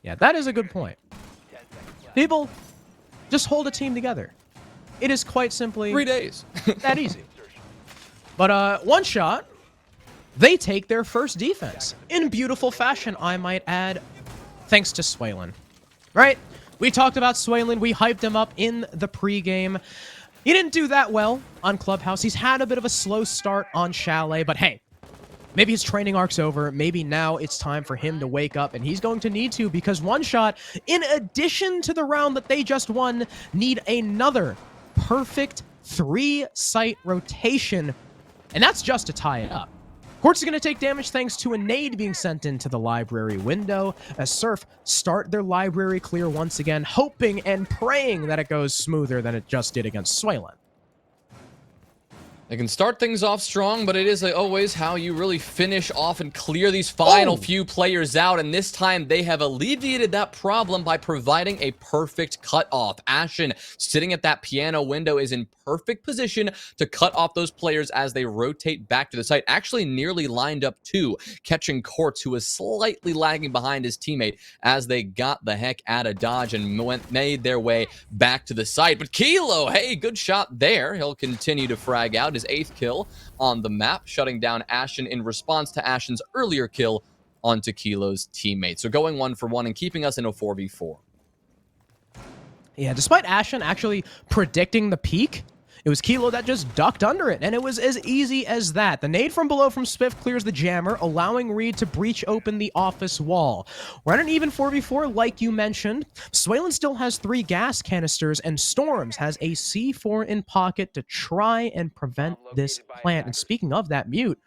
Yeah, that is a good point. People, just hold a team together. It is quite simply 3 days. that easy. But One Shot, they take their first defense in beautiful fashion, I might add, thanks to Swaylin. Right? We talked about Swaylin. We hyped him up in the pregame. He didn't do that well on Clubhouse. He's had a bit of a slow start on Chalet, but hey, maybe his training arc's over. Maybe now it's time for him to wake up, and he's going to need to, because One Shot, in addition to the round that they just won, need another perfect 3-site rotation, and that's just to tie it up. Quartz is going to take damage thanks to a nade being sent into the library window as Surf start their library clear once again, hoping and praying that it goes smoother than it just did against Swaylin. They can start things off strong, but it is like always how you really finish off and clear these final few players out. And this time they have alleviated that problem by providing a perfect cutoff. Ashen, sitting at that piano window, is in perfect position to cut off those players as they rotate back to the site. Actually nearly lined up too, catching Quartz, who was slightly lagging behind his teammate as they got the heck out of dodge and made their way back to the site. But Kilo, hey, good shot there. He'll continue to frag out his 8th kill on the map, shutting down Ashen in response to Ashen's earlier kill onto Kilo's teammate. So going 1 for 1 and keeping us in a 4v4. Yeah, despite Ashen actually predicting the peak, it was Kilo that just ducked under it, and it was as easy as that. The nade from below from Spiff clears the jammer, allowing Reed to breach open the office wall. We're at an even 4v4, like you mentioned. Swaylin still has 3 gas canisters, and Storms has a C4 in pocket to try and prevent this plant. And speaking of that mute,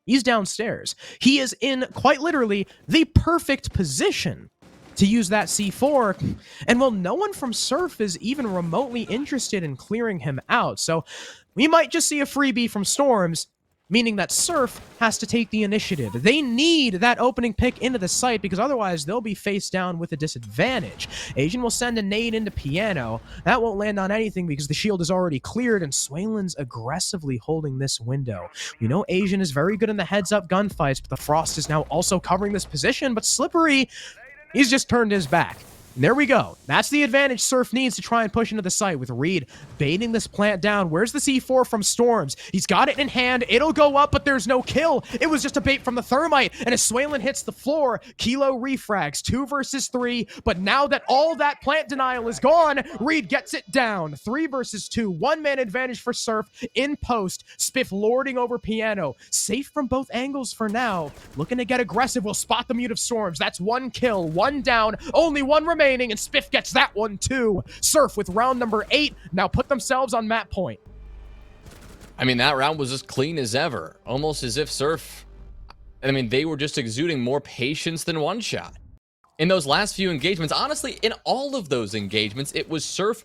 he's downstairs. He is in, quite literally, the perfect position to use that C4, and well, no one from Surf is even remotely interested in clearing him out, so we might just see a freebie from Storms, meaning that Surf has to take the initiative. They need that opening pick into the site, because otherwise they'll be face down with a disadvantage. Asian will send a nade into Piano. That won't land on anything because the shield is already cleared, and Swalin's aggressively holding this window. We know Asian is very good in the heads-up gunfights, but the Frost is now also covering this position, but Slippery, he's just turned his back. And there we go. That's the advantage Surf needs to try and push into the site, with Reed baiting this plant down. Where's the C4 from Storms? He's got it in hand. It'll go up, but there's no kill. It was just a bait from the Thermite. And as Swaylin hits the floor, Kilo refrags 2 versus 3. But now that all that plant denial is gone, Reed gets it down. 3 versus 2. 1-man advantage for Surf in post. Spiff lording over Piano. Safe from both angles for now. Looking to get aggressive. We'll spot the mute of Storms. That's 1 kill. 1 down. Only 1 remaining. And Spiff gets that one too. Surf with round number 8 now put themselves on map point. I mean, that round was as clean as ever. Almost as if Surf, I mean, they were just exuding more patience than one shot. In those last few engagements, honestly, in all of those engagements, it was Surf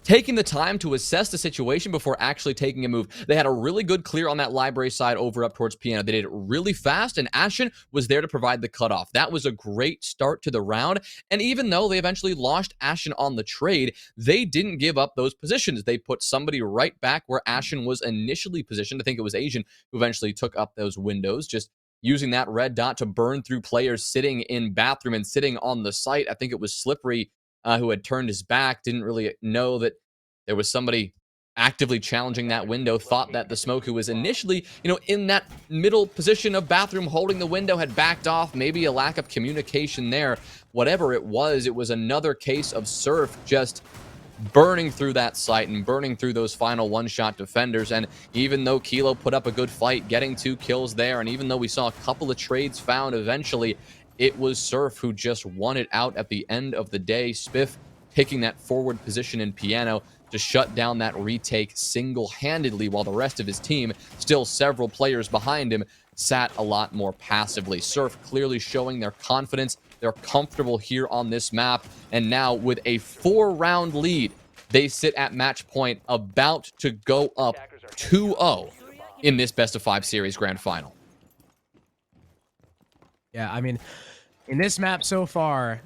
taking the time to assess the situation before actually taking a move. They had a really good clear on that library side over up towards Piano. They did it really fast, and Ashen was there to provide the cutoff. That was a great start to the round, and even though they eventually lost Ashen on the trade, they didn't give up those positions. They put somebody right back where Ashen was initially positioned. I think it was Asian who eventually took up those windows, just using that red dot to burn through players sitting in bathroom and sitting on the site. I think it was Slippery who had turned his back, didn't really know that there was somebody actively challenging that window, thought that the smoke who was initially, in that middle position of bathroom holding the window had backed off, maybe a lack of communication there. Whatever it was another case of Surf just burning through that site and burning through those final one-shot defenders. And even though Kilo put up a good fight, getting 2 kills there, and even though we saw a couple of trades found eventually, it was Surf who just won it out at the end of the day. Spiff picking that forward position in Piano to shut down that retake single-handedly, while the rest of his team, still several players behind him, sat a lot more passively. Surf clearly showing their confidence. They're comfortable here on this map, and now with a 4-round lead, they sit at match point, about to go up 2-0 in this best-of-5 series grand final. Yeah, I mean, in this map so far,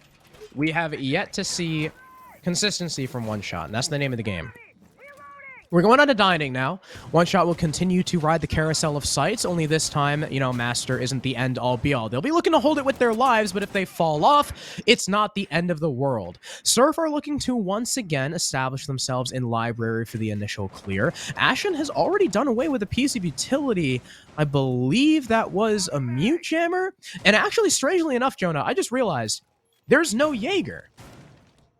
we have yet to see consistency from One Shot, and that's the name of the game. We're going on to Dining now. One Shot will continue to ride the carousel of sites, only this time, Master isn't the end-all be-all. They'll be looking to hold it with their lives, but if they fall off, it's not the end of the world. Surf are looking to once again establish themselves in Library for the initial clear. Ashen has already done away with a piece of utility. I believe that was a mute jammer. And actually, strangely enough, Jonah, I just realized there's no Jaeger.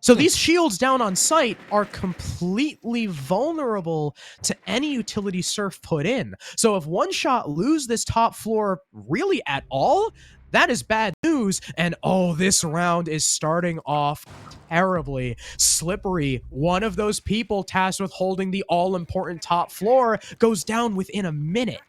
So these shields down on site are completely vulnerable to any utility Surf put in. So if One Shot lose this top floor really at all, that is bad news. And oh, this round is starting off terribly. Slippery, one of those people tasked with holding the all-important top floor, goes down within a minute.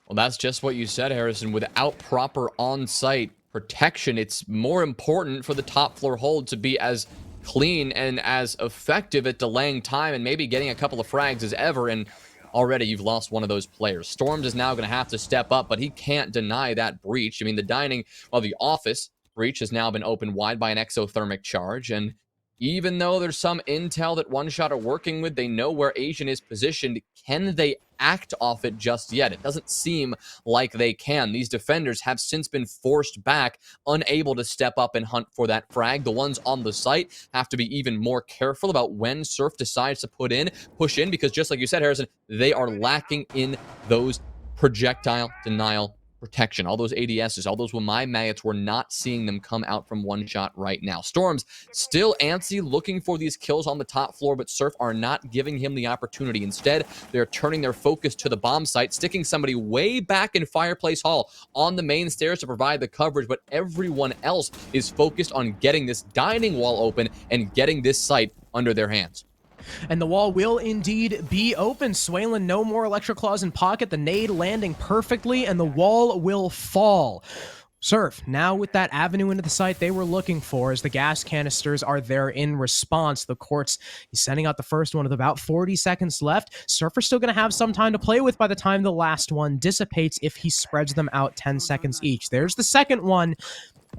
Well, that's just what you said, Harrison. Without proper on-site protection, it's more important for the top floor hold to be as clean and as effective at delaying time and maybe getting a couple of frags as ever. And already you've lost one of those players. Storms is now going to have to step up, but he can't deny that breach. I mean, the office breach has now been opened wide by an exothermic charge, and even though there's some intel that One Shot are working with, they know where Asian is positioned. Can they act off it just yet? It doesn't seem like they can. These defenders have since been forced back, unable to step up and hunt for that frag. The ones on the site have to be even more careful about when Surf decides to push in, because just like you said, Harrison, they are lacking in those projectile denial protection. All those ADSs, all those Wamai maggots, we're not seeing them come out from One Shot right now. Storms still antsy, looking for these kills on the top floor, but Surf are not giving him the opportunity. Instead, they're turning their focus to the bomb site, sticking somebody way back in Fireplace Hall on the main stairs to provide the coverage, but everyone else is focused on getting this dining wall open and getting this site under their hands. And the wall will indeed be open. Swaylin, no more Electroclaws in pocket. The nade landing perfectly, and the wall will fall. Surf, now with that avenue into the site they were looking for, as the gas canisters are there in response. The courts, he's sending out the first one with about 40 seconds left. Surf are still going to have some time to play with by the time the last one dissipates if he spreads them out 10 seconds each. There's the second one.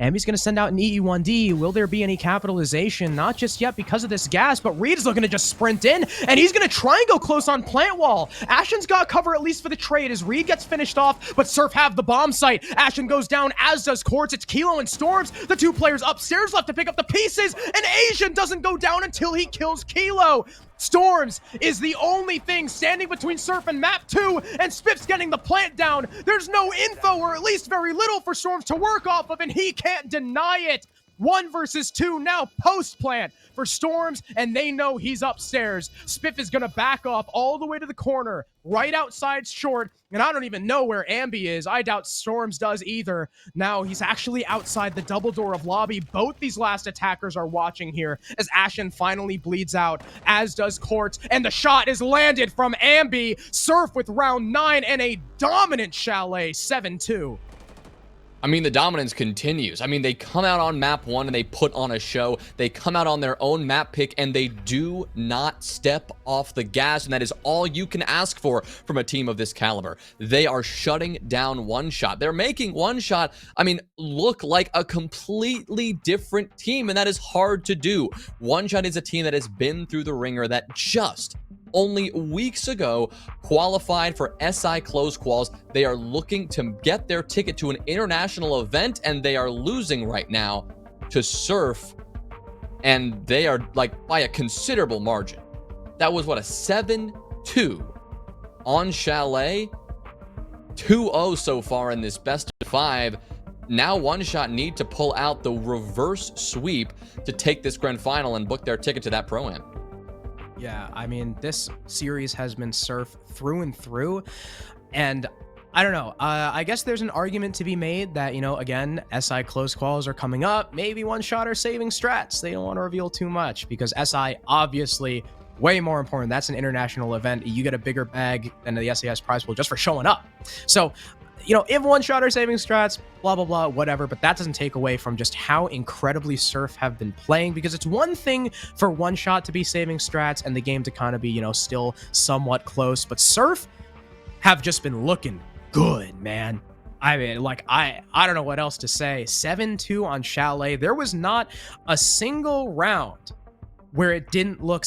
Ambi's going to send out an EE1D. Will there be any capitalization? Not just yet because of this gas, but Reed is looking to just sprint in, and he's going to try and go close on plant wall. Ashen's got cover at least for the trade as Reed gets finished off, but Surf have the bomb site. Ashen goes down, as does Quartz. It's Kilo and Storms, the two players upstairs left to pick up the pieces, and Asian doesn't go down until he kills Kilo. Storms is the only thing standing between Surf and map 2, and Spiff's getting the plant down. There's no info, or at least very little, for Storms to work off of, and he can't deny it. 1 versus 2 now post-plant for Storms, and they know he's upstairs. Spiff is going to back off all the way to the corner, right outside short, and I don't even know where Ambi is. I doubt Storms does either. Now he's actually outside the double door of lobby. Both these last attackers are watching here as Ashen finally bleeds out, as does Quartz, and the shot is landed from Ambi. Surf with round 9 and a dominant Chalet 7-2. I mean, the dominance continues. I mean, they come out on map 1 and they put on a show. They come out on their own map pick and they do not step off the gas, and that is all you can ask for from a team of this caliber. They are shutting down One Shot. They're making One Shot, I mean, look like a completely different team, and that is hard to do. One Shot is a team that has been through the ringer, that just only weeks ago qualified for SI close quals. They are looking to get their ticket to an international event, and they are losing right now to Surf, and they are like by a considerable margin. That was what, a 7-2 on Chalet, 2-0 so far in this best of 5. Now One Shot need to pull out the reverse sweep to take this grand final and book their ticket to that Pro-Am. Yeah, I mean, this series has been Surf through and through, and I don't know. I guess there's an argument to be made that, you know, again, SI close quals are coming up. Maybe One Shot are saving strats. They don't want to reveal too much because SI, obviously, way more important. That's an international event. You get a bigger bag than the SAS prize pool just for showing up. So, you know, if One Shot are saving strats, blah, blah, blah, whatever, but that doesn't take away from just how incredibly Surf have been playing, because it's one thing for One Shot to be saving strats and the game to kind of be, you know, still somewhat close, but Surf have just been looking good, man. I mean, like, I don't know what else to say. 7-2 on Chalet. There was not a single round where it didn't look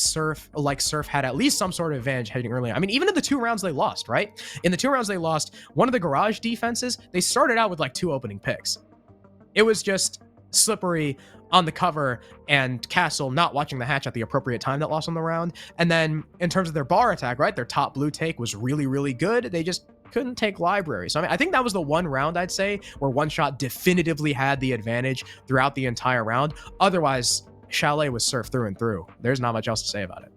like Surf had at least some sort of advantage heading early. I mean, even in the 2 rounds they lost, right? In the 2 rounds they lost, one of the garage defenses, they started out with like 2 opening picks. It was just Slippery on the cover and Castle not watching the hatch at the appropriate time that lost on the round. And then in terms of their bar attack, right, their top blue take was really, really good. They just couldn't take library. So I mean, I think that was the one round I'd say where One Shot definitively had the advantage throughout the entire round. Otherwise, Chalet was Surf through and through. There's not much else to say about it.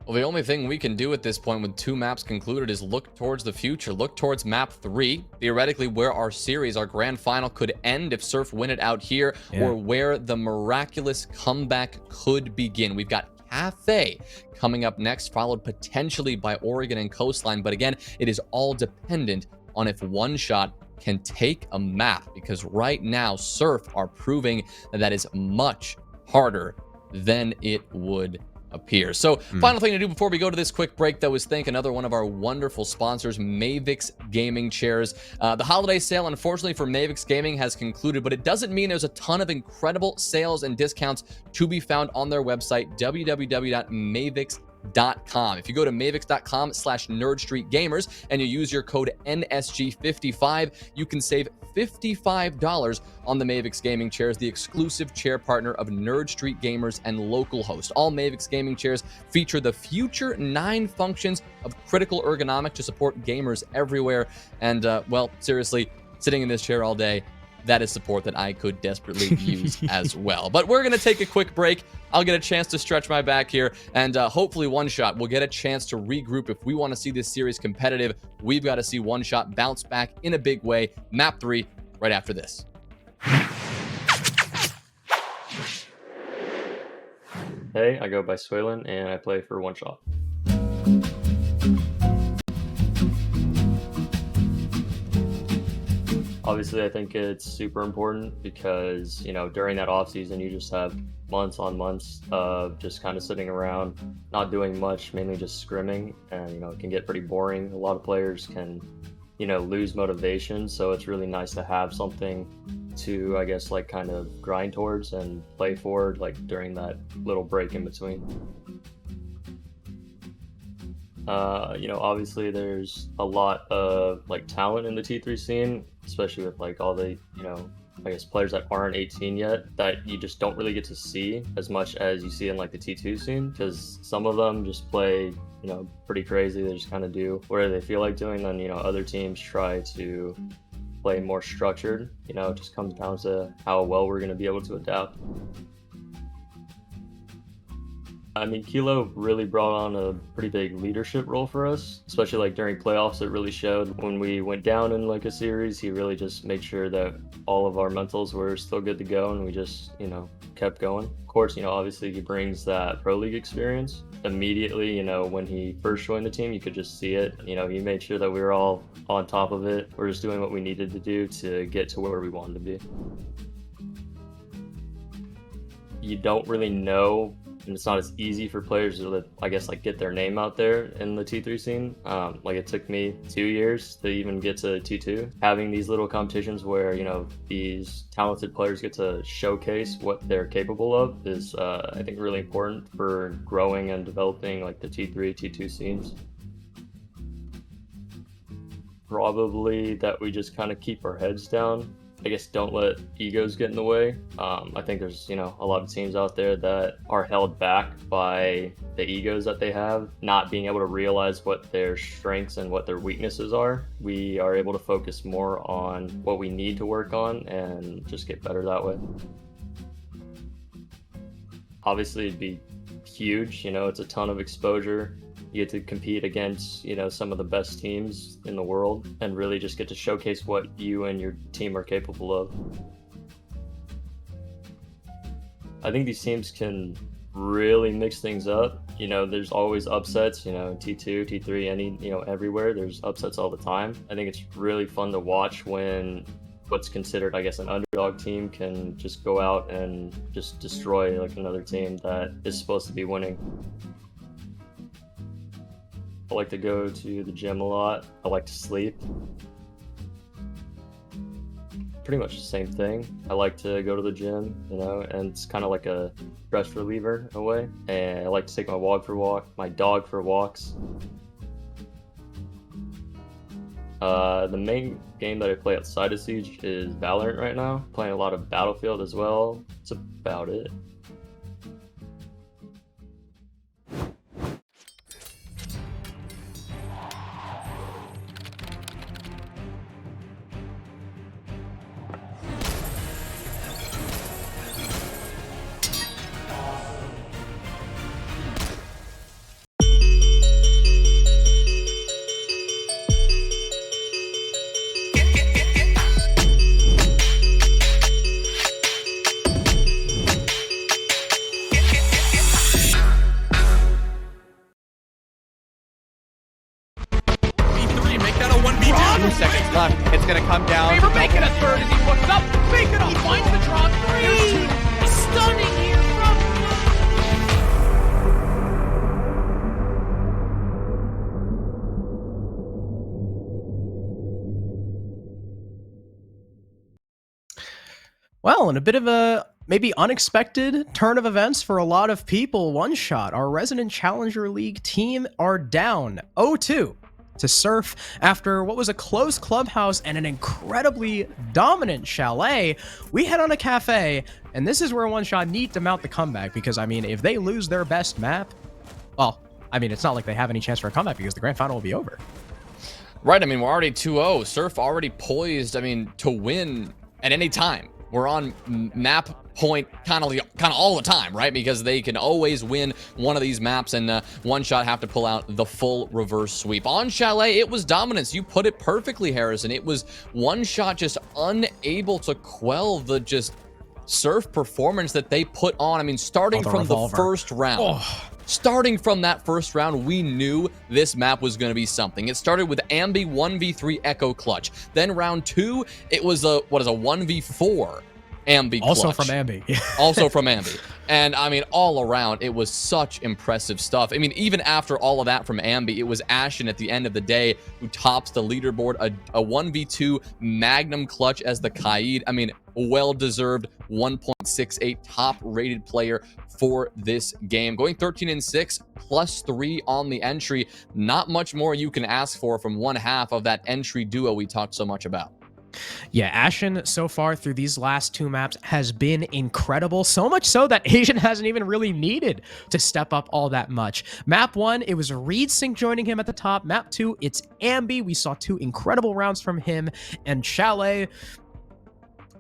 Well, the only thing we can do at this point with 2 maps concluded is look towards the future. Look towards map 3, theoretically where our series, our grand final could end if Surf win it out here, or where the miraculous comeback could begin. We've got Cafe coming up next, followed potentially by Oregon and Coastline. But again, it is all dependent on if One Shot can take a map, because right now Surf are proving that is much harder than it would appear. So final thing to do before we go to this quick break, though, is thank another one of our wonderful sponsors, Mavix Gaming Chairs. The holiday sale, unfortunately for Mavix Gaming, has concluded, but it doesn't mean there's a ton of incredible sales and discounts to be found on their website, www.mavix.com. If you go to mavix.com/nerdstreetgamers and you use your code NSG55, you can save $55 on the Mavix Gaming Chairs, the exclusive chair partner of Nerd Street Gamers and Localhost. All Mavix Gaming Chairs feature the Future 9 functions of critical ergonomic to support gamers everywhere. And, well, seriously, sitting in this chair all day, that is support that I could desperately use as well. But we're going to take a quick break. I'll get a chance to stretch my back here, and hopefully One Shot will get a chance to regroup. If we want to see this series competitive, we've got to see One Shot bounce back in a big way. Map 3 right after this. Hey, I go by Swalen, and I play for One Shot. Obviously, I think it's super important because, you know, during that off season, you just have months on months of just kind of sitting around, not doing much, mainly just scrimming, and, you know, it can get pretty boring. A lot of players can, you know, lose motivation, so it's really nice to have something to, I guess, like kind of grind towards and play forward, like during that little break in between. You know, obviously there's a lot of like talent in the T3 scene, especially with like all the, you know, I guess players that aren't 18 yet that you just don't really get to see as much as you see in like the T2 scene, because some of them just play, you know, pretty crazy. They just kind of do whatever they feel like doing. Then, you know, other teams try to play more structured. You know, it just comes down to how well we're going to be able to adapt. I mean, Kilo really brought on a pretty big leadership role for us, especially like during playoffs. It really showed when we went down in like a series. He really just made sure that all of our mentals were still good to go, and we just, you know, kept going. Of course, you know, obviously he brings that pro league experience. Immediately, you know, when he first joined the team, you could just see it. You know, he made sure that we were all on top of it. We're just doing what we needed to do to get to where we wanted to be. You don't really know, and it's not as easy for players to, I guess, like get their name out there in the T3 scene. Like it took me 2 years to even get to T2. Having these little competitions where, you know, these talented players get to showcase what they're capable of is, I think, really important for growing and developing like the T3, T2 scenes. Probably that we just kind of keep our heads down. I guess don't let egos get in the way. I think there's, you know, a lot of teams out there that are held back by the egos that they have, not being able to realize what their strengths and what their weaknesses are. We are able to focus more on what we need to work on and just get better that way. Obviously, it'd be huge. You know, it's a ton of exposure. You get to compete against, you know, some of the best teams in the world and really just get to showcase what you and your team are capable of. I think these teams can really mix things up. You know, there's always upsets, you know, T2, T3, any, you know, everywhere. There's upsets all the time. I think it's really fun to watch when what's considered, I guess, an underdog team can just go out and just destroy like another team that is supposed to be winning. I like to go to the gym a lot. I like to sleep. Pretty much the same thing. I like to go to the gym, you know, and it's kind of like a stress reliever in a way. And I like to take my dog for walks. The main game that I play outside of Siege is Valorant right now. Playing a lot of Battlefield as well. That's about it. Seconds left. It's gonna come down. We're making a third as he looks up. Bacon he finds the draw three. Stunning here from Well, and a bit of a maybe unexpected turn of events for a lot of people. One shot, our resident Challenger League team are down 0-2 to Surf after what was a close Clubhouse and an incredibly dominant Chalet. We head on a Cafe, and this is where One Shot need to mount the comeback because, I mean, if they lose their best map, well, I mean, it's not like they have any chance for a comeback because the grand final will be over. Right, I mean, we're already 2-0. Surf already poised, I mean, to win at any time. We're on map point kind of all the time, right? Because they can always win one of these maps, and One Shot have to pull out the full reverse sweep. On Chalet, it was dominance. You put it perfectly, Harrison. It was One Shot just unable to quell the just Surf performance that they put on. I mean, starting from the first round. Oh. Starting from that first round, we knew this map was going to be something. It started with Ambi 1v3 Echo Clutch. Then round 2, it was a 1v4 Ambi Clutch. Also from Ambi. Also from Ambi. And I mean, all around, it was such impressive stuff. I mean, even after all of that from Ambi, it was Ashen at the end of the day who tops the leaderboard, a 1v2 Magnum Clutch as the Kaid. I mean, well-deserved 1.68 top-rated player for this game. Going 13-6, +3 on the entry. Not much more you can ask for from one half of that entry duo we talked so much about. Yeah, Ashen so far through these last 2 maps has been incredible. So much so that Asian hasn't even really needed to step up all that much. Map 1, it was Reed Sync joining him at the top. Map 2, it's Ambi. We saw 2 incredible rounds from him. And Chalet,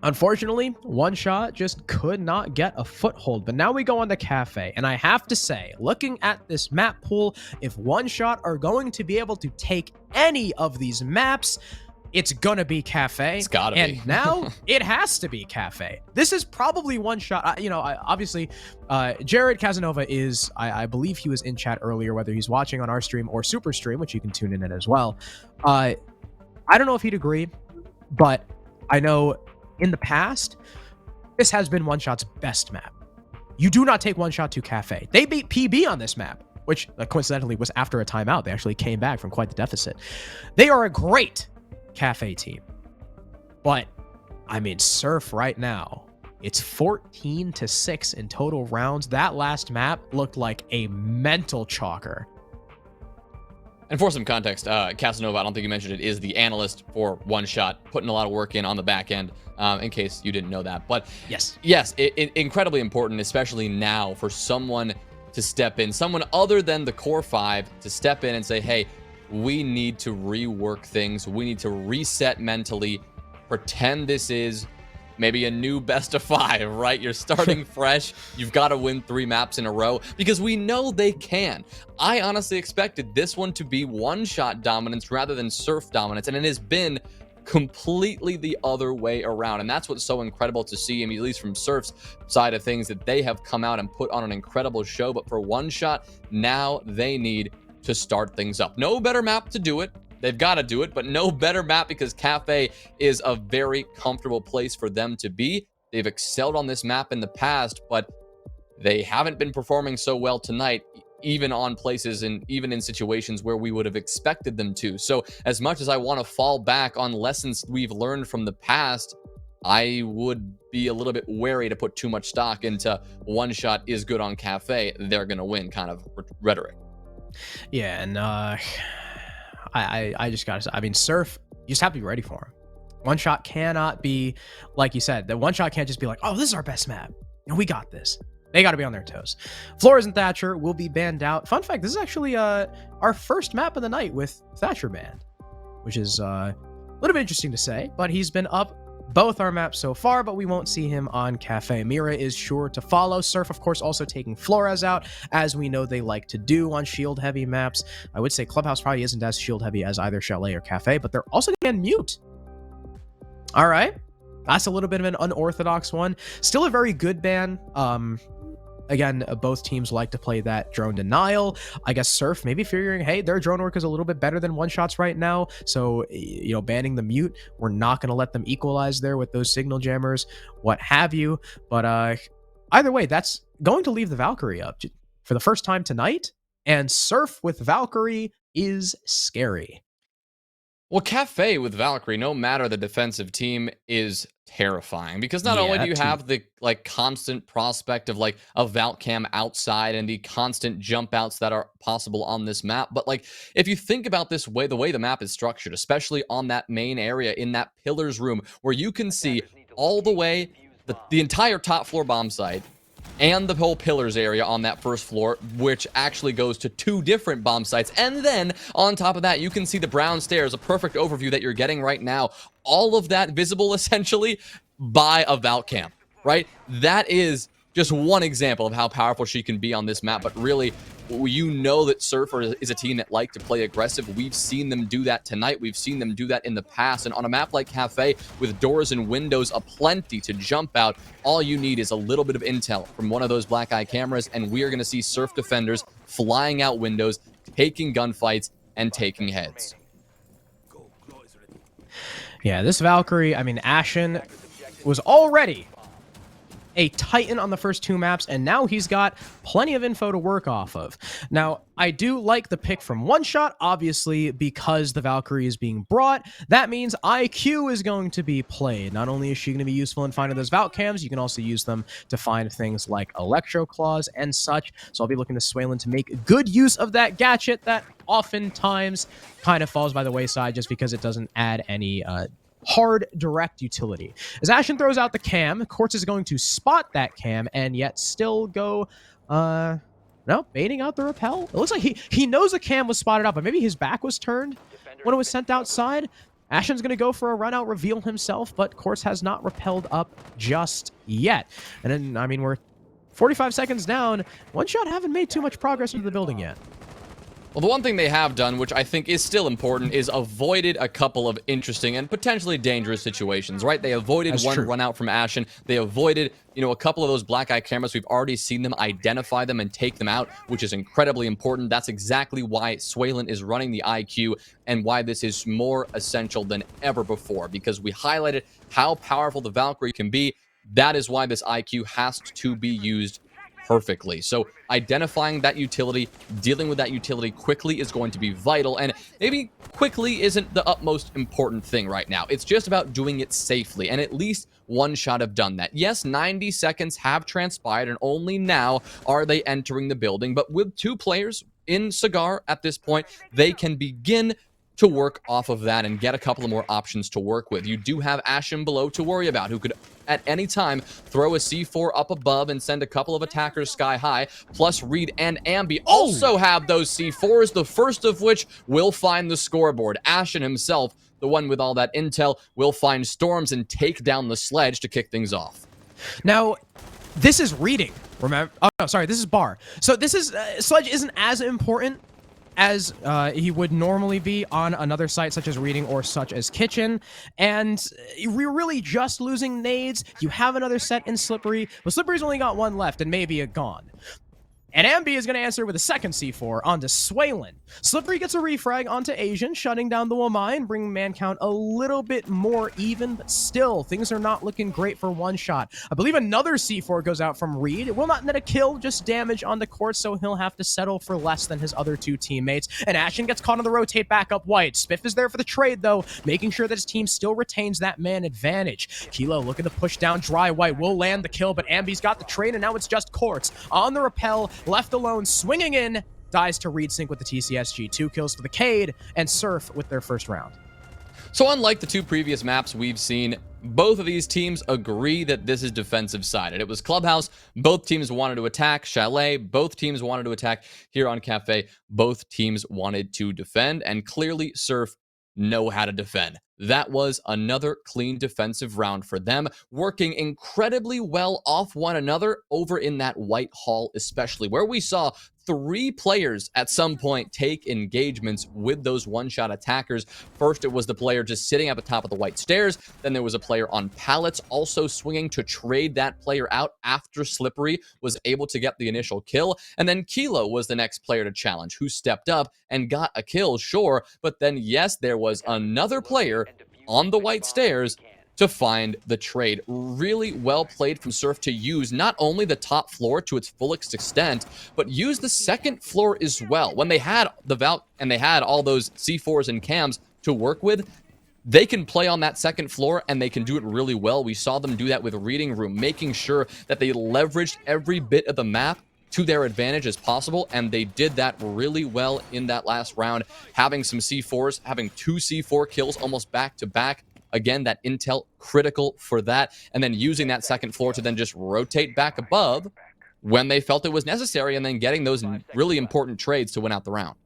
unfortunately, One Shot just could not get a foothold. But now we go on the Cafe. And I have to say, looking at this map pool, if One Shot are going to be able to take any of these maps, it's gonna be Cafe. It's gotta be. And now it has to be Cafe. This is probably One Shot. Obviously, Jared Casanova is, I believe he was in chat earlier, whether he's watching on our stream or Super Stream, which you can tune in at as well. I don't know if he'd agree, but I know in the past, this has been One Shot's best map. You do not take One Shot to Cafe. They beat PB on this map, which coincidentally was after a timeout. They actually came back from quite the deficit. They are a great Cafe team. But, I mean, Surf right now, it's 14-6 in total rounds. That last map looked like a mental chalker. And for some context, Casanova, I don't think you mentioned it, is the analyst for One Shot, putting a lot of work in on the back end, in case you didn't know that. But yes, it incredibly important, especially now, for someone to step in, someone other than the core 5 to step in and say, hey, we need to rework things. We need to reset mentally, pretend this is maybe a new best of 5, right? You're starting fresh. You've got to win 3 maps in a row because we know they can. I honestly expected this one to be One Shot dominance rather than Surf dominance, and it has been completely the other way around. And that's what's so incredible to see, I mean, at least from Surf's side of things, that they have come out and put on an incredible show. But for One Shot, now they need to start things up. No better map to do it. They've got to do it, but no better map because Cafe is a very comfortable place for them to be. They've excelled on this map in the past, but they haven't been performing so well tonight, even on places and even in situations where we would have expected them to. So as much as I want to fall back on lessons we've learned from the past, I would be a little bit wary to put too much stock into One Shot is good on Cafe, they're going to win kind of rhetoric. Yeah, and I just gotta say, I mean, Surf, you just have to be ready for him. One Shot cannot be, like you said, that One Shot can't just be like, oh, this is our best map. You know, we got this. They got to be on their toes. Flores and Thatcher will be banned out. Fun fact, this is actually our first map of the night with Thatcher banned, which is a little bit interesting to say, but he's been up both our maps so far, but we won't see him on Cafe. Mira is sure to follow. Surf, of course, also taking Flores out, as we know they like to do on shield-heavy maps. I would say Clubhouse probably isn't as shield-heavy as either Chalet or Cafe, but they're also going to mute. All right. That's a little bit of an unorthodox one. Still a very good ban. Again, both teams like to play that drone denial. I guess Surf maybe figuring, hey, their drone work is a little bit better than One Shot's right now. So, you know, banning the mute, we're not going to let them equalize there with those signal jammers, what have you. But either way, that's going to leave the Valkyrie up for the first time tonight. And Surf with Valkyrie is scary. Well, Cafe with Valkyrie, no matter the defensive team, is terrifying because not only do you have the constant prospect of a Valk cam outside and the constant jump outs that are possible on this map, but if you think about this way, the way the map is structured, especially on that main area in that pillars room where you can see all the way the entire top floor bomb site and the whole pillars area on that first floor, which actually goes to 2 different bomb sites. And then on top of that, you can see the brown stairs, a perfect overview that you're getting right now. All of that visible essentially by a Valk camp, right? That is just one example of how powerful she can be on this map, but really, you know that Surfer is a team that like to play aggressive. We've seen them do that tonight. We've seen them do that in the past. And on a map like Cafe, with doors and windows aplenty to jump out, all you need is a little bit of intel from one of those black eye cameras, and we are going to see Surf defenders flying out windows, taking gunfights, and taking heads. Yeah, this Valkyrie, I mean, Ashen was already a titan on the first 2 maps, and now he's got plenty of info to work off of. Now, I do like the pick from One Shot, obviously, because the Valkyrie is being brought. That means IQ is going to be played. Not only is she going to be useful in finding those Valk cams, you can also use them to find things like Electro Claws and such. So I'll be looking to Swaylin to make good use of that gadget that oftentimes kind of falls by the wayside just because it doesn't add any hard direct utility. As Ashen throws out the cam, Quartz is going to spot that cam and yet still go baiting out the rappel. It looks like he knows the cam was spotted out, but maybe his back was turned when it was sent outside. Ashen's going to go for a run out reveal himself, but Quartz has not rappelled up just yet. And then, I mean, we're 45 seconds down. One Shot haven't made too much progress into the building yet. Well, the one thing they have done, which I think is still important, is avoided a couple of interesting and potentially dangerous situations, right? They avoided one run out from Ashen. They avoided, a couple of those black eye cameras. We've already seen them identify them and take them out, which is incredibly important. That's exactly why Swaylin is running the IQ and why this is more essential than ever before, because we highlighted how powerful the Valkyrie can be. That is why this IQ has to be used perfectly. So identifying that utility, dealing with that utility quickly is going to be vital, and maybe quickly isn't the utmost important thing right now. It's just about doing it safely, and at least One Shot have done that. Yes, 90 seconds have transpired, and only now are they entering the building, but with 2 players in Cigar at this point, they can begin to work off of that and get a couple of more options to work with. You do have Ashen below to worry about, who could at any time throw a C4 up above and send a couple of attackers sky high, plus Reed and Ambi also have those C4s, the first of which will find the scoreboard. Ashen himself, the one with all that intel, will find Storms and take down the sledge to kick things off. Now, this is reading, remember? Oh, no, sorry, this is bar. So this is, Sledge isn't as important as he would normally be on another site such as Reading or such as Kitchen. And we're really just losing nades. You have another set in Slippery, but Slippery's only got 1 left and maybe a gone. And Ambi is going to answer with a second C4 onto Swaylin. Slippery gets a refrag onto Asian, shutting down the Wamai and bringing man count a little bit more even, but still, things are not looking great for One Shot. I believe another C4 goes out from Reed. It will not net a kill, just damage on the court, so he'll have to settle for less than his other 2 teammates. And Ashen gets caught on the rotate back up White. Spiff is there for the trade, though, making sure that his team still retains that man advantage. Kilo looking to push down Dry. White will land the kill, but Ambi's got the trade, and now it's just Quartz on the rappel, left alone, swinging in, dies to Reed Sync with the TCSG. 2 kills for the Cade, and Surf with their first round. So unlike the 2 previous maps we've seen, both of these teams agree that this is defensive-sided. It was Clubhouse, both teams wanted to attack. Chalet, both teams wanted to attack. Here on Cafe, both teams wanted to defend, and clearly Surf know how to defend. That was another clean defensive round for them, working incredibly well off one another over in that White Hall especially, where we saw 3 players at some point take engagements with those one-shot attackers. First, it was the player just sitting at the top of the white stairs. Then there was a player on pallets also swinging to trade that player out after Slippery was able to get the initial kill. And then Kilo was the next player to challenge, who stepped up and got a kill, sure. But then, yes, there was another player on the white stairs to find the trade. Really well played from Surf to use not only the top floor to its fullest extent, but use the second floor as well. When they had the Valk and they had all those C4s and cams to work with, they can play on that second floor and they can do it really well. We saw them do that with Reading Room, making sure that they leveraged every bit of the map to their advantage as possible, and they did that really well in that last round, having some C4s, having 2 C4 kills almost back to back. Again, that intel critical for that, and then using that second floor to then just rotate back above when they felt it was necessary, and then getting those really important trades to win out the round.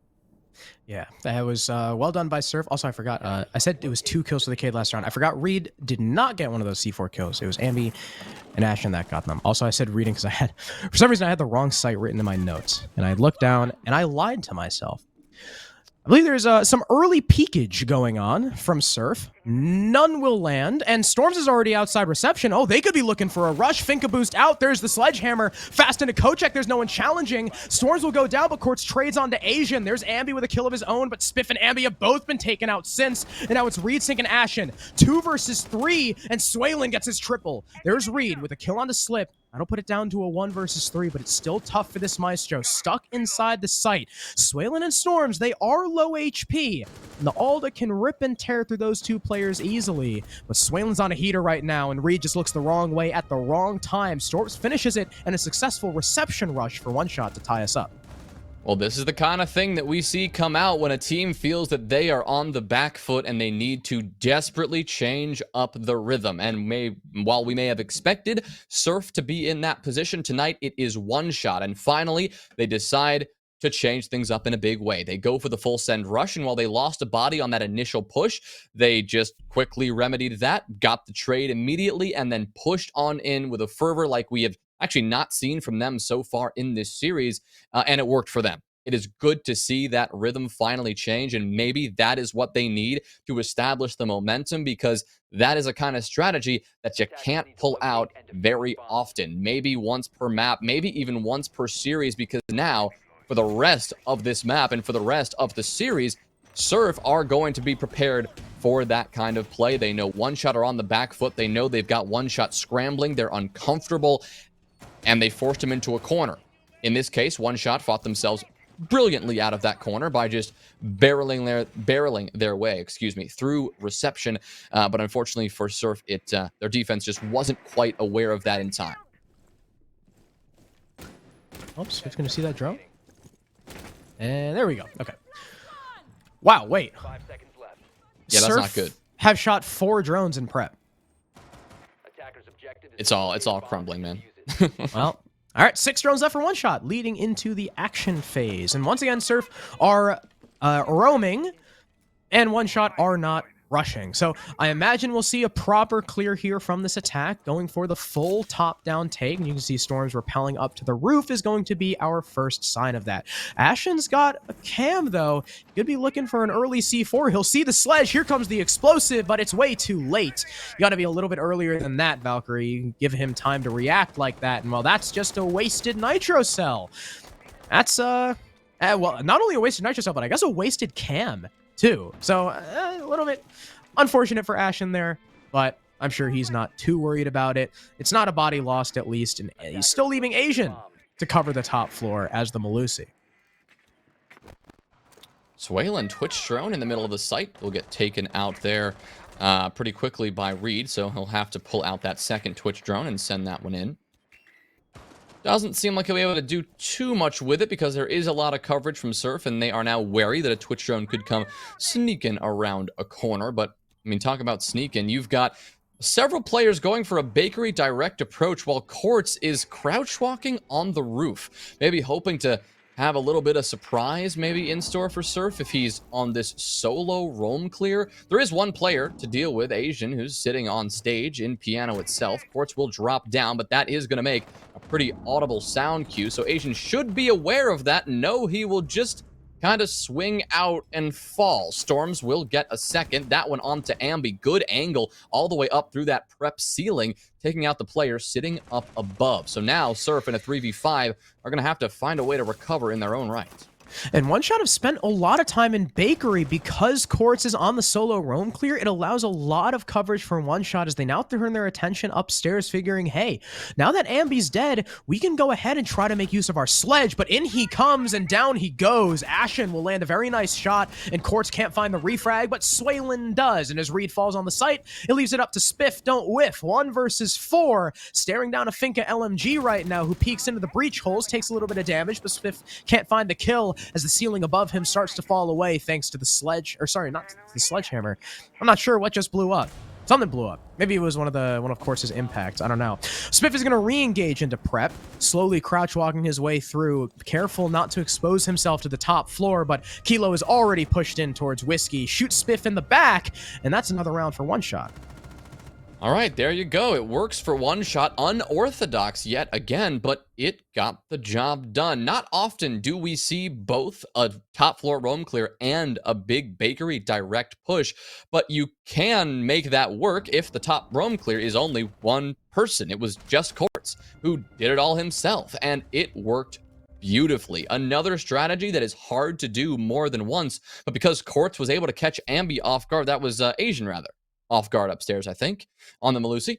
Yeah, that was well done by Surf. Also, I forgot, I said it was 2 kills for the Cade last round. I forgot Reed did not get one of those C4 kills. It was Ambi and Ashen that got them. Also, I said Reading because for some reason, I had the wrong site written in my notes. And I looked down and I lied to myself. I believe there's some early peekage going on from Surf. None will land, and Storms is already outside reception. Oh, they could be looking for a rush. Finka boost out. There's the sledgehammer. Fast into Kochek. There's no one challenging. Storms will go down, but Quartz trades onto Asian. There's Ambi with a kill of his own, but Spiff and Ambi have both been taken out since, and now it's Reed, Sink, and Ashen. 2 versus 3, and Swaylin gets his triple. There's Reed with a kill onto Slip. I don't put it down to a 1 versus 3, but it's still tough for this Maestro. Stuck inside the site. Swaylin and Storms, they are low HP. And the Alda can rip and tear through those 2 players easily. But Swaylin's on a heater right now, and Reed just looks the wrong way at the wrong time. Storms finishes it, and a successful reception rush for 1 shot to tie us up. Well, this is the kind of thing that we see come out when a team feels that they are on the back foot and they need to desperately change up the rhythm. And while we may have expected Surf to be in that position tonight, it is 1 shot. And finally, they decide to change things up in a big way. They go for the full send rush, and while they lost a body on that initial push, they just quickly remedied that, got the trade immediately, and then pushed on in with a fervor like we have actually not seen from them so far in this series, and it worked for them. It is good to see that rhythm finally change, and maybe that is what they need to establish the momentum, because that is a kind of strategy that you can't pull out very often. Maybe once per map, maybe even once per series, because now, for the rest of this map and for the rest of the series, Surf are going to be prepared for that kind of play. They know 1 shot are on the back foot. They know they've got 1 shot scrambling. They're uncomfortable, and they forced him into a corner. In this case, 1 shot fought themselves brilliantly out of that corner by just barreling their way, through reception. But unfortunately for Surf, their defense just wasn't quite aware of that in time. Oops, it's going to see that drone. And there we go. Okay. Wow, wait. Yeah, that's not good. Have shot 4 drones in prep. It's all crumbling, man. Well, all right, 6 drones left for 1 shot, leading into the action phase. And once again, Surf are roaming, and 1 shot are not rushing. So I imagine we'll see a proper clear here from this attack, going for the full top-down take. And you can see Storms rappelling up to the roof is going to be our first sign of that. Ashen's got a cam, though. He could be looking for an early C4. He'll see the sledge. Here comes the explosive, but it's way too late. You got to be a little bit earlier than that, Valkyrie. You can give him time to react like that. And well, that's just a wasted nitro cell. That's, well, not only a wasted nitro cell, but I guess a wasted cam, too. So a little bit unfortunate for Ashen there, but I'm sure he's not too worried about it. It's not a body lost, at least, and he's still leaving Asian to cover the top floor as the Malusi. Swaylin Twitch drone in the middle of the site will get taken out there pretty quickly by Reed, so he'll have to pull out that second Twitch drone and send that one in. Doesn't seem like he'll be able to do too much with it because there is a lot of coverage from Surf, and they are now wary that a Twitch drone could come sneaking around a corner. But, I mean, talk about sneaking. You've got several players going for a bakery direct approach while Quartz is crouch walking on the roof. Maybe hoping to have a little bit of surprise maybe in store for Surf if he's on this solo roam clear. There is 1 player to deal with, Asian, who's sitting on stage in piano itself. Quartz will drop down, but that is going to make a pretty audible sound cue. So Asian should be aware of that and know he will just kind of swing out and fall. Storms will get a second. That one onto Ambi. Good angle all the way up through that prep ceiling, taking out the player sitting up above. So now Surf in a 3v5 are going to have to find a way to recover in their own right. And One Shot have spent a lot of time in Bakery because Quartz is on the solo roam clear. It allows a lot of coverage for One Shot as they now turn their attention upstairs, figuring, hey, now that Ambi's dead, we can go ahead and try to make use of our sledge. But in he comes and down he goes. Ashen will land a very nice shot, and Quartz can't find the refrag, but Swaylin does. And as Reed falls on the site, it leaves it up to Spiff. Don't whiff. 1 versus 4. Staring down a Finka LMG right now, who peeks into the breach holes, takes a little bit of damage, but Spiff can't find the kill as the ceiling above him starts to fall away thanks to the sledge, or sorry, not the sledgehammer. I'm not sure what just blew up. Something blew up. Maybe it was one of Quartz's impacts. I don't know. Spiff is going to re-engage into prep, slowly crouch walking his way through, careful not to expose himself to the top floor, but Kilo is already pushed in towards Whiskey, shoots Spiff in the back, and that's another round for One Shot. All right, there you go. It works for One Shot. Unorthodox yet again, but it got the job done. Not often do we see both a top floor roam clear and a big Bakery direct push, but you can make that work if the top roam clear is only one person. It was just Quartz who did it all himself, and it worked beautifully. Another strategy that is hard to do more than once, but because Quartz was able to catch Ambi off guard, that was Asian rather, off guard upstairs, I think, on the Malusi.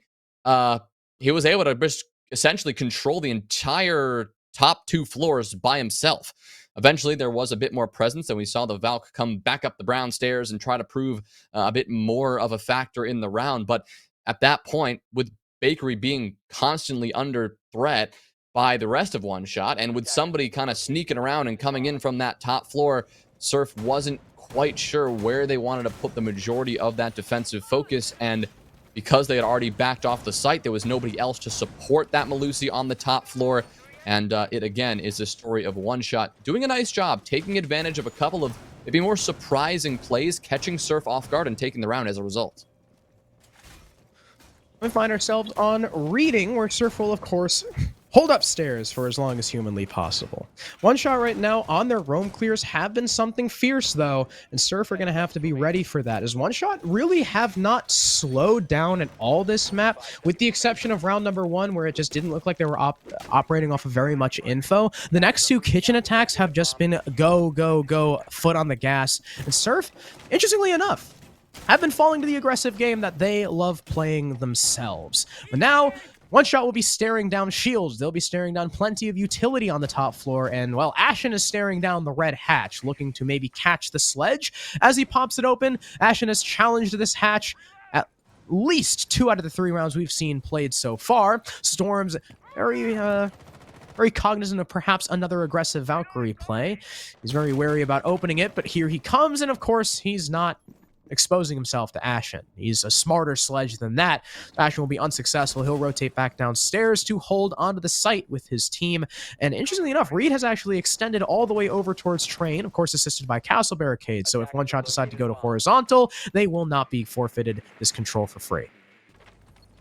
He was able to just essentially control the entire top 2 floors by himself. Eventually, there was a bit more presence, and we saw the Valk come back up the brown stairs and try to prove a bit more of a factor in the round. But at that point, with Bakery being constantly under threat by the rest of One Shot, and with somebody kind of sneaking around and coming in from that top floor, Surf wasn't quite sure where they wanted to put the majority of that defensive focus, and because they had already backed off the site, there was nobody else to support that Malusi on the top floor, and it again is a story of One Shot doing a nice job, taking advantage of a couple of maybe more surprising plays, catching Surf off guard and taking the round as a result. We find ourselves on Reading, where Surf will, of course, hold upstairs for as long as humanly possible. One Shot right now on their roam clears have been something fierce, though, and Surf are going to have to be ready for that, as One Shot really have not slowed down at all this map, with the exception of round number 1, where it just didn't look like they were operating off of very much info. The next 2 kitchen attacks have just been go, go, go, foot on the gas, and Surf, interestingly enough, have been falling to the aggressive game that they love playing themselves. But now, One Shot will be staring down shields. They'll be staring down plenty of utility on the top floor. And, well, Ashen is staring down the red hatch, looking to maybe catch the sledge. As he pops it open, Ashen has challenged this hatch at least 2 out of the 3 rounds we've seen played so far. Storm's very cognizant of perhaps another aggressive Valkyrie play. He's very wary about opening it, but here he comes, and, of course, he's not exposing himself to Ashen. He's a smarter sledge than that. Ashen will be unsuccessful. He'll rotate back downstairs to hold onto the site with his team. And interestingly enough, Reed has actually extended all the way over towards Train, of course assisted by Castle Barricade. So if One Shot decide to go to horizontal, they will not be forfeited this control for free.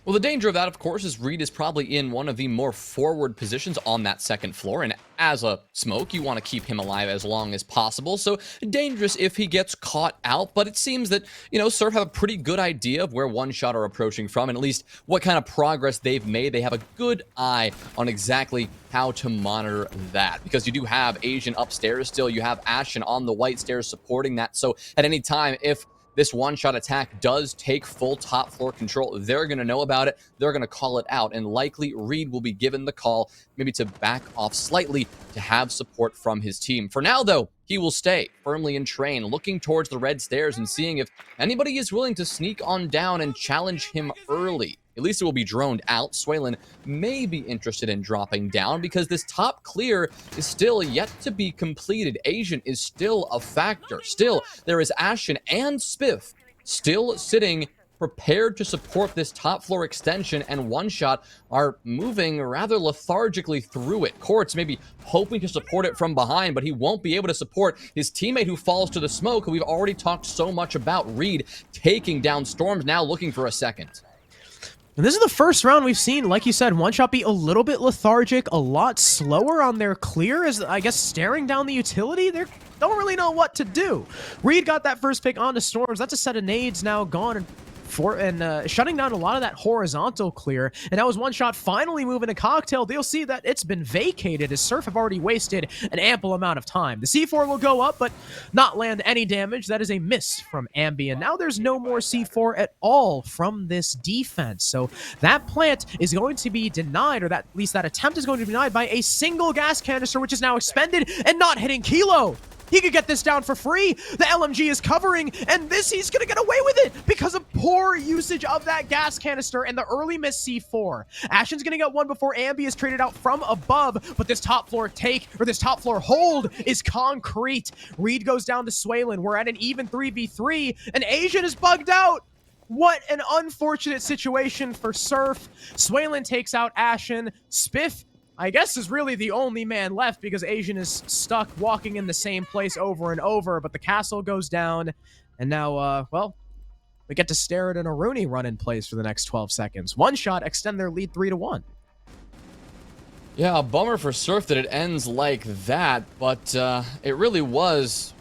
Well, the danger of that, of course, is Reed is probably in one of the more forward positions on that second floor, and as a smoke, you want to keep him alive as long as possible, so dangerous if he gets caught out, but it seems that, Surf have a pretty good idea of where One Shot are approaching from, and at least what kind of progress they've made. They have a good eye on exactly how to monitor that, because you do have Asian upstairs still, you have Ashen on the white stairs supporting that, so at any time, if this one-shot attack does take full top floor control, they're going to know about it, they're going to call it out, and likely Reed will be given the call maybe to back off slightly to have support from his team. For now, though, he will stay firmly in Train, looking towards the red stairs and seeing if anybody is willing to sneak on down and challenge him early. At least it will be droned out. Swaylin may be interested in dropping down because this top clear is still yet to be completed. Asian is still a factor. Still, there is Ashen and Spiff still sitting prepared to support this top floor extension, and One Shot are moving rather lethargically through it. Quartz may be hoping to support it from behind, but he won't be able to support his teammate who falls to the smoke, who we've already talked so much about. Reed taking down Storms, now looking for a second. And this is the first round we've seen, like you said, One Shot be a little bit lethargic, a lot slower on their clear, as I guess staring down the utility. They don't really know what to do. Reed got that first pick onto Storms. That's a set of nades now gone, and shutting down a lot of that horizontal clear. And now as one shot finally moving a cocktail, they'll see that it's been vacated as Surf have already wasted an ample amount of time. The C4 will go up, but not land any damage. That is a miss from Ambi. And now there's no more C4 at all from this defense. So that plant is going to be denied, or that at least that attempt is going to be denied by a single gas canister, which is now expended and not hitting Kilo. He could get this down for free. The LMG is covering, and he's going to get away with it because of poor usage of that gas canister and the early miss C4. Ashen's going to get one before Ambi is traded out from above, but this top floor hold is concrete. Reed goes down to Swaylin. We're at an even 3v3, and Asian is bugged out. What an unfortunate situation for Surf. Swaylin takes out Ashen. Spiff, I guess, is really the only man left because Asian is stuck walking in the same place over and over, but the castle goes down, and now, well, we get to stare at an Aruni run in place for the next 12 seconds. One shot, extend their lead 3-1. Yeah, a bummer for Surf that it ends like that, but it really was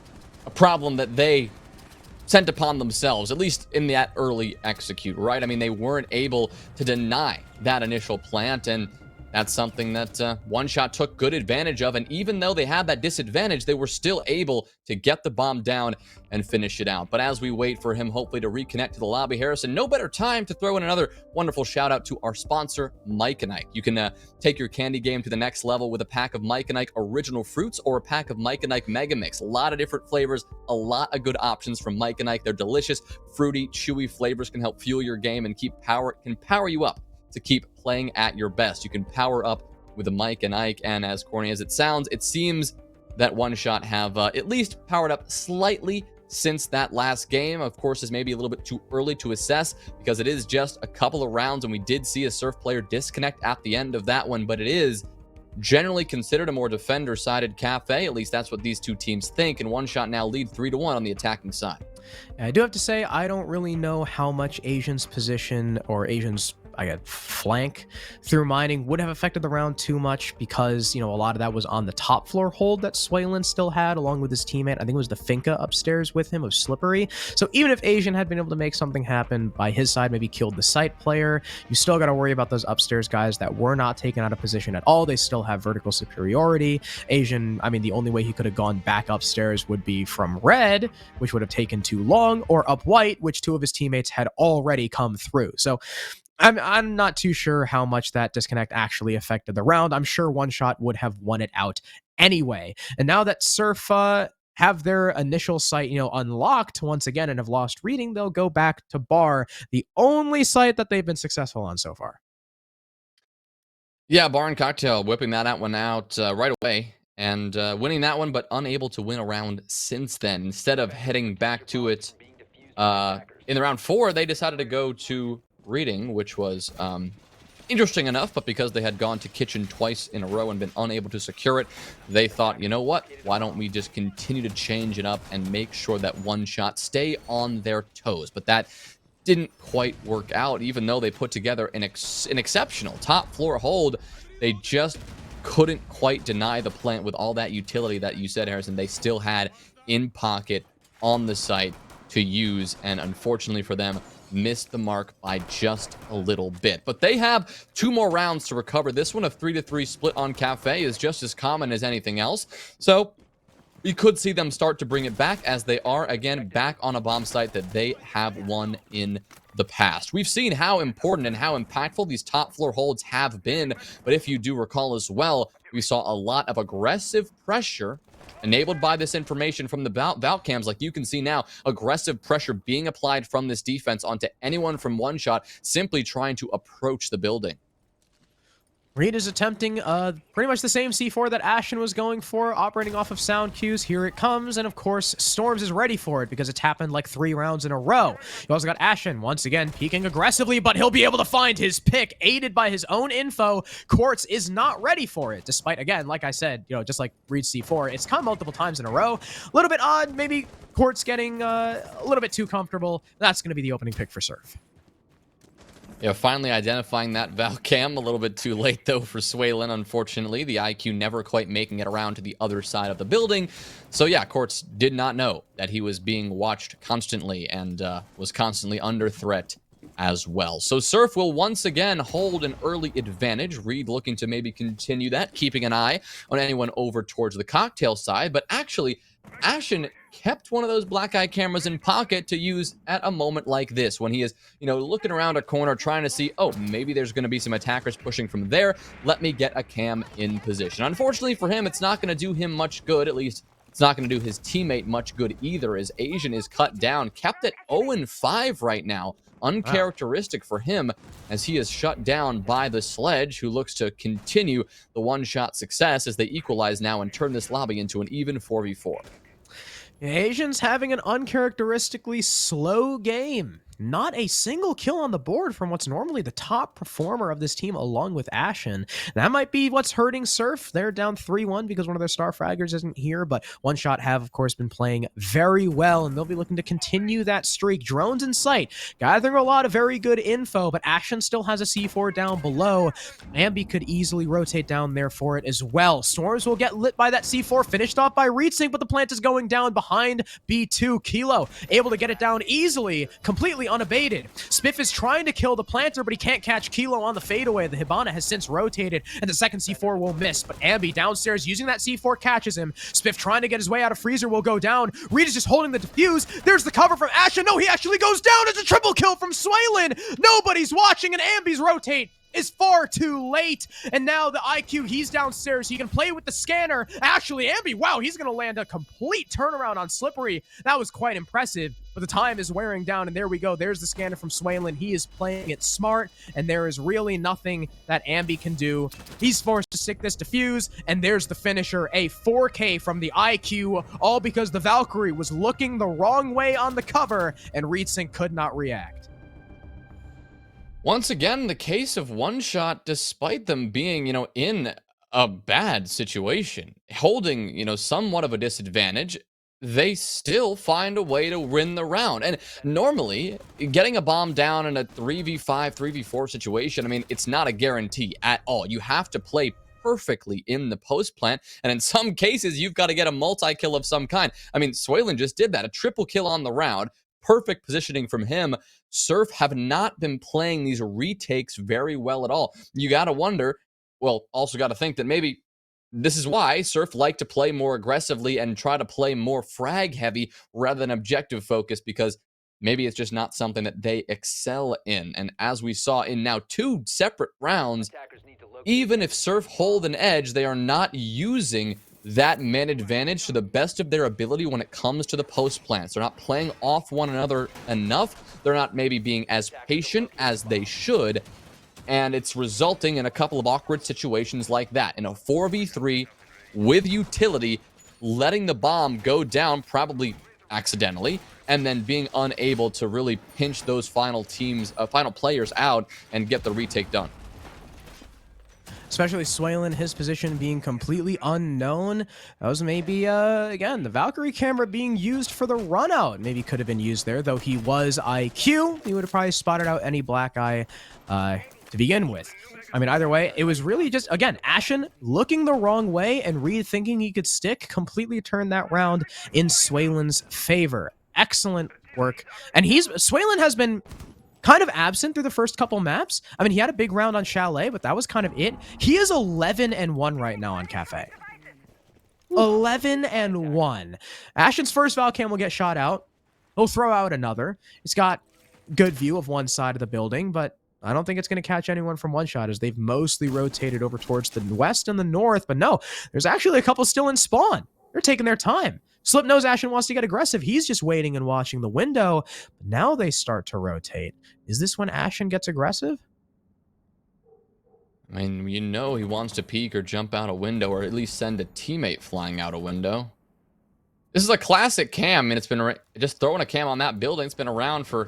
a problem that they sent upon themselves, at least in that early execute, right? I mean, they weren't able to deny that initial plant, and that's something that One Shot took good advantage of, and even though they had that disadvantage, they were still able to get the bomb down and finish it out. But as we wait for him hopefully to reconnect to the lobby, Harrison, no better time to throw in another wonderful shout out to our sponsor, Mike and Ike. You can take your candy game to the next level with a pack of Mike and Ike Original Fruits or a pack of Mike and Ike Mega Mix. A lot of different flavors, a lot of good options from Mike and Ike. They're delicious, fruity, chewy flavors can help fuel your game and can power you up to keep playing at your best. You can power up with a Mike and Ike, and as corny as it sounds, it seems that One Shot have at least powered up slightly since that last game. Of course, is maybe a little bit too early to assess because it is just a couple of rounds, and we did see a Surf player disconnect at the end of that one, but it is generally considered a more defender-sided cafe. At least that's what these two teams think, and One Shot now lead 3-1 on the attacking side. And I do have to say, I don't really know how much Asian's position or Asian's flank through mining would have affected the round too much because, you know, a lot of that was on the top floor hold that Swaylin still had along with his teammate. I think it was the Finca upstairs with him of Slippery. So even if Asian had been able to make something happen by his side, maybe killed the site player, you still got to worry about those upstairs guys that were not taken out of position at all. They still have vertical superiority. Asian, I mean, the only way he could have gone back upstairs would be from red, which would have taken too long, or up white, which two of his teammates had already come through. So I'm not too sure how much that disconnect actually affected the round. I'm sure One Shot would have won it out anyway. And now that Surf have their initial site, unlocked once again and have lost reading, they'll go back to Bar, the only site that they've been successful on so far. Yeah, Bar and Cocktail whipping that one out right away and winning that one, but unable to win a round since then. Instead of heading back to it in the round 4, they decided to go to reading, which was interesting enough, but because they had gone to kitchen twice in a row and been unable to secure it, they thought, you know what, why don't we just continue to change it up and make sure that One Shot stay on their toes. But that didn't quite work out. Even though they put together an exceptional top floor hold, they just couldn't quite deny the plant with all that utility that you said, Harrison, they still had in pocket on the site to use, and unfortunately for them, missed the mark by just a little bit. But they have 2 more rounds to recover. This one, a 3-3 split on Cafe, is just as common as anything else. So we could see them start to bring it back, as they are, again, back on a bomb site that they have won in the past. We've seen how important and how impactful these top floor holds have been, but if you do recall as well, we saw a lot of aggressive pressure enabled by this information from the Valk cams. Like you can see now, aggressive pressure being applied from this defense onto anyone from One Shot simply trying to approach the building. Reed is attempting pretty much the same C4 that Ashen was going for, operating off of sound cues. Here it comes, and of course, Storms is ready for it because it's happened like 3 rounds in a row. You also got Ashen, once again, peeking aggressively, but he'll be able to find his pick, aided by his own info. Quartz is not ready for it, despite, again, like I said, just like Reed's C4, it's come multiple times in a row. A little bit odd, maybe Quartz getting a little bit too comfortable. That's going to be the opening pick for Surf. Yeah, finally identifying that Valcam. A little bit too late, though, for Swaylin, unfortunately. The IQ never quite making it around to the other side of the building. So, yeah, Quartz did not know that he was being watched constantly and was constantly under threat as well. So Surf will once again hold an early advantage. Reed looking to maybe continue that, keeping an eye on anyone over towards the cocktail side. But actually, Ashen kept one of those black eye cameras in pocket to use at a moment like this, when he is, looking around a corner trying to see, oh, maybe there's going to be some attackers pushing from there. Let me get a cam in position. Unfortunately for him, it's not going to do him much good. At least it's not going to do his teammate much good either, as Asian is cut down, kept at 0-5 right now. Uncharacteristic for him, as he is shut down by the Sledge, who looks to continue the one-shot success as they equalize now and turn this lobby into an even 4v4. Asians having an uncharacteristically slow game. Not a single kill on the board from what's normally the top performer of this team, along with Ashen. That might be what's hurting Surf. They're down 3-1 because one of their star fraggers isn't here, but One Shot have, of course, been playing very well, and they'll be looking to continue that streak. Drones in sight, gathering a lot of very good info, but Ashen still has a C4 down below. Ambi could easily rotate down there for it as well. Storms will get lit by that C4, finished off by Reetsync, but the plant is going down behind B2. Kilo able to get it down easily, completely unabated. Spiff is trying to kill the planter, but he can't catch Kilo on the fadeaway. The Hibana has since rotated, and the second C4 will miss, but Ambi downstairs using that C4 catches him. Spiff trying to get his way out of Freezer will go down. Reed is just holding the defuse. There's the cover from Ashen. No, he actually goes down. It's a triple kill from Swaylin. Nobody's watching, and Ambi's rotate is far too late. And now the IQ, he's downstairs. He can play with the scanner. Actually, Ambi, wow, he's going to land a complete turnaround on Slippery. That was quite impressive, but the time is wearing down, and there we go. There's the scanner from Swaylin. He is playing it smart, and there is really nothing that Ambi can do. He's forced to stick this defuse, and there's the finisher, a 4K from the IQ, all because the Valkyrie was looking the wrong way on the cover, and Reetsync could not react. Once again, the case of One Shot, despite them being, in a bad situation, holding, somewhat of a disadvantage, they still find a way to win the round. And normally, getting a bomb down in a 3v5, 3v4 situation, I mean, it's not a guarantee at all. You have to play perfectly in the post plant, and in some cases, you've got to get a multi-kill of some kind. I mean, Swaylin just did that, a triple kill on the round. Perfect positioning from him. Surf have not been playing these retakes very well at all. You got to wonder, well, also got to think that maybe this is why Surf like to play more aggressively and try to play more frag heavy rather than objective focused, because maybe it's just not something that they excel in. And as we saw in now 2 separate rounds, even if Surf hold an edge, they are not using that man advantage to the best of their ability when it comes to the post plants. They're not playing off one another enough. They're not maybe being as patient as they should, and it's resulting in a couple of awkward situations like that. In a 4v3 with utility, letting the bomb go down, probably accidentally, and then being unable to really pinch those final players out and get the retake done. Especially Swaylin, his position being completely unknown. That was maybe, again, the Valkyrie camera being used for the run out. Maybe could have been used there, though he was IQ. He would have probably spotted out any black eye to begin with. I mean, either way, it was really just, again, Ashen looking the wrong way and Reed thinking he could stick, completely turned that round in Swaylin's favor. Excellent work. And Swaylin has been kind of absent through the first couple maps. I mean, he had a big round on Chalet, but that was kind of it. He is 11-1 right now on Cafe. 11-1. Ashen's first Valcam will get shot out. He'll throw out another. It's got good view of one side of the building, but I don't think it's going to catch anyone from One Shot, as they've mostly rotated over towards the west and the north. But no, there's actually a couple still in spawn. They're taking their time. Slip knows Ashen wants to get aggressive. He's just waiting and watching the window. But now they start to rotate. Is this when Ashen gets aggressive? I mean, he wants to peek or jump out a window, or at least send a teammate flying out a window. This is a classic cam. I mean, it's been just throwing a cam on that building. It's been around for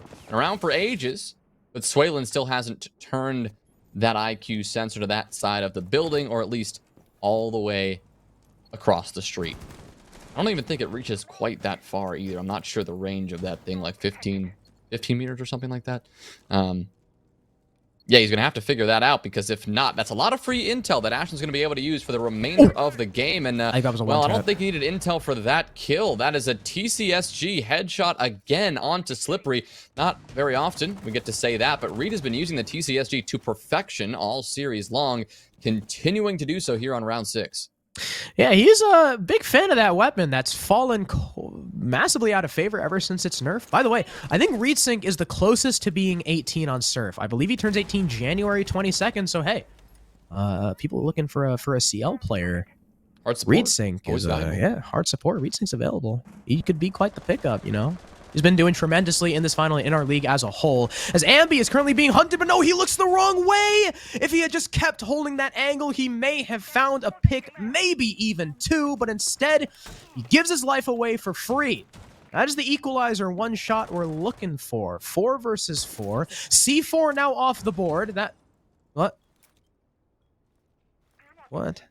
ages. But Swaylin still hasn't turned that IQ sensor to that side of the building, or at least all the way across the street. I don't even think it reaches quite that far either. I'm not sure the range of that thing, like 15 meters or something like that. Yeah, he's going to have to figure that out, because if not, that's a lot of free intel that Ashton's going to be able to use for the remainder of the game. And, I don't think he needed intel for that kill. That is a TCSG headshot again onto Slippery. Not very often we get to say that, but Reed has been using the TCSG to perfection all series long, continuing to do so here on round 6. Yeah, he's a big fan of that weapon that's fallen massively out of favor ever since its nerf. By the way, I think ReedSync is the closest to being 18 on Surf. I believe he turns 18 January 22nd, so hey, people looking for a CL player. Hard support. ReedSync is, hard support. ReedSync's available. He could be quite the pickup, you know? He's been doing tremendously in this final in our league as a whole. As Ambi is currently being hunted, but no, he looks the wrong way. If he had just kept holding that angle, he may have found a pick, maybe even 2, but instead, he gives his life away for free. That is the equalizer one shot we're looking for. 4 versus 4. C4 now off the board. What?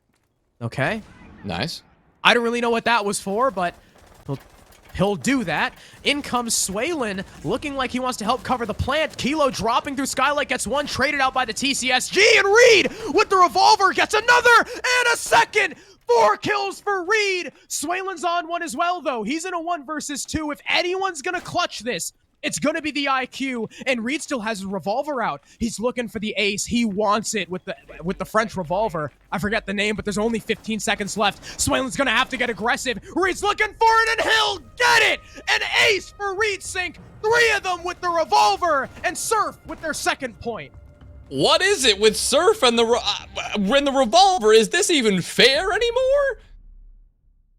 Okay. Nice. I don't really know what that was for, but he'll do that. In comes Swaylin, looking like he wants to help cover the plant. Kilo dropping through Skylight, gets one, traded out by the TCSG, and Reed with the revolver gets another and a second. 4 kills for Reed. Swaylin's on one as well, though. He's in a 1 versus 2. If anyone's gonna clutch this, it's going to be the IQ, and Reed still has his revolver out. He's looking for the ace. He wants it with the French revolver. I forget the name, but there's only 15 seconds left. Swaylin's going to have to get aggressive. Reed's looking for it, and he'll get it! An ace for ReedSync. 3 of them with the revolver, and Surf with their second point. What is it with Surf and the revolver? Is this even fair anymore?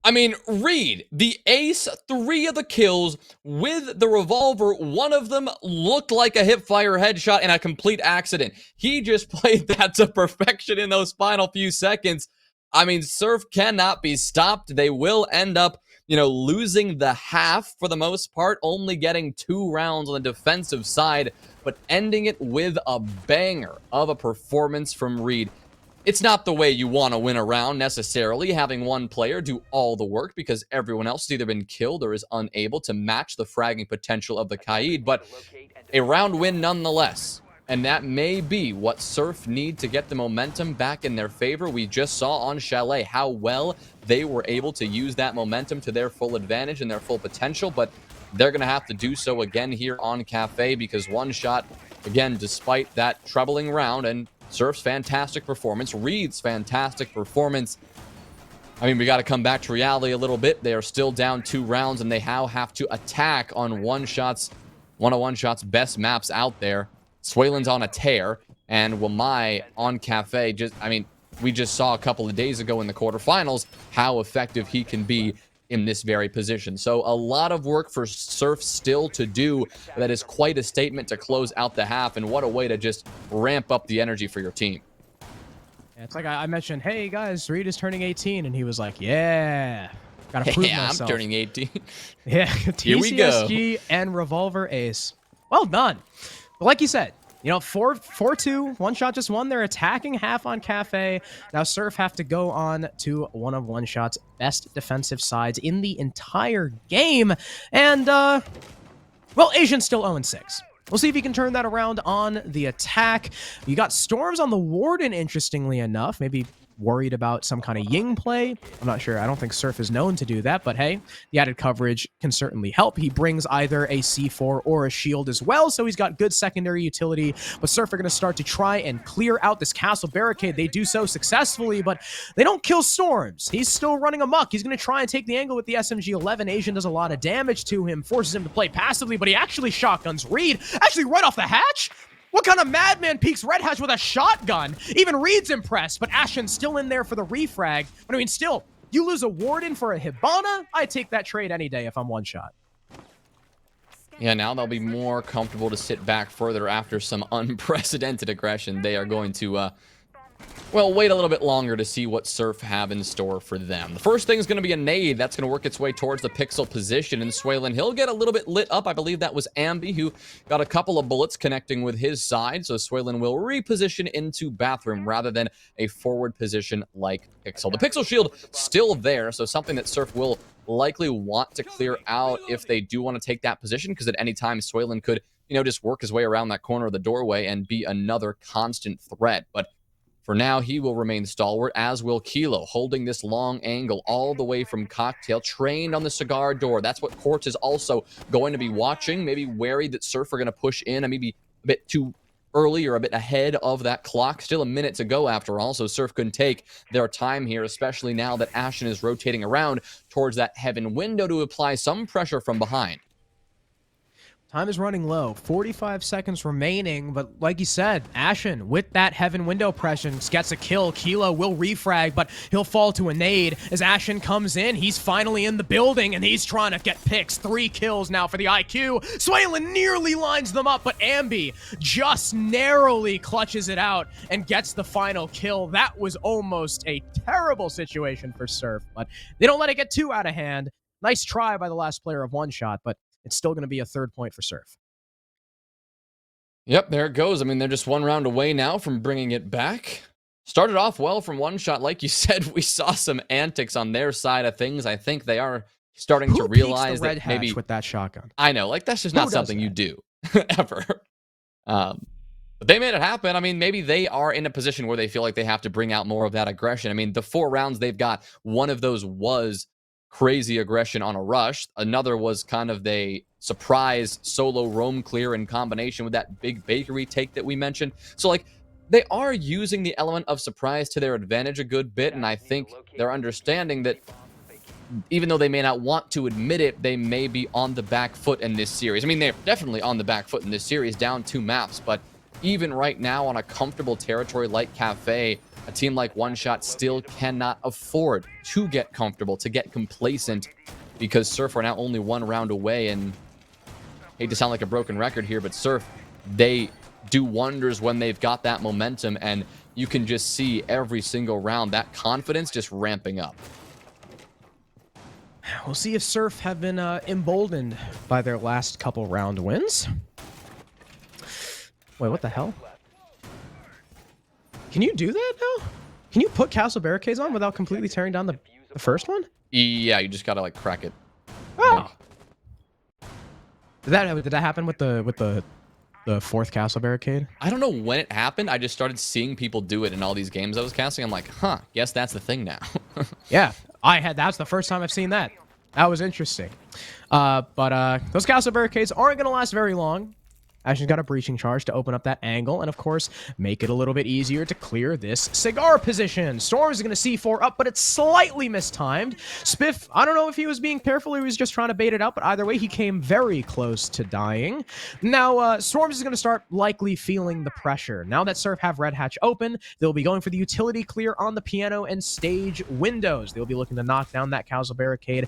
I mean, Reed, the ace, 3 of the kills with the revolver. One of them looked like a hip-fire headshot and a complete accident. He just played that to perfection in those final few seconds. I mean, Surf cannot be stopped. They will end up, losing the half for the most part, only getting 2 rounds on the defensive side, but ending it with a banger of a performance from Reed. It's not the way you want to win a round necessarily, having one player do all the work, because everyone else has either been killed or is unable to match the fragging potential of the Kaid, but a round win nonetheless. And that may be what Surf need to get the momentum back in their favor. We just saw on Chalet how well they were able to use that momentum to their full advantage and their full potential, but they're going to have to do so again here on Cafe, because one shot, again, despite that troubling round and Surf's fantastic performance, Reed's fantastic performance. I mean, we got to come back to reality a little bit. They are still down 2 rounds, and they now have to attack on one of One Shot's best maps out there. Swaylin's on a tear, and Wamai on Cafe. We just saw a couple of days ago in the quarterfinals how effective he can be in this very position. So a lot of work for Surf still to do. That is quite a statement to close out the half, and what a way to just ramp up the energy for your team. Yeah, it's like I mentioned, hey guys, Reed is turning 18, and he was like, yeah, gotta prove myself. I'm turning 18. Yeah, Here we go. TCSG and Revolver Ace. Well done. But like you said, 4-2, One Shot just won. They're attacking half on Cafe. Now Surf have to go on to one of One Shot's best defensive sides in the entire game. And, Asian's still 0-6. We'll see if he can turn that around on the attack. You got Storms on the Warden, interestingly enough. Maybe worried about some kind of Ying play. I'm not sure. I don't think Surf is known to do that, but hey, the added coverage can certainly help. He brings either a C4 or a shield as well, so he's got good secondary utility. But Surf are going to start to try and clear out this castle barricade. They do so successfully, but they don't kill Storms. He's still running amok. He's going to try and take the angle with the SMG-11. Asian does a lot of damage to him, forces him to play passively, but he actually shotguns Reed. Actually, right off the hatch? What kind of madman peeks Red Hatch with a shotgun? Even Reed's impressed, but Ashen's still in there for the refrag. But I mean, still, you lose a Warden for a Hibana? I take that trade any day if I'm One Shot. Yeah, now they'll be more comfortable to sit back further after some unprecedented aggression. They are going to Well, wait a little bit longer to see what Surf have in store for them. The first thing is going to be a nade. That's going to work its way towards the pixel position. And Swaylin, he'll get a little bit lit up. I believe that was Ambi who got a couple of bullets connecting with his side. So Swaylin will reposition into bathroom rather than a forward position like Pixel. The pixel shield still there, so something that Surf will likely want to clear out if they do want to take that position, because at any time Swaylin could, just work his way around that corner of the doorway and be another constant threat. But for now, he will remain stalwart, as will Kilo, holding this long angle all the way from Cocktail, trained on the cigar door. That's what Quartz is also going to be watching, maybe wary that Surf are going to push in, and maybe a bit too early or a bit ahead of that clock. Still a minute to go after all, so Surf can take their time here, especially now that Ashen is rotating around towards that heaven window to apply some pressure from behind. Time is running low. 45 seconds remaining, but like you said, Ashen, with that heaven window presence, gets a kill. Kilo will refrag, but he'll fall to a nade. As Ashen comes in, he's finally in the building, and he's trying to get picks. 3 kills now for the IQ. Swaylin nearly lines them up, but Ambi just narrowly clutches it out and gets the final kill. That was almost a terrible situation for Surf, but they don't let it get too out of hand. Nice try by the last player of One Shot, but it's still going to be a 3rd point for Surf. Yep, there it goes. I mean, they're just 1 round away now from bringing it back. Started off well from One Shot. Like you said, we saw some antics on their side of things. I think they are starting to realize the red that maybe with that shotgun. I know, like that's just not something you do ever. But they made it happen. I mean, maybe they are in a position where they feel like they have to bring out more of that aggression. I mean, the 4 rounds they've got, one of those was crazy aggression on a rush. Another was kind of the surprise solo roam clear in combination with that big bakery take that we mentioned. So like they are using the element of surprise to their advantage a good bit, and I think they're understanding that even though they may not want to admit it, they may be on the back foot in this series. I mean, they're definitely on the back foot in this series, down 2 maps, but even right now on a comfortable territory like Cafe, a team like One Shot still cannot afford to get comfortable, to get complacent, because Surf are now only 1 round away. And hate to sound like a broken record here, but Surf, they do wonders when they've got that momentum, and you can just see every single round that confidence just ramping up. We'll see if Surf have been emboldened by their last couple round wins. Wait, what the hell? Can you do that now? Can you put castle barricades on without completely tearing down the first one? Yeah, you just gotta like crack it. Oh. Did that happen with the 4th castle barricade? I don't know when it happened. I just started seeing people do it in all these games I was casting. I'm like, huh, guess that's the thing now. Yeah, that's the first time I've seen that. That was interesting. But those castle barricades aren't going to last very long. Ashen's got a breaching charge to open up that angle and, of course, make it a little bit easier to clear this cigar position. Storms is going to C4 up, but it's slightly mistimed. Spiff, I don't know if he was being careful or he was just trying to bait it out, but either way, he came very close to dying. Now, Storms is going to start likely feeling the pressure. Now that Surf have Red Hatch open, they'll be going for the utility clear on the piano and stage windows. They'll be looking to knock down that castle barricade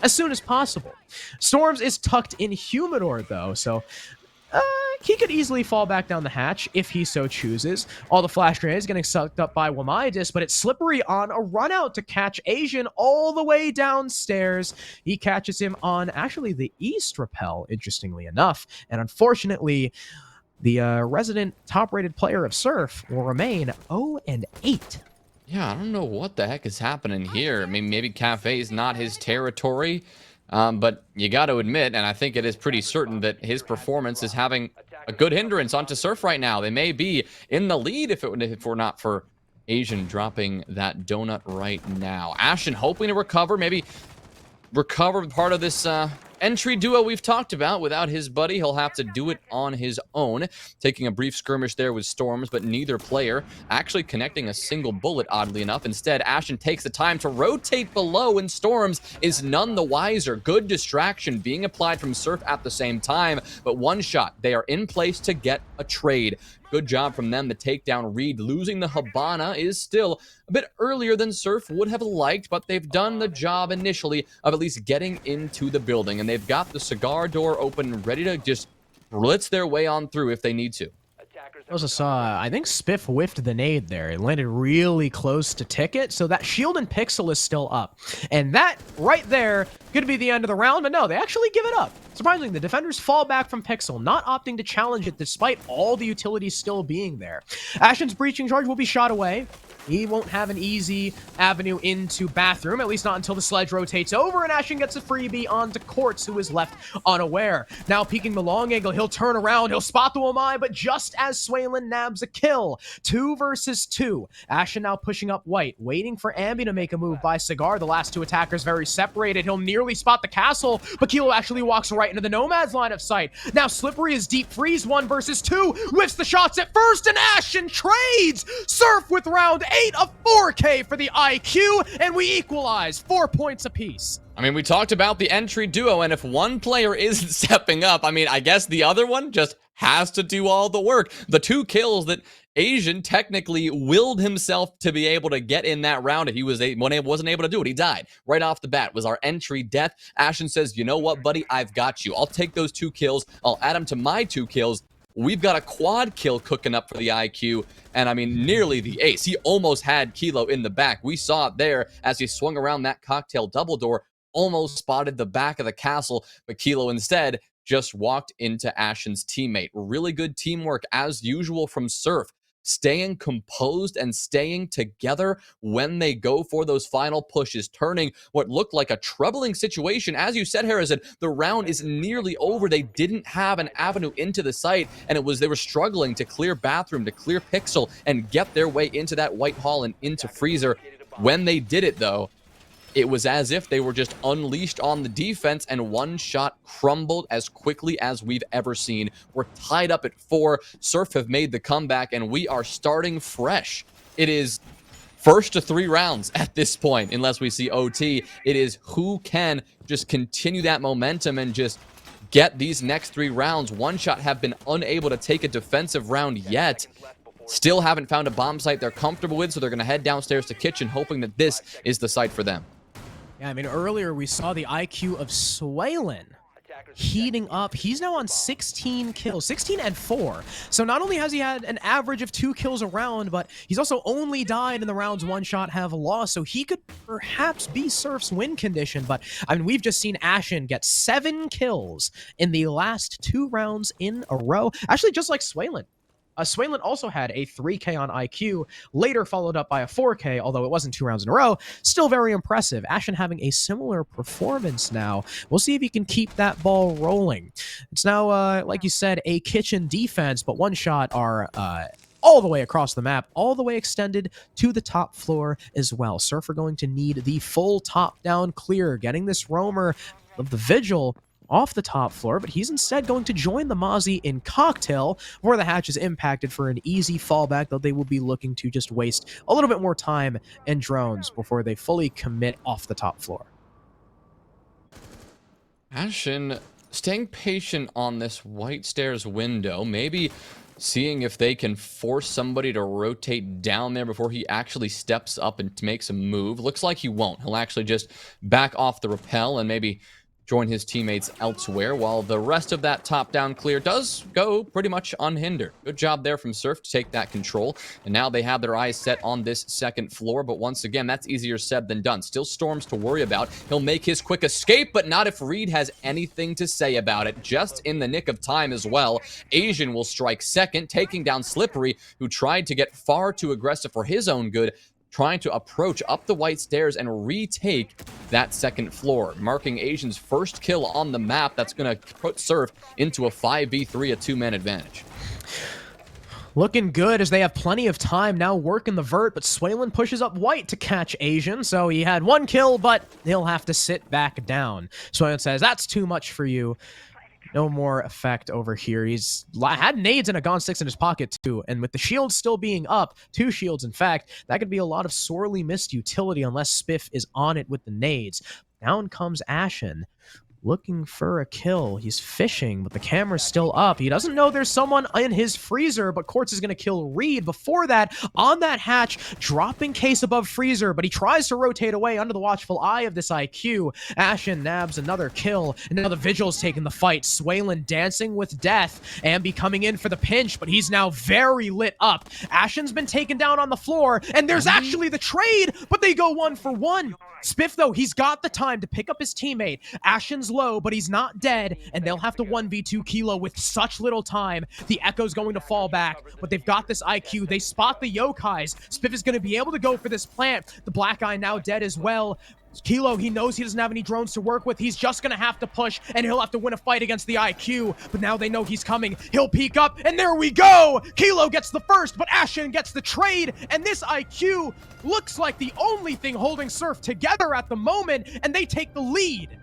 as soon as possible. Storms is tucked in Humidor, though, so he could easily fall back down the hatch if he so chooses. All the flash grenades getting sucked up by Wamidis, but it's slippery on a run out to catch Asian all the way downstairs. He catches him on actually the east rappel, interestingly enough. And unfortunately, the resident top-rated player of Surf will remain 0-8. Yeah, I don't know what the heck is happening here. I mean, maybe Cafe is not his territory. But you got to admit, and I think it is pretty certain, that his performance is having a good hindrance onto Surf right now. They may be in the lead if it were not for Asian dropping that donut right now. Ashen hoping to recover, maybe recover part of this entry duo we've talked about. Without his buddy, he'll have to do it on his own. Taking a brief skirmish there with Storms, but neither player actually connecting a single bullet, oddly enough. Instead, Ashen takes the time to rotate below, and Storms is none the wiser. Good distraction being applied from Surf at the same time, but One Shot, they are in place to get a trade. Good job from them to take down Reed. Losing the Habana is still a bit earlier than Surf would have liked, but they've done the job initially of at least getting into the building, and they've got the cigar door open, ready to just blitz their way on through if they need to. I also saw, I think Spiff whiffed the nade there. It landed really close to Ticket, so that shield and Pixel is still up. And that right there could be the end of the round, but no, they actually give it up. Surprisingly, the defenders fall back from Pixel, not opting to challenge it despite all the utilities still being there. Ashen's breaching charge will be shot away. He won't have an easy avenue into bathroom, at least not until the sledge rotates over and Ashen gets a freebie onto Quartz, who is left unaware. Now peeking the long angle, he'll turn around, he'll spot the Wamai, but just as Swaylin nabs a kill, 2 versus 2. Ashen now pushing up white, waiting for Ambi to make a move by Cigar. The last 2 attackers very separated. He'll nearly spot the castle, but Kilo actually walks right into the Nomad's line of sight. Now Slippery is deep freeze, 1 versus 2, whiffs the shots at first, and Ashen trades! Surf with round 8 of 4K for the IQ, and we equalize 4 points apiece. I mean, we talked about the entry duo, and if one player isn't stepping up, I mean, I guess the other one just has to do all the work. The 2 kills that Asian technically willed himself to be able to get in that round. If he wasn't able to do it, he died right off the bat. Was our entry death. Ashen says, you know what, buddy, I've got you. I'll take those 2 kills. I'll add them to my 2 kills. We've got a quad kill cooking up for the IQ, and I mean, nearly the ace. He almost had Kilo in the back. We saw it there as he swung around that cocktail double door, almost spotted the back of the castle, but Kilo instead just walked into Ashen's teammate. Really good teamwork as usual from Surf. Staying composed and staying together when they go for those final pushes, turning what looked like a troubling situation. As you said, Harrison, the round is nearly over. They didn't have an avenue into the site, and they were struggling to clear bathroom, to clear Pixel, and get their way into that White Hall and into Freezer. When they did it, though, it was as if they were just unleashed on the defense, and one shot crumbled as quickly as we've ever seen. We're tied up at 4. Surf have made the comeback, and we are starting fresh. It is first to 3 rounds at this point, unless we see OT. It is who can just continue that momentum and just get these next 3 rounds. One shot have been unable to take a defensive round yet. Still haven't found a bomb site they're comfortable with, so they're going to head downstairs to kitchen, hoping that this is the site for them. Yeah, I mean, earlier we saw the IQ of Swaylin heating up. He's now on 16 kills, 16 and 4. So not only has he had an average of 2 kills a round, but he's also only died in the rounds one shot have lost. So he could perhaps be Surf's win condition. But I mean, we've just seen Ashen get 7 kills in the last 2 rounds in a row. Actually, just like Swaylin. Swaylin also had a 3K on IQ, later followed up by a 4K, although it wasn't 2 rounds in a row. Still very impressive. Ashen having a similar performance now. We'll see if he can keep that ball rolling. It's now, like you said, a kitchen defense, but one shot are all the way across the map, all the way extended to the top floor as well. Surfer going to need the full top-down clear, getting this roamer of the Vigil off the top floor, but he's instead going to join the Mozzie in Cocktail, where the hatch is impacted for an easy fallback, though they will be looking to just waste a little bit more time and drones before they fully commit off the top floor. Ashen staying patient on this white stairs window, maybe seeing if they can force somebody to rotate down there before he actually steps up and makes a move. Looks like he won't. He'll actually just back off the rappel and maybe join his teammates elsewhere, while the rest of that top-down clear does go pretty much unhindered. Good job there from Surf to take that control, and now they have their eyes set on this second floor, but once again, that's easier said than done. Still Storms to worry about. He'll make his quick escape, but not if Reed has anything to say about it. Just in the nick of time as well. Asian will strike second, taking down Slippery, who tried to get far too aggressive for his own good, trying to approach up the white stairs and retake that second floor, marking Asian's first kill on the map. That's going to put Surf into a 5v3, a 2-man advantage. Looking good as they have plenty of time now working the vert, but Swaylin pushes up white to catch Asian, so he had 1 kill, but he'll have to sit back down. Swaylin says, that's too much for you. No more effect over here. He's had nades and a Gon 6 in his pocket too, and with the shield still being up, 2 shields in fact, that could be a lot of sorely missed utility unless Spiff is on it with the nades. Down comes Ashen. looking for a kill. He's fishing, but the camera's still up. He doesn't know there's someone in his freezer, but Quartz is going to kill Reed. Before that, on that hatch, dropping Case above freezer, but he tries to rotate away under the watchful eye of this IQ. Ashen nabs another kill, and now the Vigil's taking the fight. Swaylin dancing with death. Ambi coming in for the pinch, but he's now very lit up. Ashen's been taken down on the floor, and there's actually the trade, but they go 1-for-1. Spiff, though, he's got the time to pick up his teammate. Ashen's low, but he's not dead, and they'll have to 1v2 Kilo with such little time. The Echo's going to fall back, but they've got this IQ. They spot the Yokais. Spiff is going to be able to go for this plant. The Black Eye now dead as well. Kilo, he knows he doesn't have any drones to work with. He's just going to have to push, and he'll have to win a fight against the IQ. But now they know he's coming. He'll peek up, and there we go! Kilo gets the first, but Ashen gets the trade, and this IQ looks like the only thing holding Surf together at the moment, and they take the lead.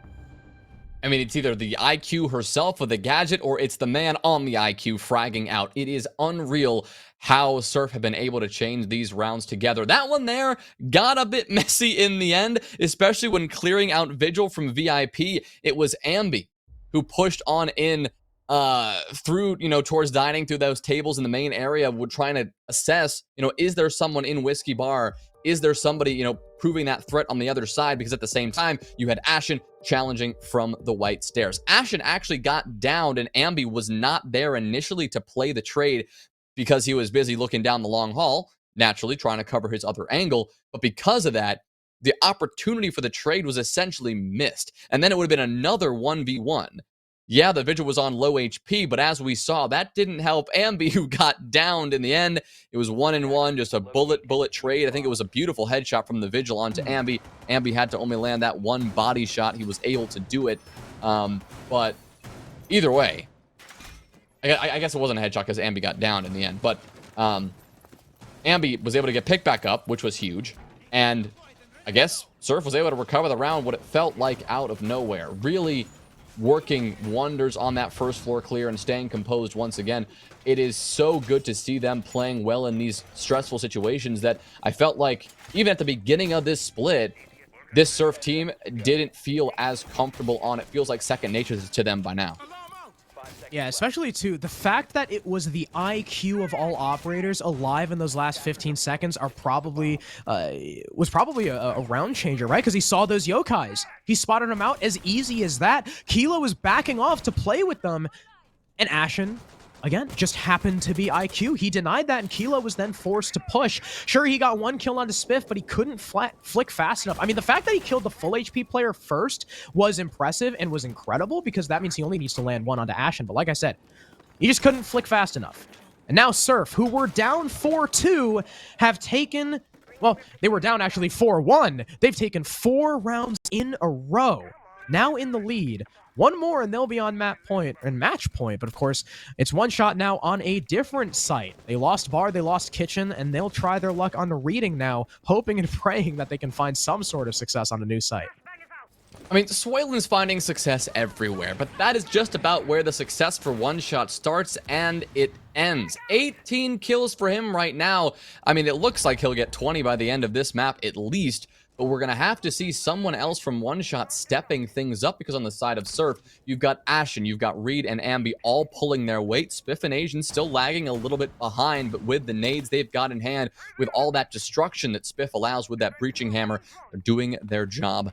I mean, it's either the IQ herself with the gadget, or it's the man on the IQ fragging out. It is unreal how Surf have been able to change these rounds together. That one there got a bit messy in the end, especially when clearing out Vigil from VIP. It was Ambi who pushed on in through, towards dining through those tables in the main area, would trying to assess, is there someone in Whiskey Bar? Is there somebody, proving that threat on the other side? Because at the same time, you had Ashen challenging from the white stairs. Ashen actually got downed, and Ambi was not there initially to play the trade because he was busy looking down the long hall, naturally trying to cover his other angle. But because of that, the opportunity for the trade was essentially missed. And then it would have been another 1v1. Yeah, the Vigil was on low HP, but as we saw, that didn't help Ambi, who got downed in the end. It was 1-1, just a bullet trade. I think it was a beautiful headshot from the Vigil onto Ambi. Ambi had to only land that one body shot. He was able to do it. But either way, I guess it wasn't a headshot because Ambi got downed in the end. But Ambi was able to get picked back up, which was huge. And I guess Surf was able to recover the round, what it felt like out of nowhere. Really working wonders on that first floor clear and staying composed once again. It is so good to see them playing well in these stressful situations that I felt like even at the beginning of this split, this Surf team didn't feel as comfortable on it. Feels like second nature to them by now. Yeah, especially too, the fact that it was the IQ of all operators alive in those last 15 seconds was probably a round changer, right? Because he saw those Yokais. He spotted them out as easy as that. Kilo was backing off to play with them, and Ashen, again, just happened to be IQ. He denied that, and Kilo was then forced to push. Sure, he got one kill onto Spiff, but he couldn't flick fast enough. I mean, the fact that he killed the full HP player first was impressive and was incredible, because that means he only needs to land one onto Ashen. But like I said, he just couldn't flick fast enough. And now Surf, who were down 4-2, have taken... Well, they were down actually 4-1. They've taken 4 rounds in a row. Now in the lead. One more and they'll be on match point. But of course, it's one shot now on a different site. They lost Bar, they lost Kitchen, and they'll try their luck on the Reading now, hoping and praying that they can find some sort of success on a new site. I mean, Swaylin's finding success everywhere, but that is just about where the success for One Shot starts and it ends. 18 kills for him right now. I mean, it looks like he'll get 20 by the end of this map at least. But we're going to have to see someone else from One Shot stepping things up, because on the side of Surf, you've got Ashen, you've got Reed and Ambi all pulling their weight. Spiff and Asian still lagging a little bit behind, but with the nades they've got in hand, with all that destruction that Spiff allows with that breaching hammer, they're doing their job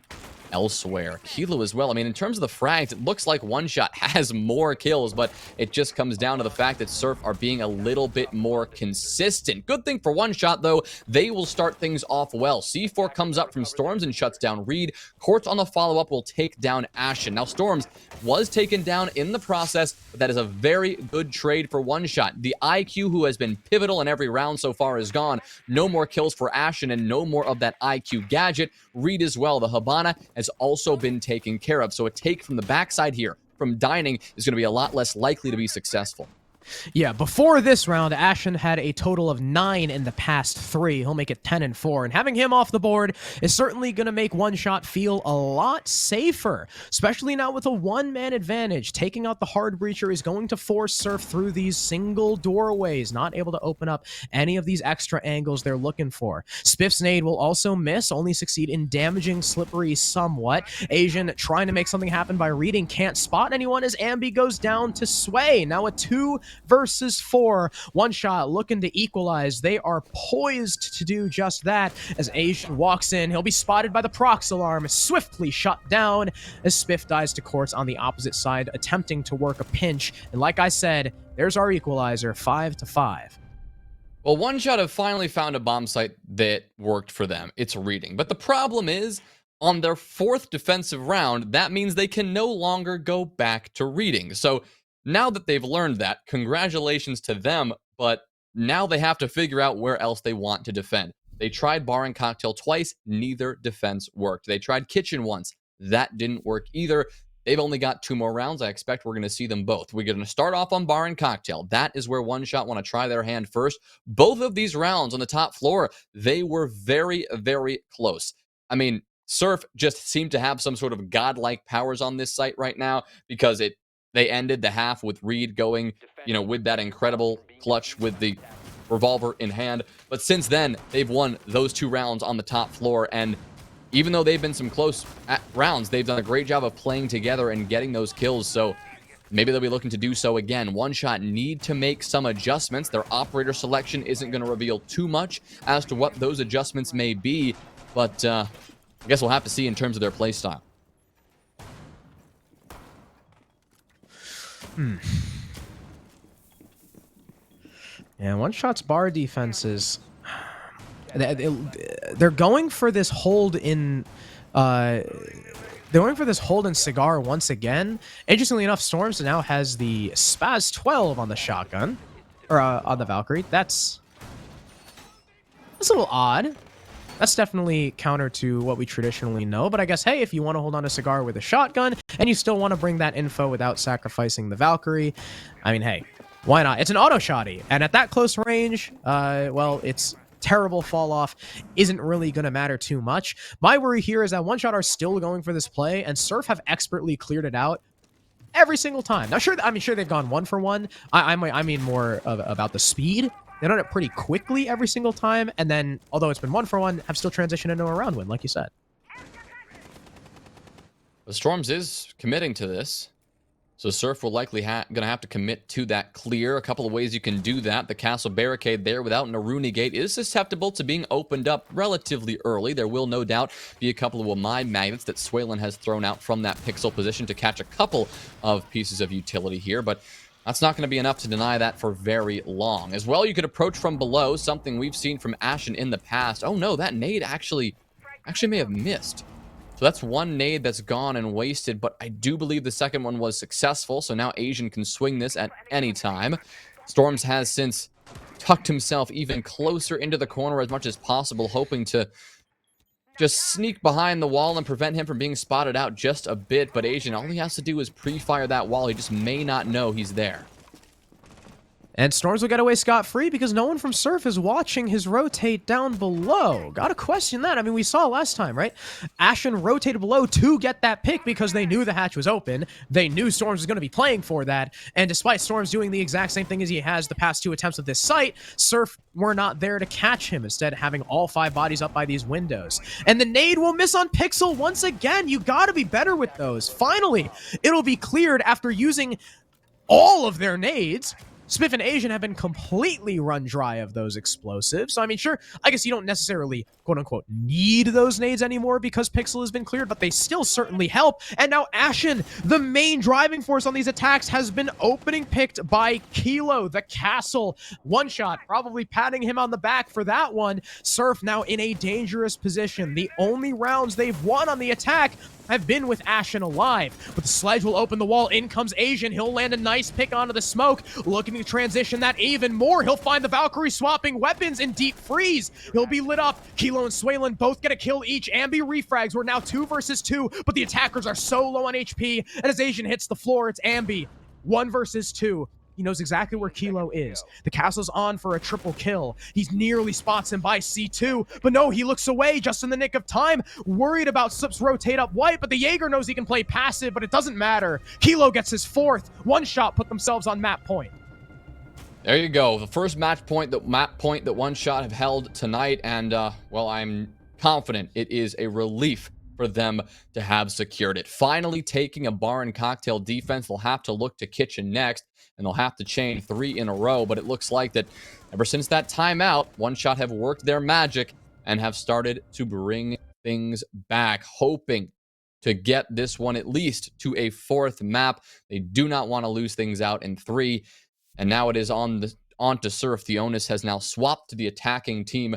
elsewhere. Kilo as well. I mean, in terms of the frags, it looks like One Shot has more kills, but it just comes down to the fact that Surf are being a little bit more consistent. Good thing for One Shot, though, they will start things off well. C4 comes up from Storms and shuts down Reed. Quartz on the follow-up will take down Ashen. Now, Storms was taken down in the process, but that is a very good trade for One Shot. The IQ, who has been pivotal in every round so far, is gone. No more kills for Ashen and no more of that IQ gadget. Reed as well. The Habana has also been taken care of. So a take from the backside here from Dining is going to be a lot less likely to be successful. Yeah, before this round, Ashen had a total of 9 in the past 3. He'll make it 10-4, and having him off the board is certainly going to make One Shot feel a lot safer, especially now with a one-man advantage. Taking out the Hard Breacher is going to force Surf through these single doorways, not able to open up any of these extra angles they're looking for. Spiff's nade will also miss, only succeed in damaging Slippery somewhat. Asian trying to make something happen by reading, can't spot anyone as Ambi goes down to Sway. Now a 2 versus 4. One Shot looking to equalize. They are poised to do just that. As Asian walks in, he'll be spotted by the Prox alarm, swiftly shut down as Spiff dies to Quartz on the opposite side, attempting to work a pinch. And like I said, there's our equalizer, 5-5. Well, One Shot have finally found a bomb site that worked for them. It's reading. But the problem is, on their 4th defensive round, that means they can no longer go back to reading. So now that they've learned that, congratulations to them, but now they have to figure out where else they want to defend. They tried bar and cocktail twice, neither defense worked. They tried kitchen once, that didn't work either. They've only got 2 more rounds. I expect we're going to see them both. We're going to start off on bar and cocktail. That is where One Shot want to try their hand first. Both of these rounds on the top floor, they were very, very close. I mean, Surf just seemed to have some sort of godlike powers on this site right now because they ended the half with Reed going, with that incredible clutch with the revolver in hand. But since then, they've won those 2 rounds on the top floor. And even though they've been some close rounds, they've done a great job of playing together and getting those kills. So maybe they'll be looking to do so again. One Shot need to make some adjustments. Their operator selection isn't going to reveal too much as to what those adjustments may be. But I guess we'll have to see in terms of their play style. Yeah, One Shot's bar defenses, they're going for this hold in Cigar once again. Interestingly enough, Storms now has the Spaz 12 on the shotgun, or on the Valkyrie. That's a little odd. That's definitely counter to what we traditionally know, but I guess, hey, if you want to hold on to Cigar with a shotgun and you still want to bring that info without sacrificing the Valkyrie, I mean, hey, why not? It's an auto shotty, and at that close range, well, it's terrible fall off isn't really going to matter too much. My worry here is that One Shot are still going for this play, and Surf have expertly cleared it out every single time. Now, sure they've gone 1 for 1. I mean more about the speed. They've done it pretty quickly every single time, and then, although it's been 1 for 1, have still transitioned into a round win, like you said. The Storms is committing to this, so Surf will likely going to have to commit to that clear. A couple of ways you can do that. The castle barricade there without Naruni Gate is susceptible to being opened up relatively early. There will no doubt be a couple of mine magnets that Swaylin has thrown out from that pixel position to catch a couple of pieces of utility here, but that's not going to be enough to deny that for very long. As well, you could approach from below, something we've seen from Ashen in the past. Oh no, that nade actually may have missed. So that's 1 nade that's gone and wasted, but I do believe the second one was successful, so now Asian can swing this at any time. Storms has since tucked himself even closer into the corner as much as possible, hoping to just sneak behind the wall and prevent him from being spotted out just a bit, but Asian, all he has to do is pre-fire that wall. He just may not know he's there. And Storms will get away scot-free because no one from Surf is watching his rotate down below. Gotta question that. I mean, we saw last time, right? Ashen rotated below to get that pick because they knew the hatch was open. They knew Storms was going to be playing for that. And despite Storms doing the exact same thing as he has the past 2 attempts at this site, Surf were not there to catch him, instead having all 5 bodies up by these windows. And the nade will miss on Pixel once again. You gotta be better with those. Finally, it'll be cleared after using all of their nades. Spiff and Asian have been completely run dry of those explosives. So, I mean, sure, I guess you don't necessarily, quote-unquote, need those nades anymore because Pixel has been cleared, but they still certainly help. And now Ashen, the main driving force on these attacks, has been opening picked by Kilo, the castle. One Shot, probably patting him on the back for that one. Surf now in a dangerous position. The only rounds they've won on the attack have been with Ashen alive. But the sledge will open the wall. In comes Asian. He'll land a nice pick onto the smoke. Looking to transition that even more. He'll find the Valkyrie swapping weapons in deep freeze. He'll be lit up. Kilo and Swaylin both get a kill each. Ambi refrags. We're now 2 versus 2, but the attackers are so low on HP. And as Asian hits the floor, it's Ambi. 1 versus 2. He knows exactly where Kilo is. The castle's on for a triple kill. He nearly spots him by C2, but no, he looks away just in the nick of time, worried about Slip's rotate up white, but the Jaeger knows he can play passive, but it doesn't matter. Kilo gets his 4th. One shot put themselves on map point. There you go. The first map point that One Shot have held tonight, and well, I'm confident it is a relief for them to have secured it. Finally taking a bar and cocktail defense. They'll have to look to kitchen next, and they'll have to chain 3 in a row, but it looks like that ever since that timeout, One Shot have worked their magic and have started to bring things back, hoping to get this one at least to a 4th map. They do not want to lose things out in 3, and now it is on to Surf. The onus has now swapped to the attacking team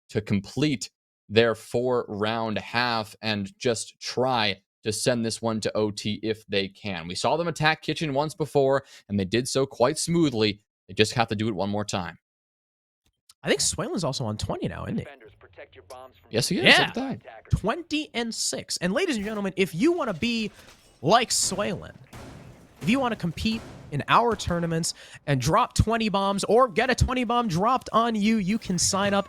to complete their 4-round half and just try to send this one to OT if they can. We saw them attack kitchen once before, and they did so quite smoothly. They just have to do it one more time. I think Swalen's also on 20 now, isn't he? Yes, he is. Yeah, 20-6. And ladies and gentlemen, if you want to be like Swalen, if you want to compete in our tournaments and drop 20 bombs or get a 20 bomb dropped on you, you can sign up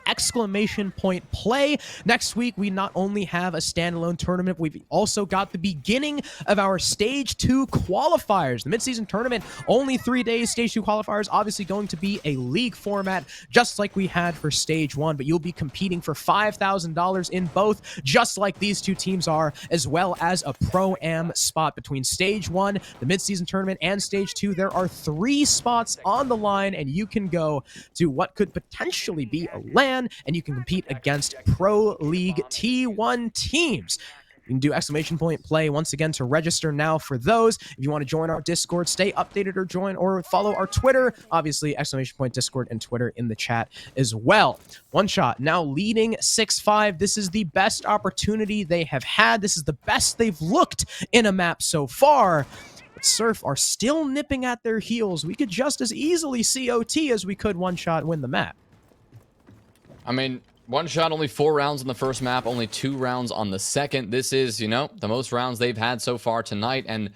!play. Next week, we not only have a standalone tournament, we've also got the beginning of our Stage 2 qualifiers. The midseason tournament, only 3 days. Stage 2 qualifiers, obviously going to be a league format, just like we had for Stage 1, but you'll be competing for $5,000 in both, just like these two teams are, as well as a Pro-Am spot between Stage 1, the midseason tournament, and Stage 2. There are 3 spots on the line, and you can go to what could potentially be a LAN, and you can compete against Pro League T1 teams. You can do !play once again to register now for those. If you want to join our Discord, stay updated or join or follow our Twitter. Obviously, !Discord and Twitter in the chat as well. One Shot now leading 6-5. This is the best opportunity they have had. This is the best they've looked in a map so far. Surf are still nipping at their heels. We could just as easily see OT as we could One Shot win the map. I mean, One Shot only 4 rounds on the first map, only 2 rounds on the second. This is, the most rounds they've had so far tonight, and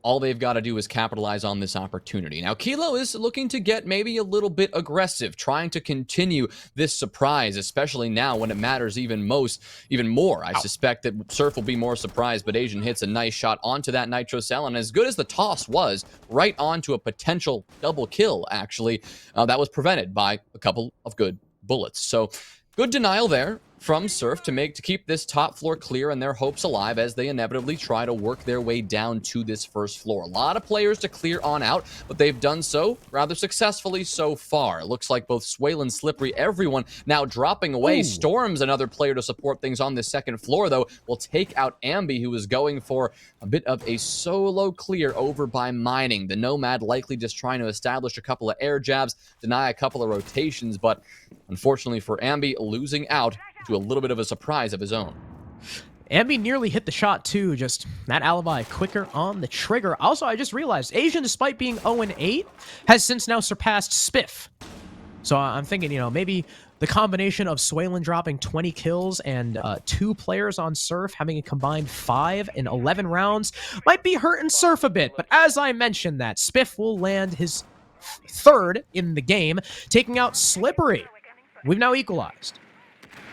all they've got to do is capitalize on this opportunity. Now, Kilo is looking to get maybe a little bit aggressive, trying to continue this surprise, especially now when it matters even more. I suspect that Surf will be more surprised, but Asian hits a nice shot onto that Nitro Cell, and as good as the toss was, right onto a potential double kill, actually, that was prevented by a couple of good bullets. So, good denial there from Surf to keep this top floor clear and their hopes alive as they inevitably try to work their way down to this first floor. A lot of players to clear on out, but they've done so rather successfully so far. It looks like both Swalen, Slippery, everyone now dropping away. Ooh. Storm's another player to support things on this second floor, though, will take out Ambi, who is going for a bit of a solo clear over by Mining. The Nomad likely just trying to establish a couple of air jabs, deny a couple of rotations, but unfortunately for Ambi, losing out to a little bit of a surprise of his own. Ambi nearly hit the shot too, just that alibi quicker on the trigger. Also, I just realized Asian, despite being 0-8, has since now surpassed Spiff. So I'm thinking, maybe the combination of Swalen dropping 20 kills and 2 players on Surf having a combined 5 in 11 rounds might be hurting Surf a bit. But as I mentioned that, Spiff will land his 3rd in the game, taking out Slippery. We've now equalized.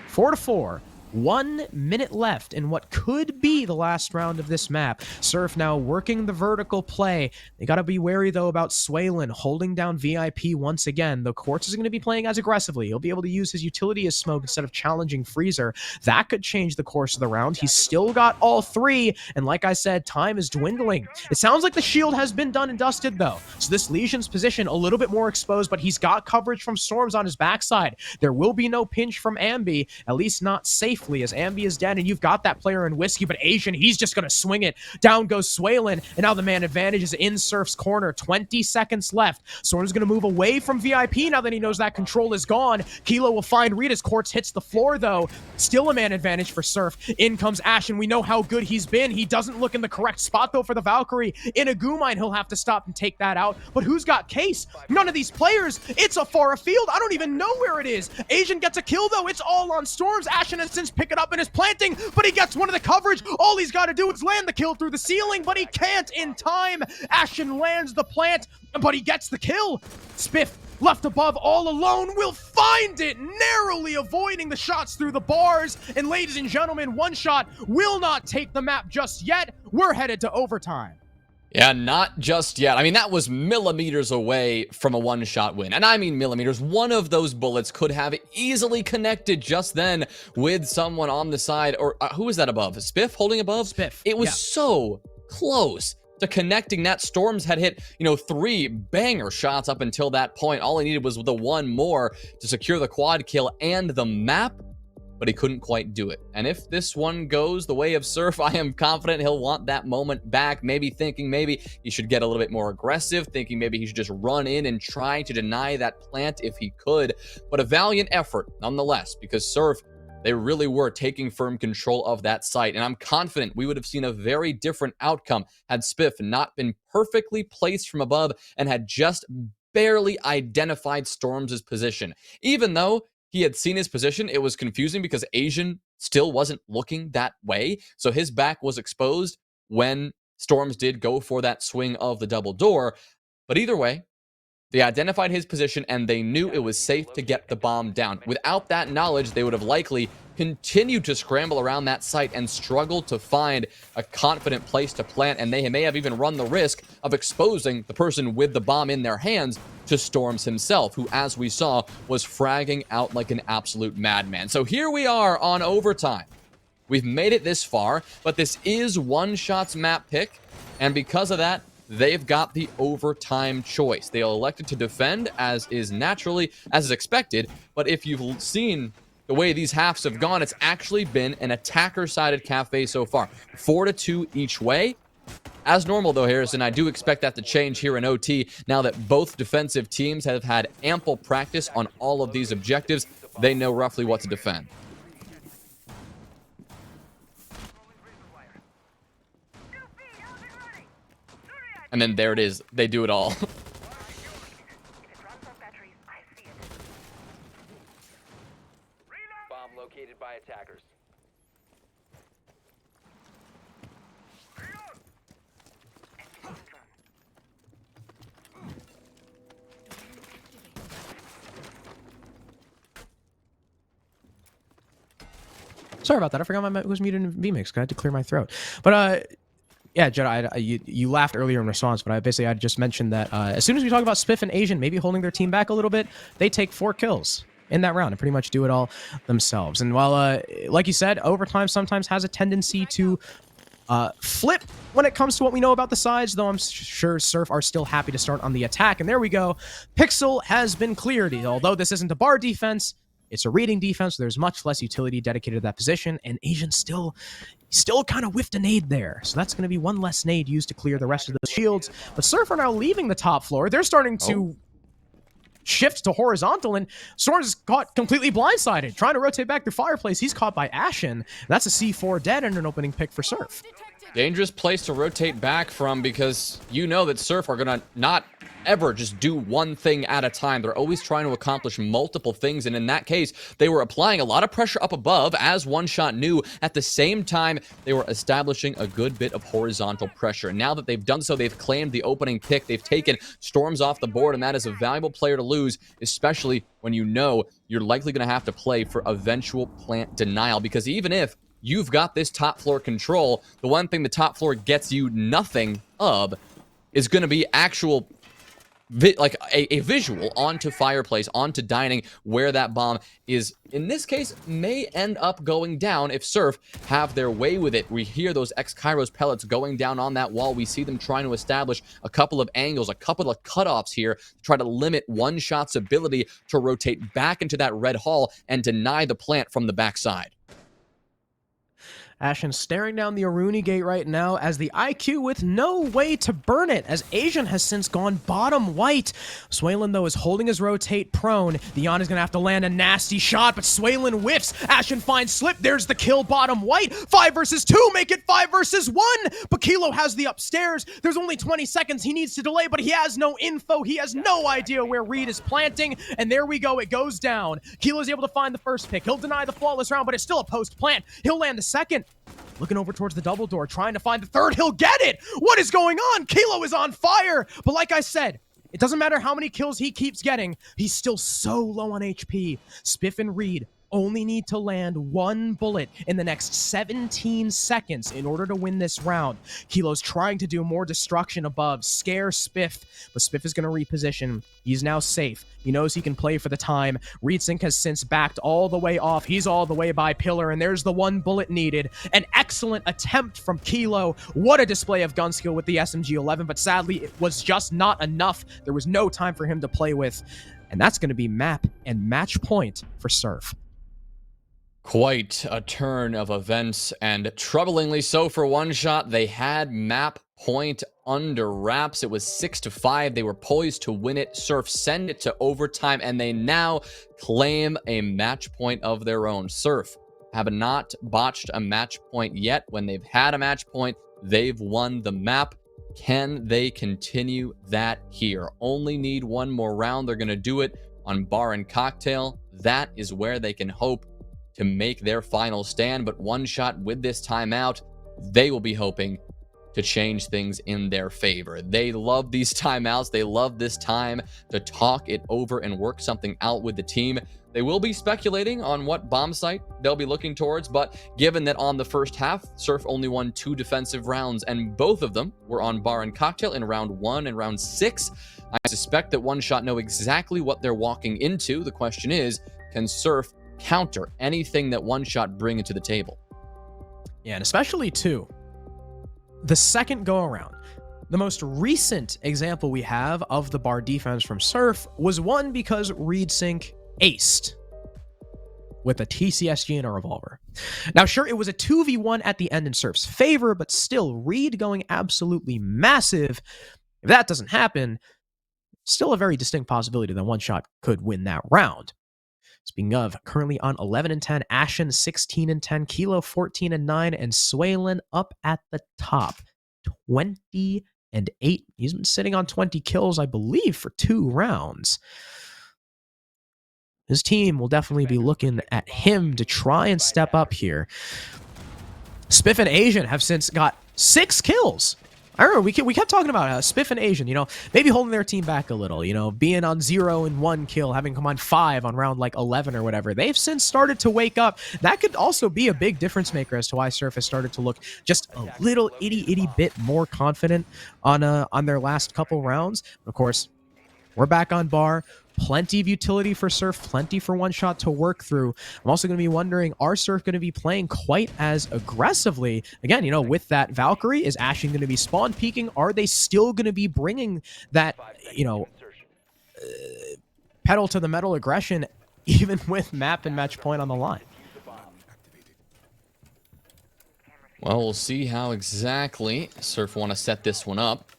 4-4. 1 minute left in what could be the last round of this map. Surf now working the vertical play. They got to be wary, though, about Swalen holding down VIP once again. The Quartz is going to be playing as aggressively. He'll be able to use his utility as smoke instead of challenging Freezer. That could change the course of the round. He's still got all 3, and like I said, time is dwindling. It sounds like the shield has been done and dusted, though. So this Legion's position a little bit more exposed, but he's got coverage from Storms on his backside. There will be no pinch from Ambi, at least not safe. As Ambi is dead, and you've got that player in Whiskey, but Asian, he's just going to swing it. Down goes Swalen, and now the man advantage is in Surf's corner. 20 seconds left. Storm's going to move away from VIP now that he knows that control is gone. Kilo will find Rita's. Quartz hits the floor, though. Still a man advantage for Surf. In comes Ashen. We know how good he's been. He doesn't look in the correct spot, though, for the Valkyrie. In a Goo Mine, he'll have to stop and take that out. But who's got Case? None of these players. It's a far afield. I don't even know where it is. Asian gets a kill, though. It's all on Storms. Ashen has since Ashen's picking up and is planting, but he gets one of the coverage. All he's got to do is land the kill through the ceiling, but he can't in time. Ashen lands the plant, but he gets the kill. Spiff, left above all alone, will find it, narrowly avoiding the shots through the bars. And ladies and gentlemen, One Shot will not take the map just yet. We're headed to overtime. Yeah, not just yet. I mean, that was millimeters away from a one-shot win. And I mean millimeters. One of those bullets could have easily connected just then with someone on the side. Or who was that above? Spiff holding above? Spiff. It was so close to connecting that. Storms had hit, 3 banger shots up until that point. All he needed was the one more to secure the quad kill and the map, but he couldn't quite do it. And if this one goes the way of Surf, I am confident he'll want that moment back, maybe thinking maybe he should get a little bit more aggressive, thinking maybe he should just run in and try to deny that plant if he could. But a valiant effort nonetheless, because Surf, they really were taking firm control of that site. And I'm confident we would have seen a very different outcome had Spiff not been perfectly placed from above and had just barely identified Storms' position. Even though he had seen his position, it was confusing because Asian still wasn't looking that way. So his back was exposed when Storms did go for that swing of the double door. But either way, they identified his position and they knew it was safe to get the bomb down. Without that knowledge, they would have likely continued to scramble around that site and struggled to find a confident place to plant. And they may have even run the risk of exposing the person with the bomb in their hands to Storms himself, who, as we saw, was fragging out like an absolute madman. So here we are on overtime. We've made it this far, but this is One Shot's map pick. And because of that, they've got the overtime choice. They elected to defend, as is expected. But if you've seen the way these halves have gone, it's actually been an attacker-sided cafe so far. 4-2 each way. As normal, though, Harrison, I do expect that to change here in OT now that both defensive teams have had ample practice on all of these objectives. They know roughly what to defend. And then there it is. They do it all. Bomb located by attackers. Sorry about that. I forgot my mic was muted in VMix. I had to clear my throat. But yeah, Jedi, you laughed earlier in response, but I just mentioned that as soon as we talk about Spiff and Asian maybe holding their team back a little bit, they take 4 kills in that round and pretty much do it all themselves. And while, like you said, overtime sometimes has a tendency to flip when it comes to what we know about the sides, though I'm sure Surf are still happy to start on the attack. And there we go. Pixel has been cleared. Although this isn't a bar defense, it's a reading defense. So there's much less utility dedicated to that position, and Asian still kind of whiffed a nade there. So that's going to be one less nade used to clear the rest of those shields. But Surf are now leaving the top floor. They're starting to shift to horizontal, and Storms is caught completely blindsided. Trying to rotate back through Fireplace. He's caught by Ashen. That's a C4 dead and an opening pick for Surf. Dangerous place to rotate back from, because you know that Surf are going to not ever just do one thing at a time. They're always trying to accomplish multiple things, and in that case, they were applying a lot of pressure up above, as One Shot knew. At the same time, they were establishing a good bit of horizontal pressure. And now that they've done so, they've claimed the opening pick. They've taken Storms off the board, and that is a valuable player to lose, especially when you know you're likely going to have to play for eventual plant denial, because even if you've got this top floor control, the one thing the top floor gets you nothing of is going to be actual a visual onto Fireplace, onto Dining, where that bomb is, in this case, may end up going down if Surf have their way with it. We hear those X-Kairos pellets going down on that wall. We see them trying to establish a couple of angles, a couple of cutoffs here to try to limit One Shot's ability to rotate back into that red hall and deny the plant from the backside. Ashen staring down the Aruni gate right now as the IQ with no way to burn it, as Asian has since gone bottom white. Swaylin, though, is holding his rotate prone. The Yon is going to have to land a nasty shot, but Swaylin whiffs. Ashen finds slip. There's the kill bottom white. 5 versus 2. Make it 5 versus 1. But Kilo has the upstairs. There's only 20 seconds. He needs to delay, but he has no info. He has no idea where Reed is planting. And there we go. It goes down. Kilo's able to find the first pick. He'll deny the flawless round, but it's still a post plant. He'll land the second. Looking over towards the double door, trying to find the third. He'll get it. What is going on? Kilo is on fire. But like I said, it doesn't matter how many kills he keeps getting. He's still so low on HP. Spiff and Reed only need to land 1 bullet in the next 17 seconds in order to win this round. Kilo's trying to do more destruction above, scare Spiff, but Spiff is going to reposition. He's now safe. He knows he can play for the time. Reedsink has since backed all the way off. He's all the way by Pillar, and there's the 1 bullet needed. An excellent attempt from Kilo. What a display of gun skill with the SMG-11, but sadly, it was just not enough. There was no time for him to play with, and that's going to be map and match point for Surf. Quite a turn of events, and troublingly so for One Shot. They had map point under wraps. It was 6-5. They were poised to win it. Surf send it to overtime, and they now claim a match point of their own. Surf have not botched a match point yet. When they've had a match point, they've won the map. Can they continue that here? Only need 1 more round. They're going to do it on Bar and Cocktail. That is where they can hope to make their final stand. But One Shot, with this timeout, they will be hoping to change things in their favor. They love these timeouts. They love this time to talk it over and work something out with the team. They will be speculating on what bomb site they'll be looking towards, but given that on the first half, Surf only won 2 defensive rounds, and both of them were on Bar and Cocktail in round 1 and round 6, I suspect that One Shot know exactly what they're walking into. The question is, can Surf counter anything that One Shot bring into the table? Yeah, and especially too, the second go around. The most recent example we have of the bar defense from Surf was won because Reedsink aced with a TCSG and a revolver. Now, sure, it was a 2v1 at the end in Surf's favor, but still, Reed going absolutely massive. If that doesn't happen, still a very distinct possibility that One Shot could win that round. Speaking of, currently on 11-10, Ashen 16-10, Kilo 14-9, and Swaylin up at the top, 20-8. He's been sitting on 20 kills, I believe, for 2 rounds. His team will definitely be looking at him to try and step up here. Spiff and Asian have since got 6 kills. I remember we kept talking about Spiff and Asian, maybe holding their team back a little, being on 0 and 1 kill, having come on 5 on round like 11 or whatever. They've since started to wake up. That could also be a big difference maker as to why Surf has started to look just a little itty bitty bit more confident on their last couple rounds. Of course, we're back on Bar. Plenty of utility for Surf, plenty for One Shot to work through. I'm also going to be wondering, are Surf going to be playing quite as aggressively? Again, with that Valkyrie, is Ashen going to be spawn peeking? Are they still going to be bringing that, pedal to the metal aggression, even with map and match point on the line? Well, we'll see how exactly Surf want to set this one up.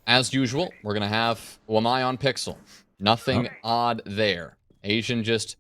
As usual, we're going to have Wamai on Pixel. Nothing odd there. Asian just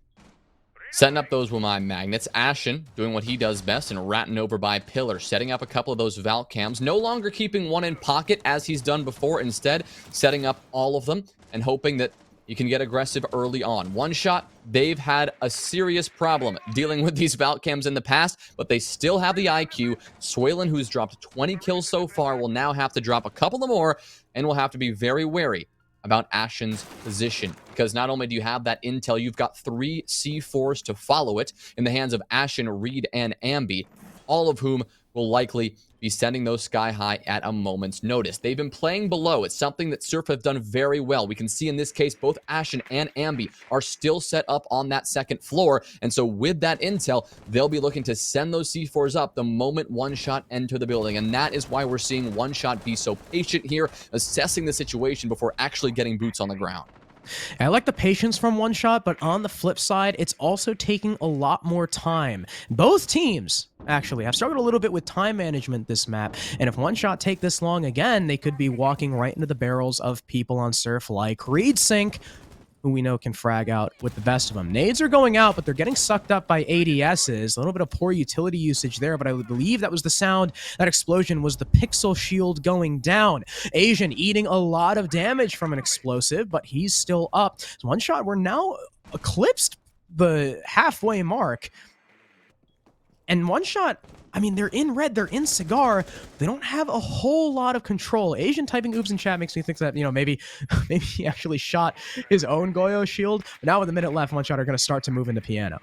setting up those Wamai magnets. Ashen doing what he does best and ratting over by Pillar, setting up a couple of those Valk cams. No longer keeping one in pocket as he's done before. Instead, setting up all of them and hoping that you can get aggressive early on. One Shot, they've had a serious problem dealing with these Valk cams in the past, but they still have the IQ. Swaylin, who's dropped 20 kills so far, will now have to drop a couple of more and will have to be very wary about Ashen's position, because not only do you have that intel, you've got 3 C4s to follow it in the hands of Ashen, Reed, and Ambi, all of whom will likely be sending those sky high at a moment's notice. They've been playing below. It's something that Surf have done very well. We can see in this case, both Ashen and Ambi are still set up on that second floor. And so with that intel, they'll be looking to send those C4s up the moment One Shot enter the building. And that is why we're seeing One Shot be so patient here, assessing the situation before actually getting boots on the ground. I like the patience from One Shot, but on the flip side, it's also taking a lot more time. Both teams, actually, have struggled a little bit with time management this map, and if One Shot take this long again, they could be walking right into the barrels of people on Surf like Reed Sync, who we know can frag out with the best of them. Nades are going out, but they're getting sucked up by ADSs. A little bit of poor utility usage there, but I would believe that was the sound. That explosion was the pixel shield going down. Asian eating a lot of damage from an explosive, but he's still up. So One Shot, we're now eclipsed the halfway mark. And One Shot, I mean, they're in red, they're in Cigar. They don't have a whole lot of control. Asian typing oops in chat makes me think that, you know, maybe he actually shot his own Goyo shield. But now with a minute left, One Shot are going to start to move into Piano.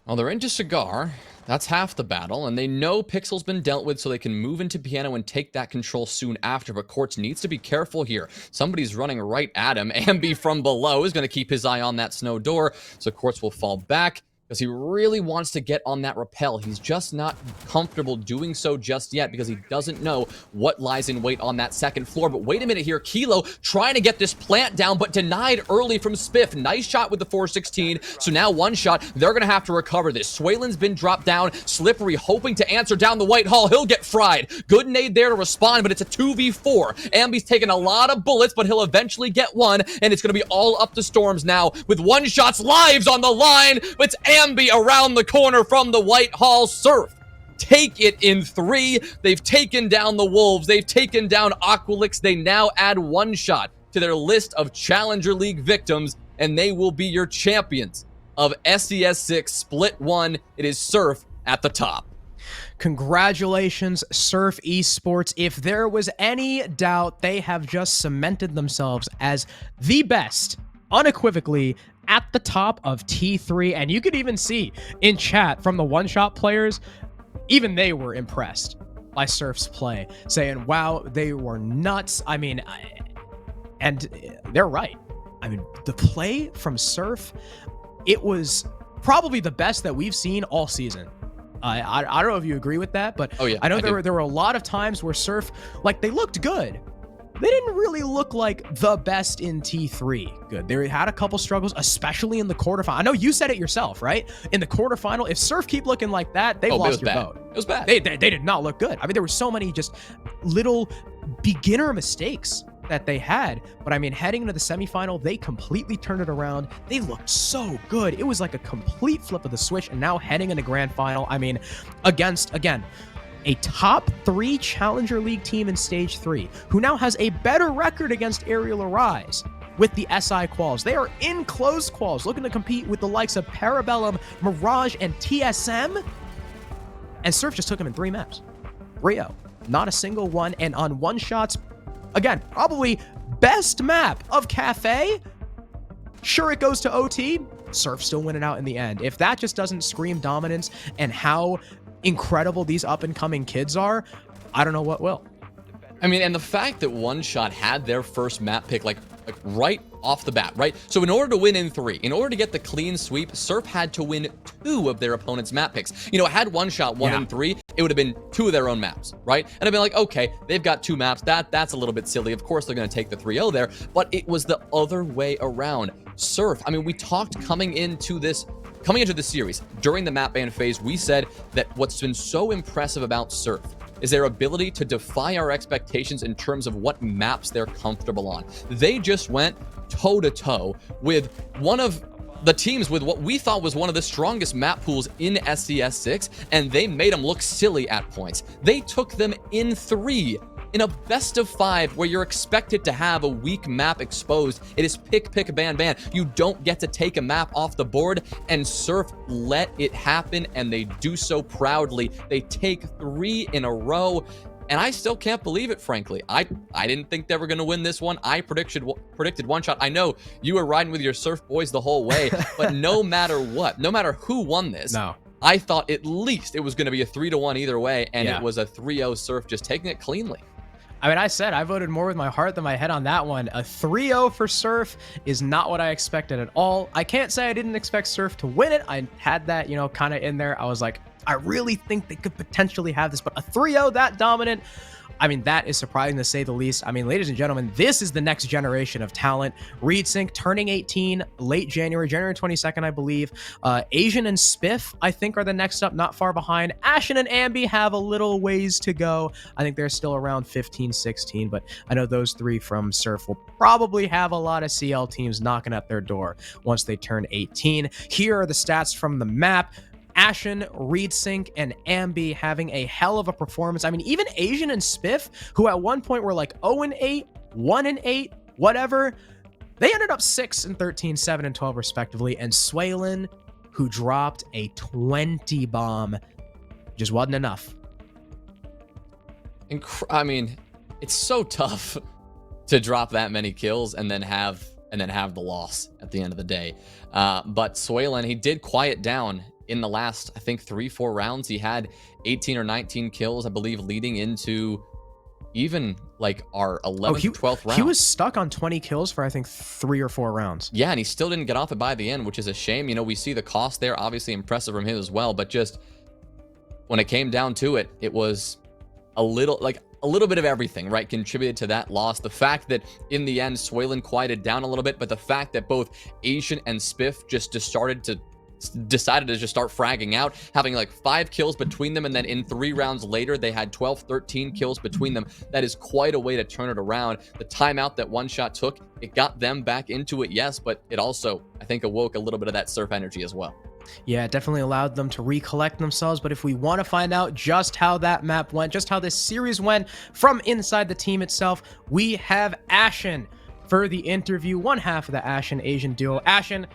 Well, they're into Cigar. That's half the battle, and they know Pixel's been dealt with, so they can move into Piano and take that control soon after. But Quartz needs to be careful here. Somebody's running right at him. Ambi from below is going to keep his eye on that snow door, so Quartz will fall back, because he really wants to get on that rappel. He's just not comfortable doing so just yet because he doesn't know what lies in wait on that second floor. But wait a minute here. Kilo trying to get this plant down, but denied early from Spiff. Nice shot with the 416. So now One Shot, they're going to have to recover this. Swalin's been dropped down. Slippery hoping to answer down the White Hall. He'll get fried. Good nade there to respond, but it's a 2v4. Ambi's taking a lot of bullets, but he'll eventually get one, and it's going to be all up to Storms now with One Shot's lives on the line. But it's Ambi around the corner from the White Hall. Surf take it in 3. They've taken down the Wolves. They've taken down Aqualix. They now add One Shot to their list of Challenger League victims, and they will be your champions of SCS6 Split 1. It is Surf at the top. Congratulations, Surf Esports. If there was any doubt, they have just cemented themselves as the best, unequivocally, at the top of T3. And you could even see in chat from the One Shot players, even they were impressed by Surf's play, saying, wow, they were nuts. I mean, and they're right. I mean, the play from Surf, it was probably the best that we've seen all season. I don't know if you agree with that, but oh, yeah, I know there were a lot of times where Surf, like, they looked good. They didn't really look like the best in T3. Good. They had a couple struggles, especially in the quarterfinal. I know you said it yourself, right? In the quarterfinal, if Surf keep looking like that, they lost your vote. It was bad. They did not look good. I mean, there were so many just little beginner mistakes that they had. But I mean, heading into the semifinal, they completely turned it around. They looked so good. It was like a complete flip of the switch. And now heading into grand final, I mean, against, again, a top 3 Challenger League team in Stage 3, who now has a better record against Aerial Arise with the SI quals. They are in closed quals, looking to compete with the likes of Parabellum, Mirage, and TSM. And Surf just took them in 3 maps. 3-0. Not a single one. And on One Shot's, again, probably best map of Cafe, sure, it goes to OT. Surf still winning out in the end. If that just doesn't scream dominance and how incredible these up-and-coming kids are, I don't know what will. I mean, and the fact that One Shot had their first map pick like right off the bat, right? So in order to win in 3, in order to get the clean sweep, Surf had to win 2 of their opponent's map picks. You know, had One Shot won in 3, it would have been 2 of their own maps, right? And I'd been like, okay, they've got 2 maps. That's a little bit silly. Of course, they're going to take the 3-0 there, but it was the other way around. Surf, I mean, we talked coming into the series, during the map ban phase, we said that what's been so impressive about Surf is their ability to defy our expectations in terms of what maps they're comfortable on. They just went toe-to-toe with one of the teams with what we thought was one of the strongest map pools in SCS6, and they made them look silly at points. They took them in 3. In a best of 5 where you're expected to have a weak map exposed, it is pick, ban. You don't get to take a map off the board, and Surf let it happen, and they do so proudly. They take 3 in a row, and I still can't believe it, frankly. I didn't think they were going to win this one. I predicted One Shot. I know you were riding with your Surf boys the whole way, but no matter what, no matter who won this, I thought at least it was going to be a 3-1 either way, and it was a 3-0 Surf just taking it cleanly. I mean, I said I voted more with my heart than my head on that one. A 3-0 for Surf is not what I expected at all. I can't say I didn't expect Surf to win it. I had that, you know, kind of in there. I was like, I really think they could potentially have this, but a 3-0 that dominant, I mean, that is surprising to say the least. I mean, ladies and gentlemen, this is the next generation of talent. Reedsync turning 18 late January 22nd, I believe. Asian and Spiff, I think, are the next up, not far behind. Ashen and Ambi have a little ways to go. I think they're still around 15, 16, but I know those three from Surf will probably have a lot of CL teams knocking at their door once they turn 18. Here are the stats from the map. Ashen, Reedsync, and Ambi having a hell of a performance. I mean, even Asian and Spiff, who at one point were like 0-8, 1-8, whatever, they ended up 6-13, 7-12 respectively. And Swaylin, who dropped a 20 bomb, just wasn't enough. I mean, it's so tough to drop that many kills and then have the loss at the end of the day. But Swaylin, he did quiet down in the last, I think, 3-4 rounds. He had 18 or 19 kills, I believe, leading into even like our 11th, 12th round. He was stuck on 20 kills for, I think, 3 or 4 rounds. Yeah, and he still didn't get off it by the end, which is a shame. You know, we see the cost there, obviously impressive from him as well, but just when it came down to it, it was a little bit of everything, right, contributed to that loss. The fact that in the end, Swaylin quieted down a little bit, but the fact that both Asian and Spiff just decided to just start fragging out, having like 5 kills between them, and then in 3 rounds later they had 12-13 kills between them. That is quite a way to turn it around. The timeout that One Shot took, it got them back into it, yes, but it also, I think, awoke a little bit of that Surf energy as well. Yeah, it definitely allowed them to recollect themselves. But if we want to find out just how that map went, just how this series went from inside the team itself, we have Ashen for the interview, one half of the Ashen Asian duo. Ashen,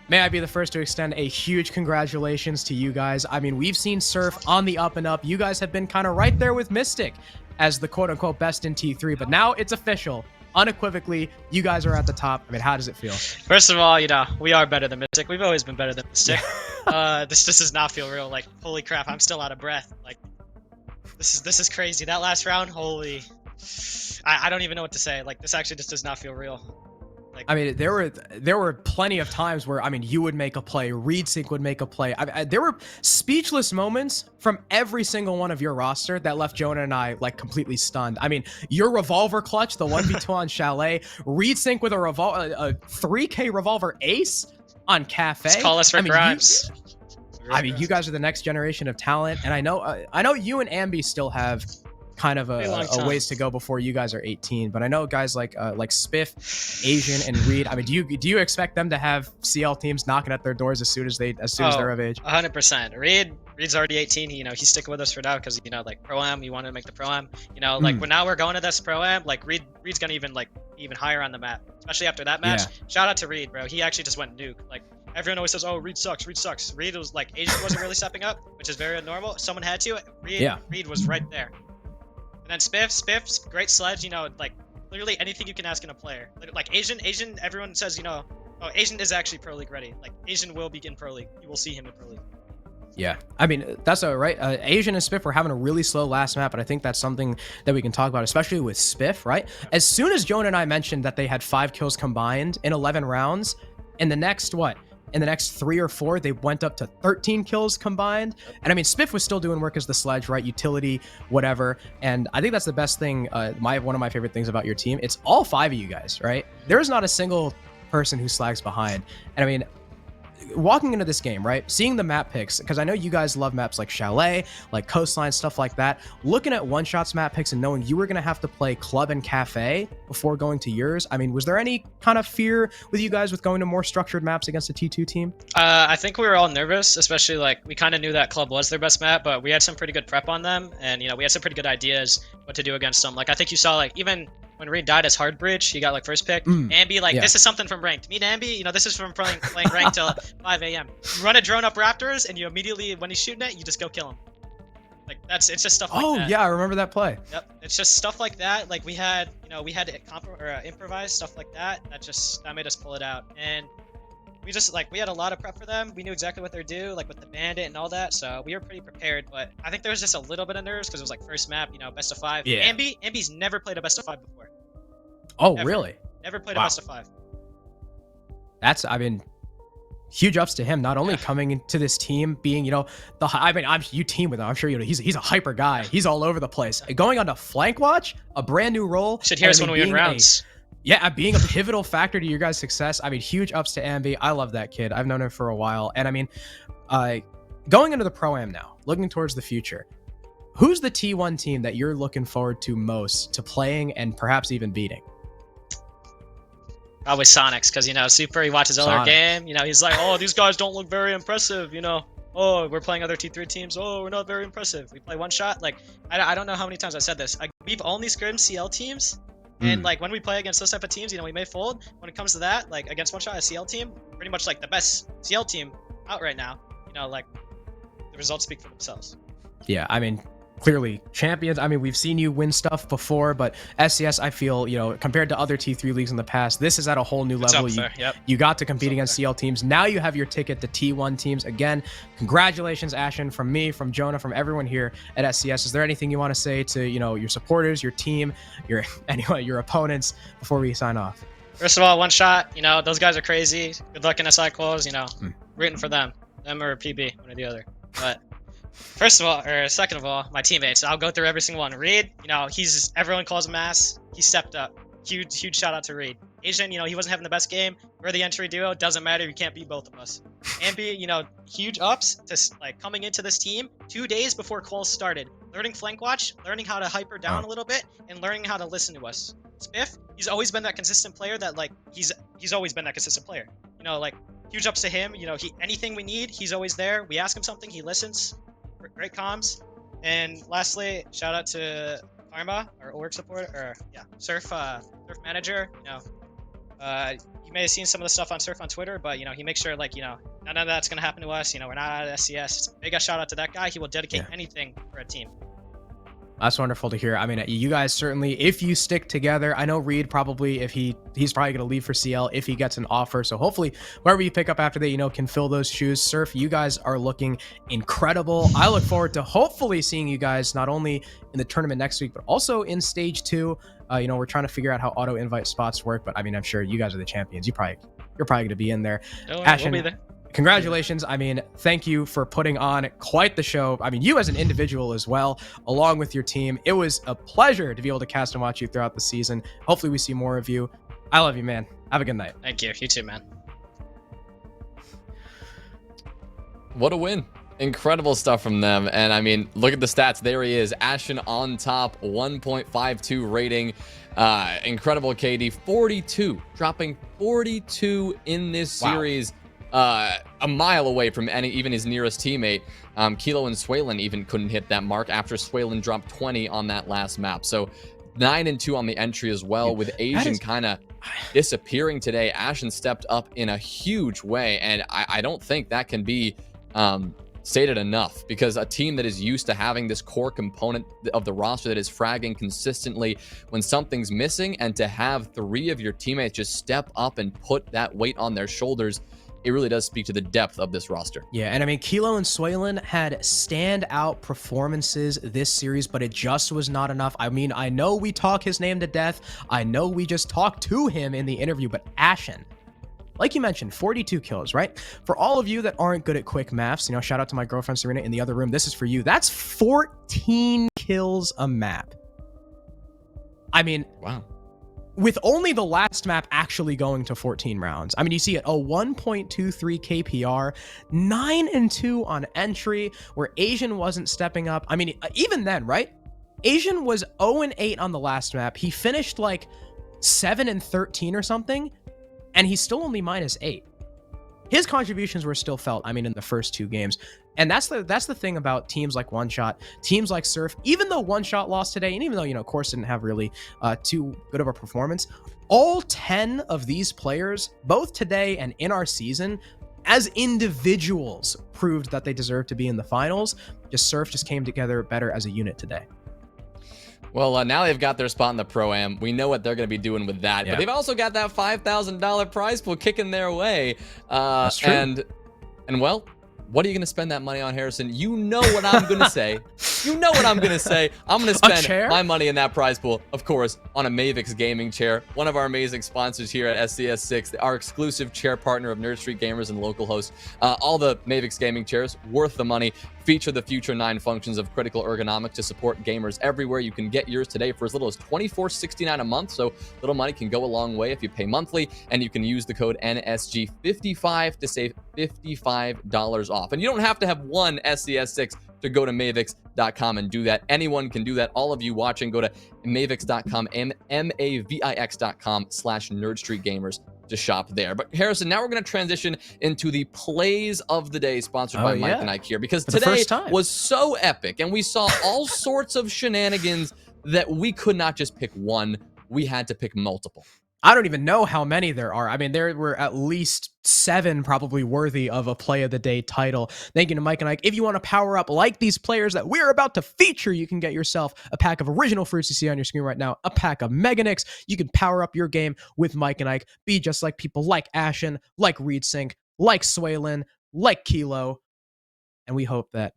may I be the first to extend a huge congratulations to you guys. I mean, we've seen Surf on the up and up. You guys have been kind of right there with Mystic as the quote-unquote best in T3, but now it's official. Unequivocally, you guys are at the top. I mean, how does it feel? First of all, you know, we are better than Mystic. We've always been better than Mystic. This just does not feel real. Like, holy crap, I'm still out of breath. Like, this is crazy. That last round, holy... I don't even know what to say. Like, this actually just does not feel real. I mean, there were plenty of times where, I mean, you would make a play, Reedsync would make a play. There were speechless moments from every single one of your roster that left Jonah and I like completely stunned. I mean, your revolver clutch, the 1v2 on Chalet, Reedsync with a 3K revolver ace on Cafe. Let's call us for Grimes. I mean, you guys are the next generation of talent, and I know you and Ambi still have kind of a ways to go before you guys are 18, but I know guys like Spiff, Asian, and Reed. I mean, do you expect them to have CL teams knocking at their doors as soon as they're of age? 100%. Reed's already 18. You know, he's sticking with us for now because, you know, like Pro-Am, you want to make the Pro-Am. You know, like when now we're going to this Pro-Am, like Reed's gonna even higher on the map, especially after that match. Yeah. Shout out to Reed, bro. He actually just went nuke. Like, everyone always says, "Oh, Reed sucks. Reed sucks." Reed was like, Asian wasn't really stepping up, which is very normal. Someone had to. Reed was right there. And then Spiff's great sledge, you know, like literally anything you can ask in a player. Like Asian, everyone says, you know, oh, Asian is actually Pro League ready. Like Asian will be in Pro League. You will see him in Pro League. Yeah, I mean, that's right. Asian and Spiff were having a really slow last map, but I think that's something that we can talk about, especially with Spiff, right? As soon as Jonah and I mentioned that they had 5 kills combined in 11 rounds, in the next 3 or 4, they went up to 13 kills combined. And I mean, Spiff was still doing work as the sledge, right? Utility, whatever. And I think that's the best thing, one of my favorite things about your team. It's all 5 of you guys, right? There's not a single person who slags behind. And I mean, walking into this game, right? Seeing the map picks, because I know you guys love maps like Chalet, like Coastline, stuff like that. Looking at One Shot's map picks and knowing you were going to have to play Club and Cafe before going to yours, I mean, was there any kind of fear with you guys with going to more structured maps against a T2 team? I think we were all nervous, especially like we kind of knew that Club was their best map, but we had some pretty good prep on them, and you know, we had some pretty good ideas what to do against them. Like I think you saw like even when Reed died as hard bridge, he got like first pick. Ambi, like this is something from ranked. Meet Ambi, you know, this is from playing ranked till 5 a.m. You run a drone up Raptors, and you immediately, when he's shooting it, you just go kill him. Like it's just stuff like that. Oh yeah, I remember that play. Yep, it's just stuff like that. Like we had to improvise stuff like that. That made us pull it out, and we had a lot of prep for them. We knew exactly what they're due, like with the bandit and all that. So we were pretty prepared. But I think there was just a little bit of nerves because it was like first map, you know, best of 5. Yeah. Ambi's never played a best of 5 before. Oh, really? Never played a best of 5. That's, I mean, huge ups to him, not only coming into this team being, you team with him. I'm sure he's a hyper guy. He's all over the place. Going on to flank watch, a brand new role. Should hear us when we win rounds. Being a pivotal factor to your guys' success. I mean, huge ups to Ambi. I love that kid. I've known him for a while. And I mean, going into the Pro-Am now, looking towards the future, who's the T1 team that you're looking forward to most to playing and perhaps even beating? Probably Sonics, because, Super, he watches all our game. He's like, oh, these guys don't look very impressive, Oh, we're playing other T3 teams. Oh, we're not very impressive. We play one shot. Like, I don't know how many times I've said this. We've only scrimmed CL teams. And, like, when we play against those type of teams, we may fold. When it comes to that, like, against one shot, a CL team, pretty much, like, the best CL team out right now. Like, the results speak for themselves. Yeah, I mean, clearly champions. I mean, we've seen you win stuff before, but SCS, I feel, compared to other T3 leagues in the past, this is at a whole new level. You got to compete against CL teams. Now you have your ticket to T1 teams. Again, congratulations, Ashen, from me, from Jonah, from everyone here at SCS. Is there anything you want to say to, your supporters, your team, your opponents before we sign off? First of all, one shot, those guys are crazy. Good luck in SI quals, rooting for them or PB, one or the other. But second of all, my teammates. I'll go through every single one. Reed, everyone calls him ass. He stepped up. Huge shout out to Reed. Asian, he wasn't having the best game. We're the entry duo. Doesn't matter. You can't beat both of us. Ambi, huge ups to coming into this team 2 days before calls started. Learning flank watch, learning how to hyper down a little bit, and learning how to listen to us. Spiff, he's always been that consistent player that he's always been that consistent player. Huge ups to him. Anything we need, he's always there. We ask him something, he listens. Great comms. And lastly, shout out to Karma, our org support, Surf manager. You may have seen some of the stuff on Surf on Twitter, but he makes sure none of that's gonna happen to us. We're not at SCS. Big shout out to that guy. He will dedicate anything for a team. That's wonderful to hear. I mean, you guys certainly, if you stick together, I know Reed probably, he's probably going to leave for CL if he gets an offer. So hopefully whoever you pick up after that, can fill those shoes. Surf, you guys are looking incredible. I look forward to hopefully seeing you guys not only in the tournament next week, but also in stage 2. We're trying to figure out how auto invite spots work, but I mean, I'm sure you guys are the champions. You're probably going to be in there. We'll be there. Congratulations. I mean, thank you for putting on quite the show. I mean, you as an individual as well, along with your team. It was a pleasure to be able to cast and watch you throughout the season. Hopefully we see more of you. I love you, man. Have a good night. Thank you. You too, man. What a win. Incredible stuff from them. And I mean, look at the stats. There he is. Ashen on top, 1.52 rating. Incredible KD, 42, dropping 42 in this series. A mile away from even his nearest teammate. Kilo and Swalen even couldn't hit that mark after Swalen dropped 20 on that last map. So 9-2 on the entry as well, with Asian kind of disappearing today. Ashen stepped up in a huge way, and I don't think that can be stated enough, because a team that is used to having this core component of the roster that is fragging consistently when something's missing, and to have 3 of your teammates just step up and put that weight on their shoulders, it really does speak to the depth of this roster. Yeah, and I mean, Kilo and Swalen had standout performances this series, but it just was not enough. I mean, I know we talk his name to death. I know we just talked to him in the interview, but Ashen, like you mentioned, 42 kills, right? For all of you that aren't good at quick maths, shout out to my girlfriend Serena in the other room. This is for you. That's 14 kills a map. I mean, wow. With only the last map actually going to 14 rounds. I mean, you see it, 1.23 KPR, 9-2 on entry, where Asian wasn't stepping up. I mean, even then, right? Asian was 0-8 on the last map. He finished like 7-13 or something, and he's still only -8. His contributions were still felt, I mean, in the first 2 games. And that's the thing about teams like One Shot, teams like Surf. Even though One Shot lost today, and even though, Course didn't have really too good of a performance, all 10 of these players, both today and in our season, as individuals, proved that they deserve to be in the finals. Surf just came together better as a unit today. Well, now they've got their spot in the Pro-Am. We know what they're going to be doing with that. Yeah. But they've also got that $5,000 prize pool kicking their way. That's true. And well, what are you going to spend that money on, Harrison? You know what I'm going to say. You know what I'm going to say. I'm going to spend chair? my money in that prize pool, of course, on a Mavix gaming chair. One of our amazing sponsors here at SCS6, our exclusive chair partner of NerdStreet Gamers and local host. All the Mavix gaming chairs, worth the money, feature the Future 9 functions of critical ergonomics to support gamers everywhere. You can get yours today for as little as $24.69 a month, so little money can go a long way if you pay monthly, and you can use the code NSG55 to save $55 off. And you don't have to have one SCS6 to go to Mavix.com and do that. Anyone can do that. All of you watching, go to Mavix.com, Mavix.com/NerdStreetGamers to shop there. But Harrison, now we're going to transition into the plays of the day sponsored by Mike and Ike here, because today was so epic and we saw all sorts of shenanigans that we could not just pick one. We had to pick multiple. I don't even know how many there are. I mean, there were at least 7 probably worthy of a play of the day title. Thank you to Mike and Ike. If you want to power up like these players that we're about to feature, you can get yourself a pack of original fruits you see on your screen right now, a pack of Meganix. You can power up your game with Mike and Ike. Be just like people like Ashen, like ReedSync, like Swaylin, like Kilo. And we hope that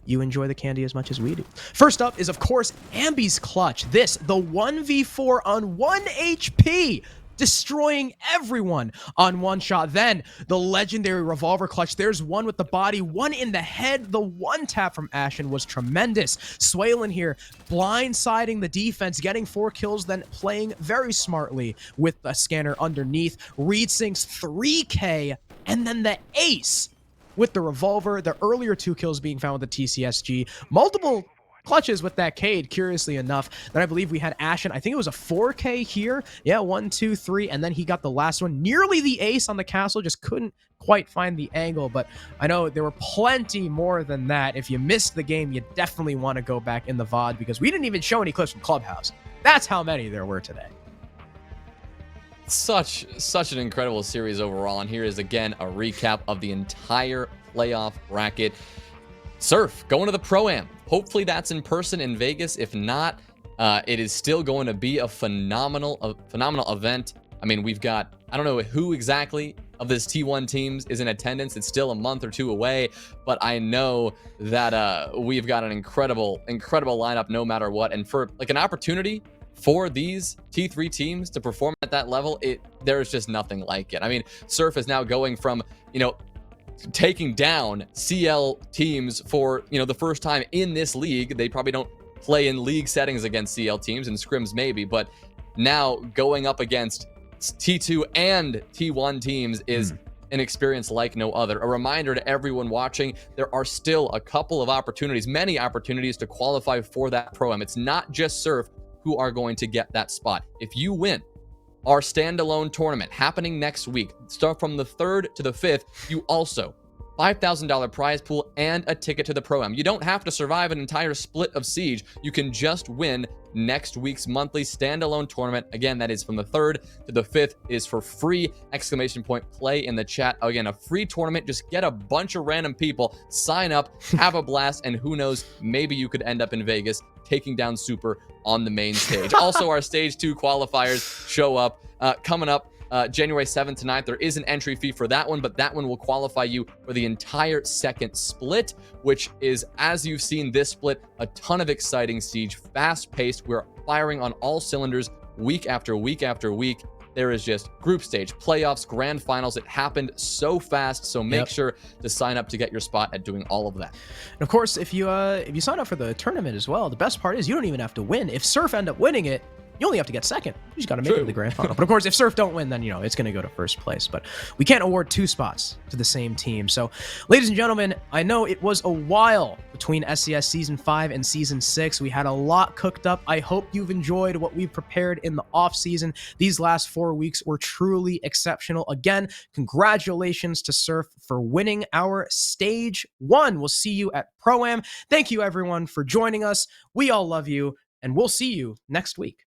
you enjoy the candy as much as we do. First up is, of course, Ambi's Clutch. This, the 1v4 on 1 HP, destroying everyone on one shot. Then, the legendary Revolver Clutch. There's one with the body, one in the head. The one tap from Ashen was tremendous. Swaylin here, blindsiding the defense, getting 4 kills, then playing very smartly with the scanner underneath. ReedSync's 3K, and then the ace with the Revolver, the earlier 2 kills being found with the TCSG, multiple clutches with that Cade, curiously enough. Then I believe we had Ashen, I think it was a 4K here. Yeah, 1, 2, 3, and then he got the last one. Nearly the ace on the castle, just couldn't quite find the angle, but I know there were plenty more than that. If you missed the game, you definitely want to go back in the VOD, because we didn't even show any clips from Clubhouse. That's how many there were today. Such an incredible series overall, and here is again a recap of the entire playoff bracket. Surf going to the Pro-Am. Hopefully that's in person in Vegas. If not, it is still going to be a phenomenal event. I mean, we've got, I don't know who exactly of this T1 teams is in attendance. It's still a month or 2 away, but I know that we've got an incredible lineup no matter what. And for like an opportunity for these T3 teams to perform at that level, there's just nothing like it. I mean, Surf is now going from, taking down CL teams for, the first time in this league. They probably don't play in league settings against CL teams, and scrims maybe, but now going up against T2 and T1 teams is an experience like no other. A reminder to everyone watching, there are still a couple of opportunities, many opportunities to qualify for that Pro-Am. It's not just Surf who are going to get that spot. If you win our standalone tournament happening next week, start from the 3rd to the 5th, you also $5,000 prize pool and a ticket to the Pro-Am. You don't have to survive an entire split of Siege. You can just win next week's monthly standalone tournament. Again, that is from the 3rd to the 5th. It is for free, ! Play in the chat. Again, a free tournament. Just get a bunch of random people, sign up, have a blast, and who knows, maybe you could end up in Vegas taking down Super on the main stage. Also, our Stage 2 qualifiers show up coming up January 7th to 9th. There is an entry fee for that one, but that one will qualify you for the entire second split, which is, as you've seen this split, a ton of exciting Siege, fast-paced. We're firing on all cylinders week after week after week. There is just group stage, playoffs, grand finals. It happened so fast, so make sure to sign up to get your spot at doing all of that. And of course, if you sign up for the tournament as well, the best part is you don't even have to win. If Surf end up winning it, you only have to get second. You just got to make it to the grand final. But of course, if Surf don't win, then, it's going to go to first place. But we can't award 2 spots to the same team. So, ladies and gentlemen, I know it was a while between SCS Season 5 and Season 6. We had a lot cooked up. I hope you've enjoyed what we've prepared in the off-season. These last 4 weeks were truly exceptional. Again, congratulations to Surf for winning our Stage 1. We'll see you at Pro-Am. Thank you, everyone, for joining us. We all love you, and we'll see you next week.